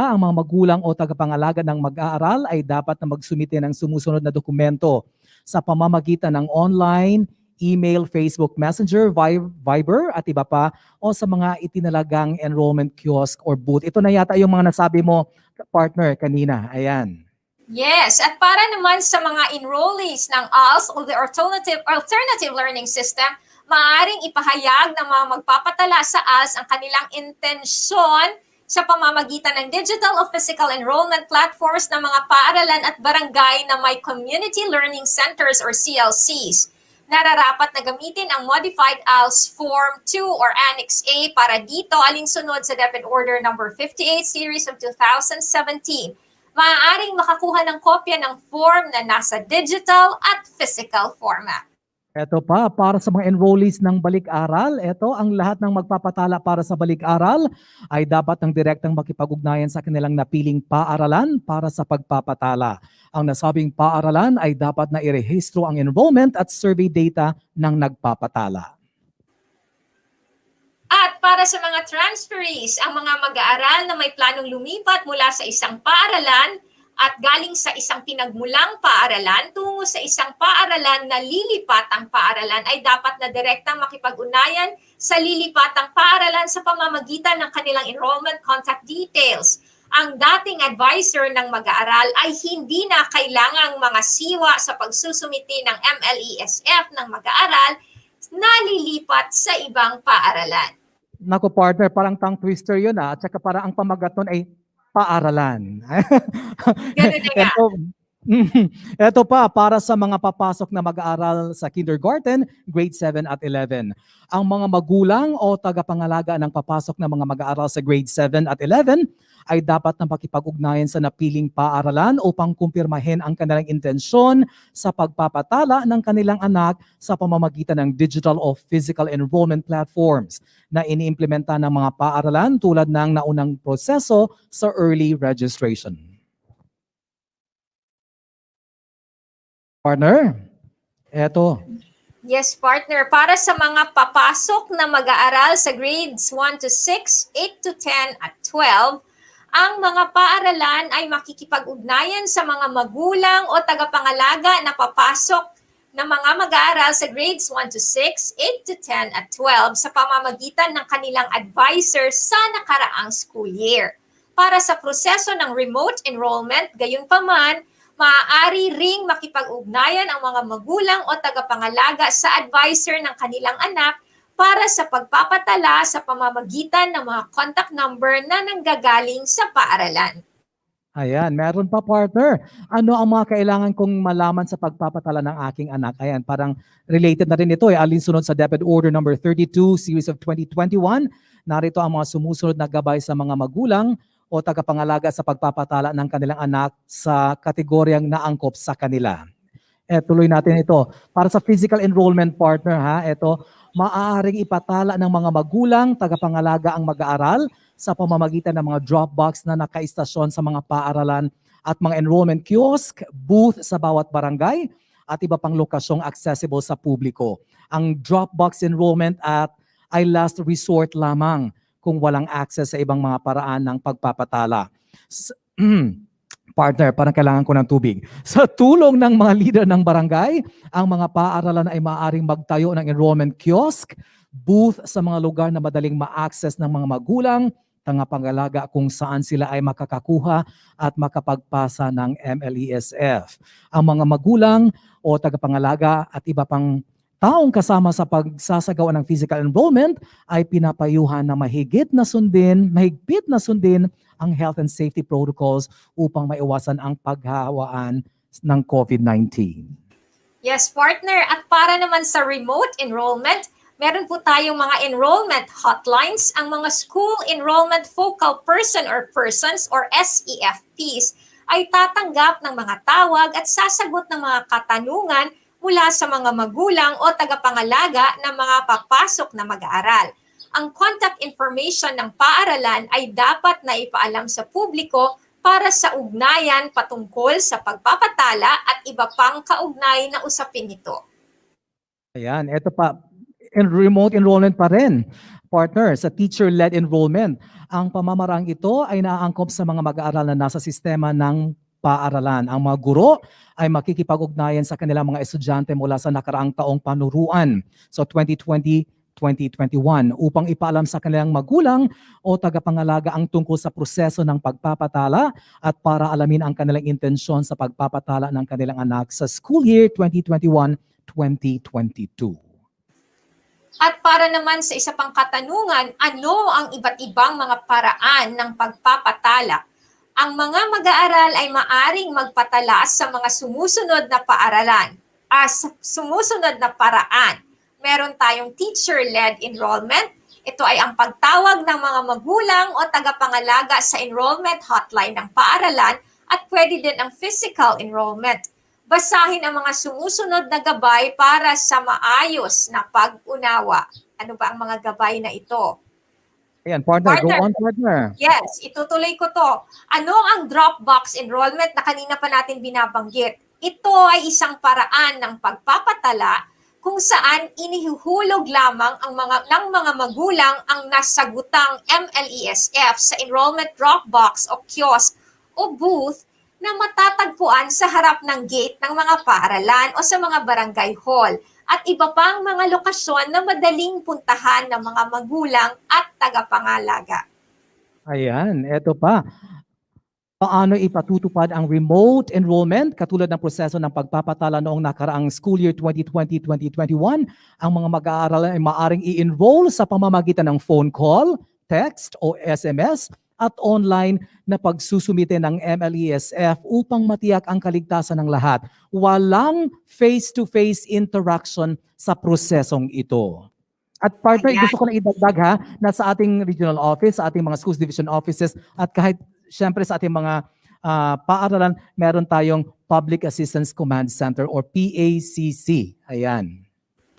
ang mga magulang o tagapangalaga ng mag-aaral ay dapat na magsumite ng sumusunod na dokumento sa pamamagitan ng online, email, Facebook Messenger, Viber at iba pa o sa mga itinalagang enrollment kiosk or booth. Ito na yata yung mga nasabi mo, partner, kanina. Ayan. Yes, at para naman sa mga enrollees ng ALS o the Alternative Learning System, maaaring ipahayag ng mga magpapatala sa ALS ang kanilang intensyon sa pamamagitan ng digital o physical enrollment platforms ng mga paaralan at barangay na may community learning centers or CLCs. Nararapat na gamitin ang Modified ALS Form 2 or Annex A para dito alinsunod sa DepEd Order Number 58 Series of 2017. Maaaring makakuha ng kopya ng form na nasa digital at physical format. Ito pa, para sa mga enrollees ng balik-aral, ito ang lahat ng magpapatala para sa balik-aral ay dapat ng direktang makipag-ugnayan sa kanilang napiling paaralan para sa pagpapatala. Ang nasabing paaralan ay dapat na irehistro ang enrollment at survey data ng nagpapatala. At para sa mga transferees, ang mga mag-aaral na may planong lumipat mula sa isang paaralan at galing sa isang pinagmulang paaralan tungo sa isang paaralan na lilipatang paaralan ay dapat na direktang makipag-ugnayan sa lilipatang paaralan sa pamamagitan ng kanilang enrollment contact details. Ang dating advisor ng mag-aaral ay hindi na kailangang mga siwa sa pagsusumiti ng MLESF ng mag-aaral na lilipat sa ibang paaralan. Naku partner, parang tongue twister yun at saka parang ang pamagat nun ay paaralan. Ganun na nga. Ito pa, para sa mga papasok na mag-aaral sa kindergarten, grade 7 at 11. Ang mga magulang o tagapangalaga ng papasok na mga mag-aaral sa grade 7 at 11 ay dapat na makipag-ugnayan sa napiling paaralan upang kumpirmahin ang kanilang intensyon sa pagpapatala ng kanilang anak sa pamamagitan ng digital o physical enrollment platforms na iniimplementa ng mga paaralan tulad ng naunang proseso sa early registration. Partner, eto. Yes, partner. Para sa mga papasok na mag-aaral sa grades 1 to 6, 8 to 10 at 12, ang mga paaralan ay makikipag-ugnayan sa mga magulang o tagapangalaga na papasok na mga mag-aaral sa grades 1 to 6, 8 to 10 at 12 sa pamamagitan ng kanilang advisor sa nakaraang school year. Para sa proseso ng remote enrollment, gayunpaman, maaari ring makipag-ugnayan ang mga magulang o tagapangalaga sa advisor ng kanilang anak para sa pagpapatala sa pamamagitan ng mga contact number na nanggagaling sa paaralan. Ayan, meron pa partner. Ano ang mga kailangan kong malaman sa pagpapatala ng aking anak? Ayan, parang related na rin ito alinsunod sa DepEd Order number 32, Series of 2021. Narito ang mga sumusunod na gabay sa mga magulang o tagapangalaga sa pagpapatala ng kanilang anak sa kategoryang naangkop sa kanila. Tuloy natin ito. Para sa physical enrollment partner, ito, maaaring ipatala ng mga magulang, tagapangalaga ang mag-aaral sa pamamagitan ng mga drop box na nakaistasyon sa mga paaralan at mga enrollment kiosk, booth sa bawat barangay at iba pang lokasyong accessible sa publiko. Ang drop box enrollment ay last resort lamang kung walang access sa ibang mga paraan ng pagpapatala. Partner, parang kailangan ko ng tubig. Sa tulong ng mga leader ng barangay, ang mga paaralan ay maaaring magtayo ng enrollment kiosk, booth sa mga lugar na madaling ma-access ng mga magulang, tagapangalaga kung saan sila ay makakakuha at makapagpasa ng MLESF. Ang mga magulang o tagapangalaga at iba pang taong kasama sa pagsasagawa ng physical enrollment ay pinapayuhan na mahigpit na sundin ang health and safety protocols upang maiwasan ang paghahawaan ng COVID-19. Yes, partner. At para naman sa remote enrollment, meron po tayong mga enrollment hotlines, ang mga School Enrollment Focal Person or Persons or SEFPs ay tatanggap ng mga tawag at sasagot ng mga katanungan mula sa mga magulang o tagapangalaga ng mga papasok na mag-aaral. Ang contact information ng paaralan ay dapat na ipaalam sa publiko para sa ugnayan patungkol sa pagpapatala at iba pang kaugnay na usapin nito. Ayan, ito pa, remote enrollment pa rin, partner, sa teacher-led enrollment. Ang pamamarang ito ay naaangkop sa mga mag-aaral na nasa sistema ng paaralan. Ang mga guro ay makikipag-ugnayan sa kanilang mga estudyante mula sa nakaraang taong panuruan. So 2020-2021 upang ipaalam sa kanilang magulang o tagapangalaga ang tungkol sa proseso ng pagpapatala at para alamin ang kanilang intensyon sa pagpapatala ng kanilang anak sa school year 2021-2022. At para naman sa isa pang katanungan, ano ang iba't ibang mga paraan ng pagpapatala? Ang mga mag-aaral ay maaring magpatala sa mga sumusunod na paaralan. Sumusunod na paraan. Meron tayong teacher-led enrollment. Ito ay ang pagtawag ng mga magulang o tagapangalaga sa enrollment hotline ng paaralan at pwede din ang physical enrollment. Basahin ang mga sumusunod na gabay para sa maayos na pag-unawa. Ano ba ang mga gabay na ito? Ayan, partner, go on, partner. Yes, itutuloy ko to. Ano ang Dropbox enrollment na kanina pa natin binabanggit? Ito ay isang paraan ng pagpapatala kung saan inihuhulog lamang ng mga magulang ang nasagutang MLESF sa enrollment Dropbox o kiosk o booth na matatagpuan sa harap ng gate ng mga paaralan o sa mga barangay hall at iba pang mga lokasyon na madaling puntahan ng mga magulang at tagapangalaga. Ayan, eto pa. Paano ipatutupad ang remote enrollment katulad ng proseso ng pagpapatala noong nakaraang school year 2020-2021? Ang mga mag-aaral ay maaring i-enroll sa pamamagitan ng phone call, text o SMS at online na pagsusumite ng MLESF upang matiyak ang kaligtasan ng lahat. Walang face-to-face interaction sa prosesong ito. At partner, gusto ko na idagdag na sa ating regional office, sa ating mga schools division offices at kahit syempre sa ating mga paaralan, meron tayong Public Assistance Command Center or PACC. Ayan.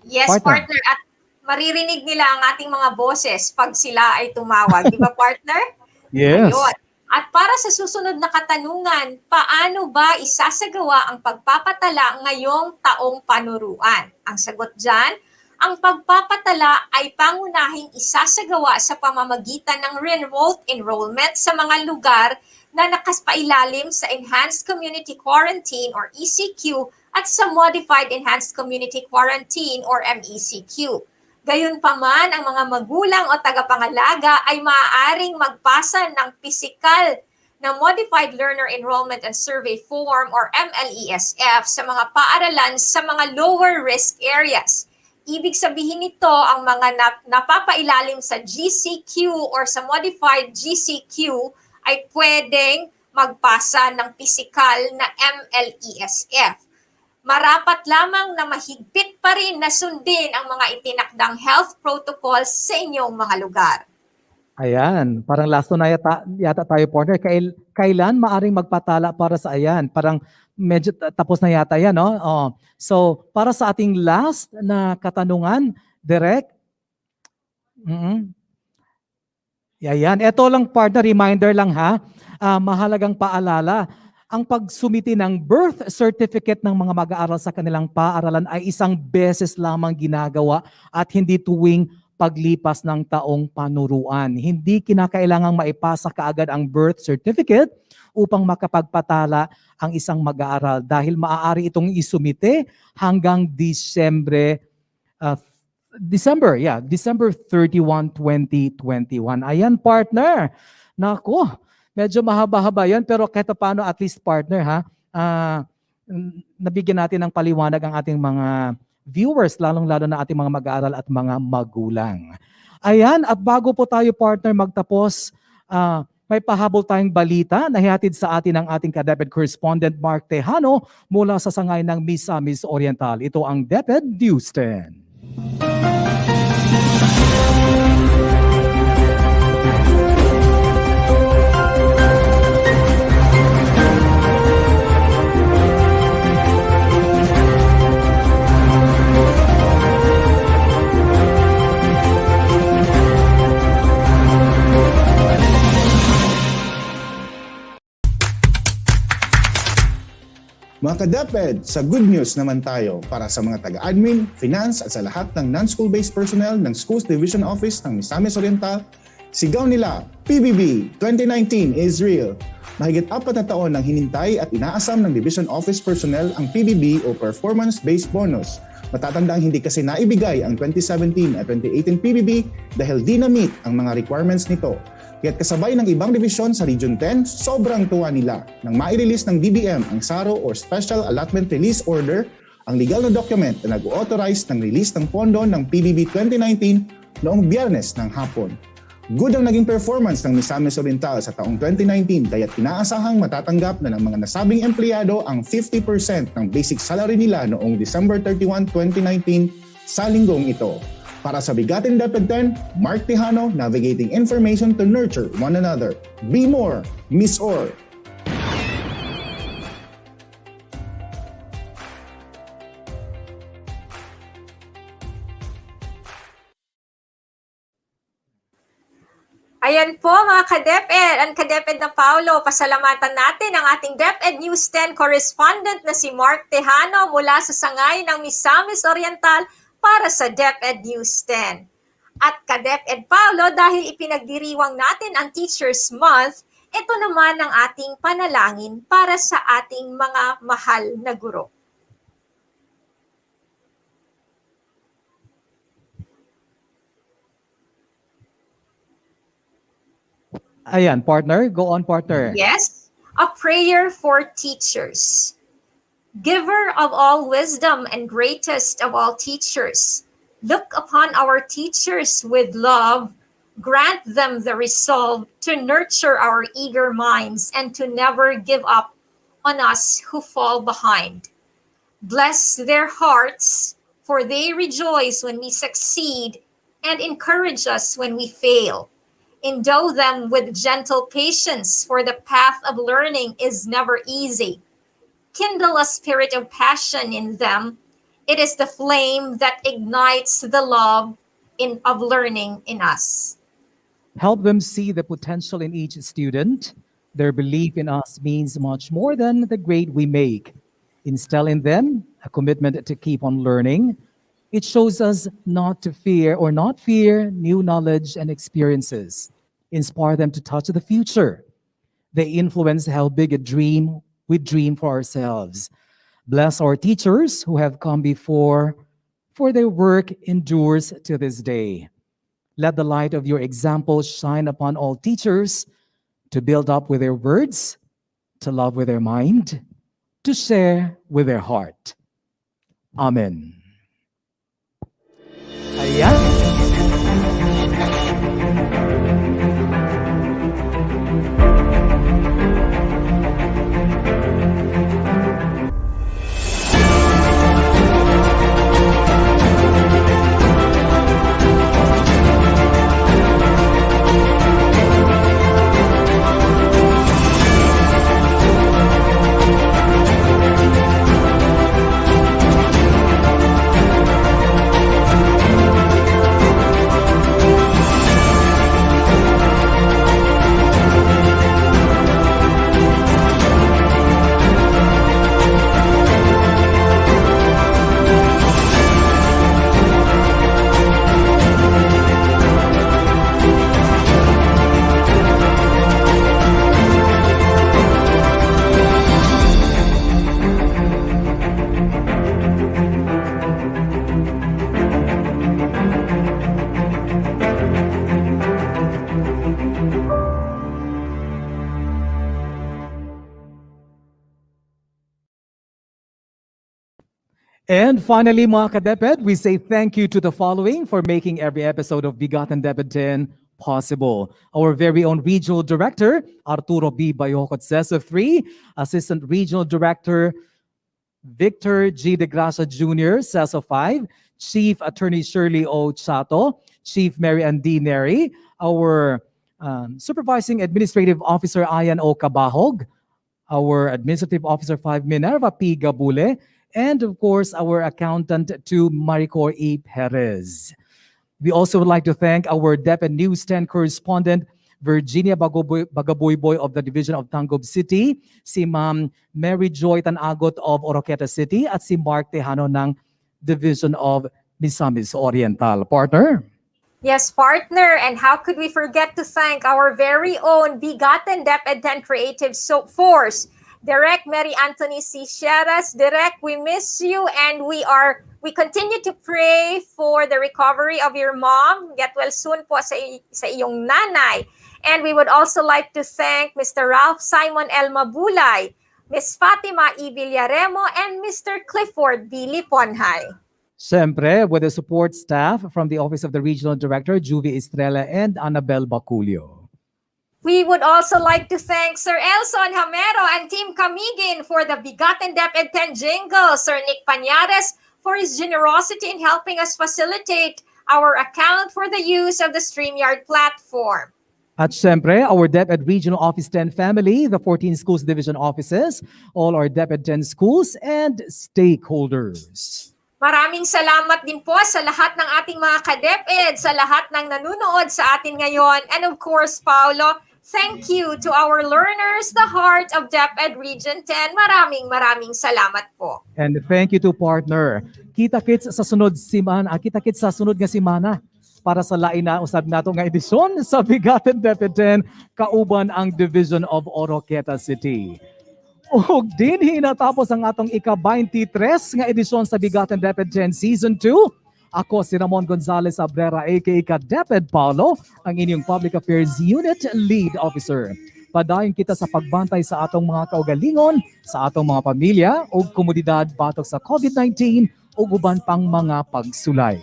Yes, partner. At maririnig nila ang ating mga boses pag sila ay tumawag. Di ba, partner? Yes. Ayun. At para sa susunod na katanungan, paano ba isasagawa ang pagpapatala ngayong taong panuruan? Ang sagot dyan, ang pagpapatala ay pangunahing isasagawa sa pamamagitan ng remote enrollment sa mga lugar na nakaspailalim sa Enhanced Community Quarantine or ECQ at sa Modified Enhanced Community Quarantine or MECQ. Gayunpaman, ang mga magulang o tagapangalaga ay maaaring magpasa ng pisikal na Modified Learner Enrollment and Survey Form or MLESF sa mga paaralan sa mga lower risk areas. Ibig sabihin nito, ang mga napapailalim sa GCQ or sa Modified GCQ ay pwedeng magpasa ng pisikal na MLESF. Marapat lamang na mahigpit pa rin na sundin ang mga itinakdang health protocols sa inyong mga lugar. Ayan, parang last na yata tayo, partner. Kailan maaring magpatala para sa ayan? Parang medyo tapos na yata yan, no? Oh. So, para sa ating last na katanungan, Direk. Ayan, ito lang, partner, reminder lang ha. Mahalagang paalala. Ang pagsumiti ng birth certificate ng mga mag-aaral sa kanilang paaralan ay isang beses lamang ginagawa at hindi tuwing paglipas ng taong panuruan. Hindi kinakailangang maipasa kaagad ang birth certificate upang makapagpatala ang isang mag-aaral dahil maaari itong isumite hanggang December 31, 2021. Ayan, partner. Naku, medyo mahaba-haba yan pero kahit paano at least, partner, ha, nabigyan natin ng paliwanag ang ating mga viewers, lalong-lalo na ating mga mag-aaral at mga magulang. Ayan, at bago po tayo, partner, magtapos, may pahabol tayong balita na hihatid sa atin ng ating ka-DepEd correspondent Mark Tejano mula sa sangay ng Misamis Oriental. Ito ang DepEd TuesTEN. Mga ka-DepEd, sa good news naman tayo para sa mga taga-admin, finance at sa lahat ng non-school-based personnel ng Schools Division Office ng Misamis Oriental, sigaw nila, PBB 2019 is real. Mahigit 4 na taon nang hinintay at inaasam ng Division Office personnel ang PBB o Performance-Based Bonus. Matatandang hindi kasi naibigay ang 2017 at 2018 PBB dahil di na-meet ang mga requirements nito. Kaya't kasabay ng ibang division sa Region 10, sobrang tuwa nila nang mai-release ng DBM ang SARO or Special Allotment Release Order, ang legal na document na nag-authorize ng release ng pondo ng PBB 2019 noong Biyernes ng hapon. Good ang naging performance ng Misamis Oriental sa taong 2019 kaya't inaasahang matatanggap na ng mga nasabing empleyado ang 50% ng basic salary nila noong December 31, 2019 sa linggong ito. Para sa BigaTEN DepEd X, Mark Tejano, navigating information to nurture one another. Be more, Miss Or. Ayan po mga ka-DepEd, ang ka-DepEd na Paulo, pasalamatan natin ang ating DepEd News 10 correspondent na si Mark Tejano mula sa sangay ng Misamis Oriental para sa DepEd News 10. At ka-DepEd Paulo, dahil ipinagdiriwang natin ang Teachers Month, ito naman ang ating panalangin para sa ating mga mahal na guro. Ayan, partner. Go on, partner. Yes, a prayer for teachers. Giver of all wisdom and greatest of all teachers, look upon our teachers with love, grant them the resolve to nurture our eager minds and to never give up on us who fall behind. Bless their hearts, for they rejoice when we succeed and encourage us when we fail. Endow them with gentle patience, for the path of learning is never easy. Kindle a spirit of passion in them. It is the flame that ignites the love of learning in us. Help them see the potential in each student. Their belief in us means much more than the grade we make. Instill in them a commitment to keep on learning. It shows us not to fear new knowledge and experiences. Inspire them to touch the future. They influence how big a dream we dream for ourselves. Bless our teachers who have come before, for their work endures to this day. Let the light of your example shine upon all teachers to build up with their words, to love with their mind, to share with their heart. Amen. Ayan. And finally, mga ka-DepEd, we say thank you to the following for making every episode of BigaTEN DepEd 10 possible. Our very own Regional Director, Arturo B. Bayocot, CESO 3, Assistant Regional Director, Victor G. De Gracia Jr., CESO 5, Chief Attorney Shirley O. Chato, Chief Mary Ann D. Neri, our Supervising Administrative Officer Ayan O. Cabahog, our Administrative Officer 5, Minerva P. Gabule, and of course, our Accountant 2, Maricor E. Perez. We also would like to thank our DepEd News 10 correspondent, Virginia Bagaboyboy of the Division of Tangub City, si Ma'am Mary Joy Tanagot of Oroqueta City, at si Mark Tejano ng Division of Misamis Oriental. Partner? Yes, partner. And how could we forget to thank our very own BigaTEN DepEd 10 Creative Force, Direct Mary Anthony C. Sieras. Direct, we miss you, and we continue to pray for the recovery of your mom. Get well soon po sa iyong nanay. And we would also like to thank Mr. Ralph Simon L. Mabulay, Ms. Fatima E. Villaremo, and Mr. Clifford B. Liponhay. Siyempre, with the support staff from the Office of the Regional Director, Juvie Estrella and Annabel Baculio. We would also like to thank Sir Elson Hamero and Team Camigin for the BigaTEN DepEd 10 jingle, Sir Nick Pañares for his generosity in helping us facilitate our account for the use of the StreamYard platform. At syempre, our DepEd Regional Office 10 family, the 14 schools division offices, all our DepEd 10 schools, and stakeholders. Maraming salamat din po sa lahat ng ating mga ka-DepEd, sa lahat ng nanunood sa atin ngayon. And of course, Paolo, thank you to our learners, the heart of DepEd Region 10. Maraming salamat po. And thank you to partner. Kita-kits sa sunod kita-kits sa sunod nga simana para sa lain na usab nato nga edisyon sa BigaTEN DepEd 10 kauban ang Division of Oroqueta City. Og dinhi natapos ang atong ika-23 nga edisyon sa BigaTEN DepEd 10 Season 2. Ako si Ramon Gonzalez Abrera aka ka-DepEd Paulo, ang inyong Public Affairs Unit Lead Officer. Padayon kita sa pagbantay sa atong mga kaugalingon, sa atong mga pamilya ug komunidad batok sa COVID-19 ug uban pang mga pagsulay.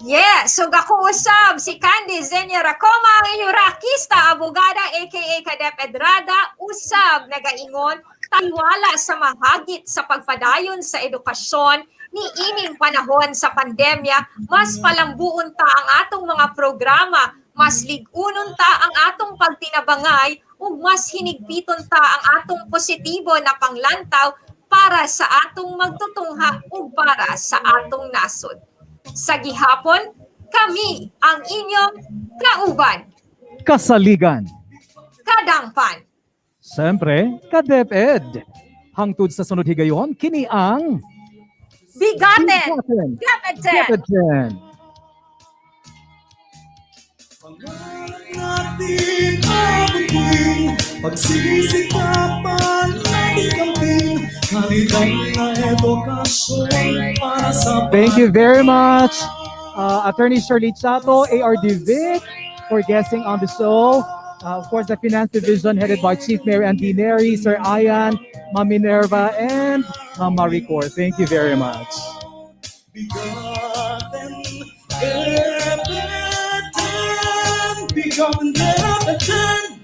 Yes, so gakuusab si Candy Zenia Racoma, ang inyong rakista, abogada, aka ka-DepEd Rada, usab nagaingon, taliwala sa mahagit sa pagpadayon sa edukasyon ni ining panahon sa pandemya, mas palambuon ta ang atong mga programa, mas ligunon ta ang atong pagtinabangay, ug mas hinigpiton ta ang atong positibo na panglantaw para sa atong magtutungha ug para sa atong nasod. Sa gihapon, kami ang inyong kauban, Kasaligan. kadangpan. Siyempre, ka-DepEd. Hangtod sa sunod higayon, kini ang BigaTEN DepEd 10. DepEd 10. Natin abutin, pagsisikapan natin kamping, kanilang na edukasyon para sa Thank you very much, Attorney Shirley Chato, ARD Vic, for guesting on the show. Of course, the Finance Division headed by Chief Mary Ann D. Neri, Sir Ayan, Ma'am Minerva, and Ma'am Maricor. Thank you very much. BigaTEN DepEd 10, BigaTEN DepEd 10.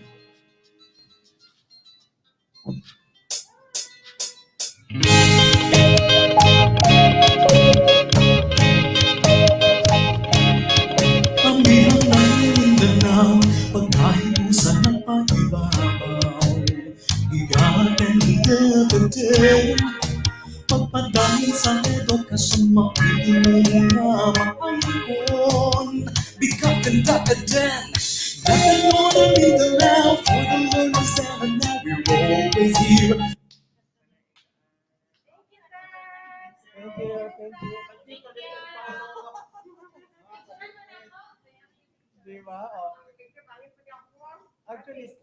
Pamihang ng Mindanao, pagkahibusan ng pag-ibabaw. BigaTEN DepEd 10, pagpadami sa edukasyon, makikinig na maayikon. BigaTEN DepEd 10, DepEd mo na Mindanao, for the learners and now we're always here. Diba? Actually,